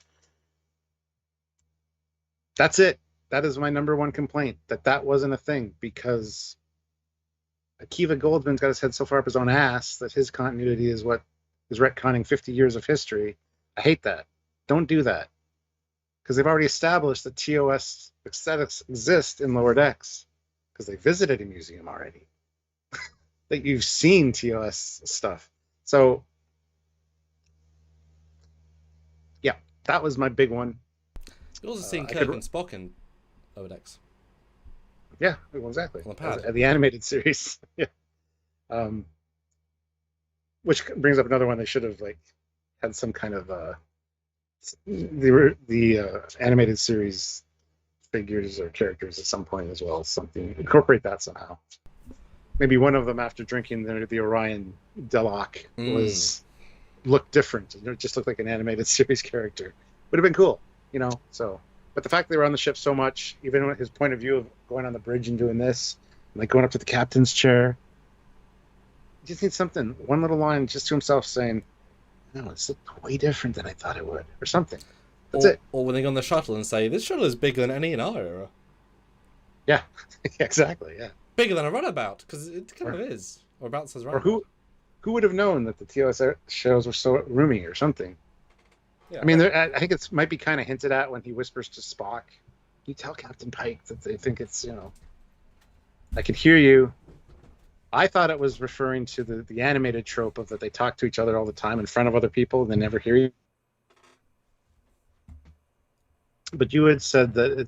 That's it. That is my number one complaint, that wasn't a thing, because Akiva Goldsman's got his head so far up his own ass that his continuity is what is retconning 50 years of history. I hate that. Don't do that. Because they've already established that TOS aesthetics exist in Lower Decks. Because they visited a museum already. That you've seen TOS stuff. So, yeah, that was my big one. You've also seen Kirk and Spock in Lower Decks. Yeah, well, exactly. On the pad. The animated series. Yeah. Which brings up another one. They should have had some kind of the animated series figures or characters at some point as well. Something, incorporate that somehow. Maybe one of them, after drinking the Orion Deloc, looked different. It just looked like an animated series character. Would have been cool, So, but the fact they were on the ship so much, even with his point of view of going on the bridge and doing this, and going up to the captain's chair, you just need something, one little line just to himself saying, "No, it's way different than I thought it would," or something. That's it. Or when they go on the shuttle and say, "This shuttle is bigger than any in our era." Yeah, exactly. Yeah, bigger than a runabout, because it kind of is. Or about says runabout. Or who would have known that the TOS shows were so roomy or something? Yeah, I mean, I think it might be kind of hinted at when he whispers to Spock, "You tell Captain Pike that they think it's, I can hear you." I thought it was referring to the animated trope of that they talk to each other all the time in front of other people and they never hear you. But you had said that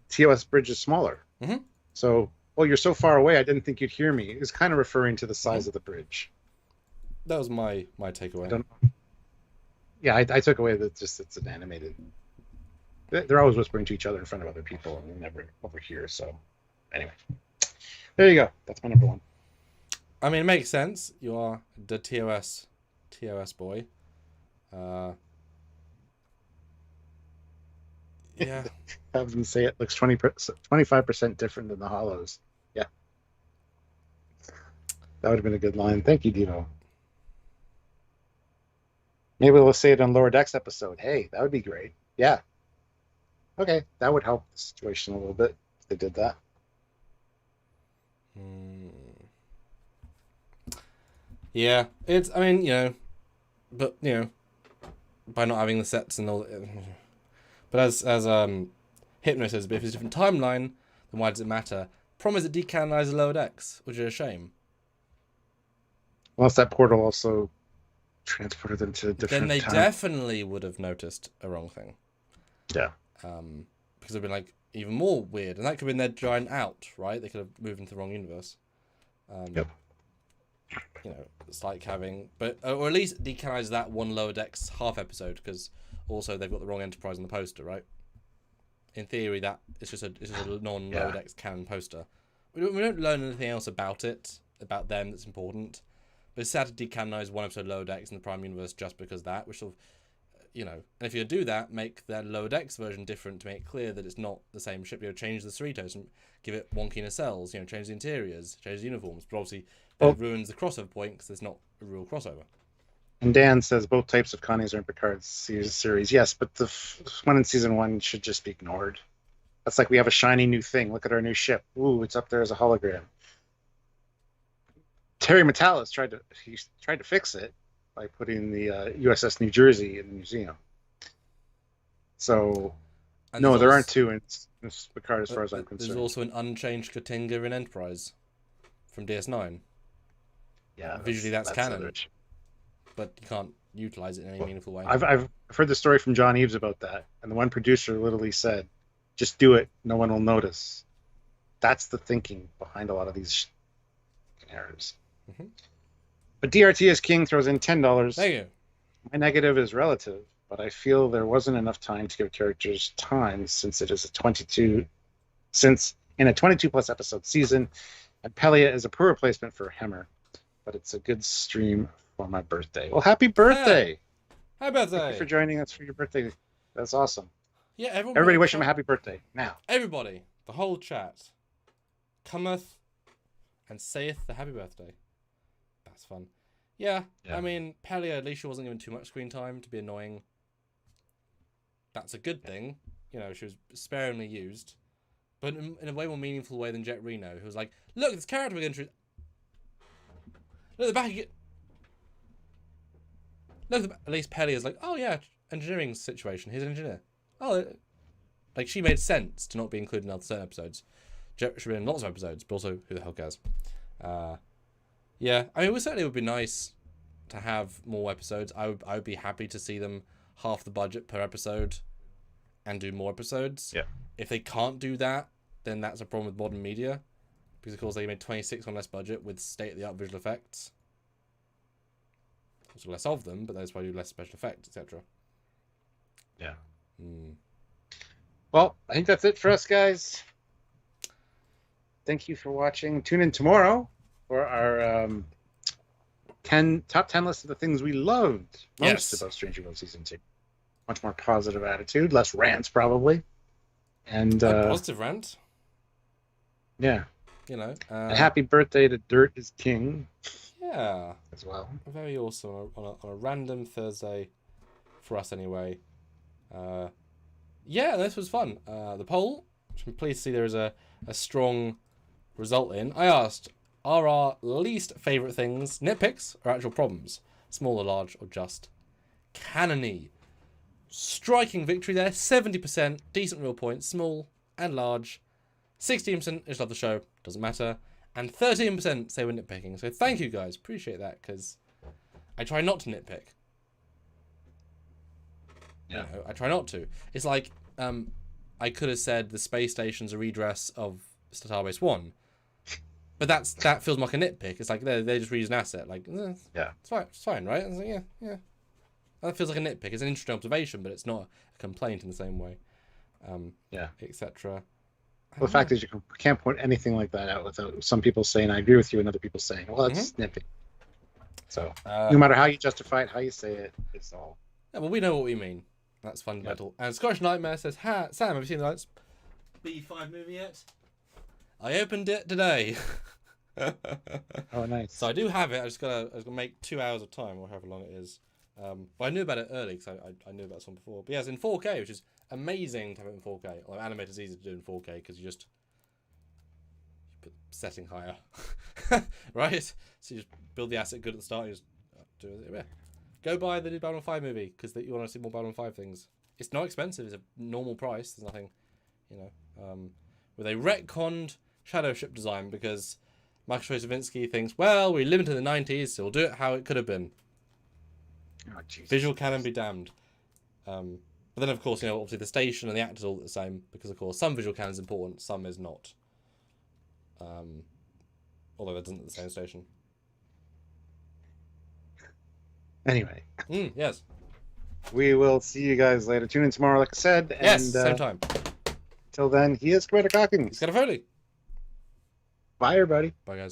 TOS bridge is smaller. Mm-hmm. So, you're so far away, I didn't think you'd hear me. It was kind of referring to the size of the bridge. That was my takeaway. Yeah, I took away that just it's an animated. They're always whispering to each other in front of other people and you never overhear. So, anyway. There you go. That's my number one. I mean, it makes sense. You are the TOS boy. Yeah. Have them say it looks 25% different than the hollows. Yeah. That would have been a good line. Thank you, Dino. Maybe we'll say it on Lower Decks episode. Hey, that would be great. Yeah. Okay, that would help the situation a little bit if they did that. Yeah, it's. I mean, but by not having the sets and all. But as Hypno says, but if it's a different timeline, then why does it matter? Problem is it decanonizes Lower Decks, which is a shame. Unless that portal also transported them to a different Then they time. definitely would have noticed a wrong thing. Yeah. Because it'd been even more weird, and that could have been their giant out, right? They could have moved into the wrong universe. Yep. It's like having, or at least decanonize that one Lower Decks half episode, because also they've got the wrong Enterprise on the poster, right? In theory, that it's just a non-Lower Decks canon poster. We don't learn anything else about them that's important. But it's sad to decanonize one episode of Lower Decks in the Prime Universe just because that, which sort of, and if you do that, make the Lower Decks version different to make it clear that it's not the same ship. Change the Cerritos and give it wonky nacelles, change the interiors, change the uniforms. But obviously, that ruins the crossover point because there's not a real crossover. And Dan says both types of Connies are in Picard's series. Yes, but the one in season 1 should just be ignored. That's like we have a shiny new thing. Look at our new ship. Ooh, it's up there as a hologram. Terry Metalis tried to fix it by putting the USS New Jersey in the museum. So And no, there's there also- aren't two in Picard as far as I'm There's concerned. also an unchanged Katinga in Enterprise from DS9. Yeah, Visually, that's canon. another issue. But you can't utilize it in any meaningful way. I've heard the story from John Eves about that, and the one producer literally said, "Just do it. No one will notice." That's the thinking behind a lot of these errors. Mhm. But DRT is King throws in $10. Thank you. My negative is relative, but I feel there wasn't enough time to give characters time since it is in a 22 plus episode season, and Pelia is a poor replacement for Hemmer, but it's a good stream for my birthday. Well, happy birthday! Happy birthday! Thank you for joining us for your birthday. That's awesome. Yeah, Everybody wish him a happy birthday now. Everybody, the whole chat, cometh and saith the happy birthday. That's fun. Yeah. I mean, Pelia, at least she wasn't given too much screen time to be annoying. That's a good thing. You know, she was sparingly used, but in a way more meaningful way than Jet Reno, who was like, look, this character we're going to introduce. Look at the back of it. Look, at least Pelia's like, oh yeah, engineering situation. Here's an engineer. Oh, like she made sense to not be included in other certain episodes. Jet should be in lots of episodes, but also who the hell cares? Yeah, I mean, it certainly would be nice to have more episodes. I would be happy to see them half the budget per episode and do more episodes. Yeah. If they can't do that, then that's a problem with modern media, because of course they made 26 on less budget with state-of-the-art visual effects. So less of them, but that's why you do less special effects, etc. Yeah. Mm. Well, I think that's it for us, guys. Thank you for watching. Tune in tomorrow for our top 10 list of the things we loved most about Stranger World Season 2. Much more positive attitude, less rants probably. And positive rant. Yeah. You know. And happy birthday to Dirt is King. Yeah. As well. Very awesome on a random Thursday for us anyway. Yeah, this was fun. The poll, which I'm pleased to see there is a strong result in. I asked, are our least favourite things nitpicks or actual problems? Small or large or just canon-y? Striking victory there. 70% decent real points, small and large. 16% just love the show, doesn't matter. And 13% say we're nitpicking. So thank you guys, appreciate that, because I try not to nitpick. Yeah. You know, I try not to. It's like I could have said the space station's a redress of Starbase 1. But that feels like a nitpick. It's like they just reuse an asset. Like, yeah, it's fine, right? It's like, yeah. That feels like a nitpick. It's an interesting observation, but it's not a complaint in the same way. Yeah. Etc. Well, the fact is, you can't point anything like that out without some people saying, I agree with you, and other people saying, well, that's nitpick. So, no matter how you justify it, how you say it, it's all... Yeah, well, we know what we mean. That's fundamental. And Scottish Nightmare says, Sam, have you seen the Lights B5 movie yet? I opened it today. Oh, nice. So I do have it. I just gotta make 2 hours of time, or however long it is. But I knew about it early because I knew about this one before. But yeah, it's in 4K, which is amazing to have it in 4K. Well, animator's easy to do in 4K because you put setting higher, right? So you just build the asset good at the start. And you just do it. Yeah. Go buy the new Babylon 5 movie because you want to see more Babylon 5 things. It's not expensive. It's a normal price. There's nothing, with a retconned shadow ship design because Michael Straczynski thinks, well, we lived in the 90s, so we'll do it how it could have been. Oh, Jesus. Visual canon be damned. But then, of course, obviously the station and the actors all the same because, of course, some visual canon is important, some is not. Although that doesn't at the same station. Anyway. Yes. We will see you guys later. Tune in tomorrow, like I said. Yes, and, same time. Till then, he is Commander Cockings. He's got a Foley. Bye, everybody. Bye, guys.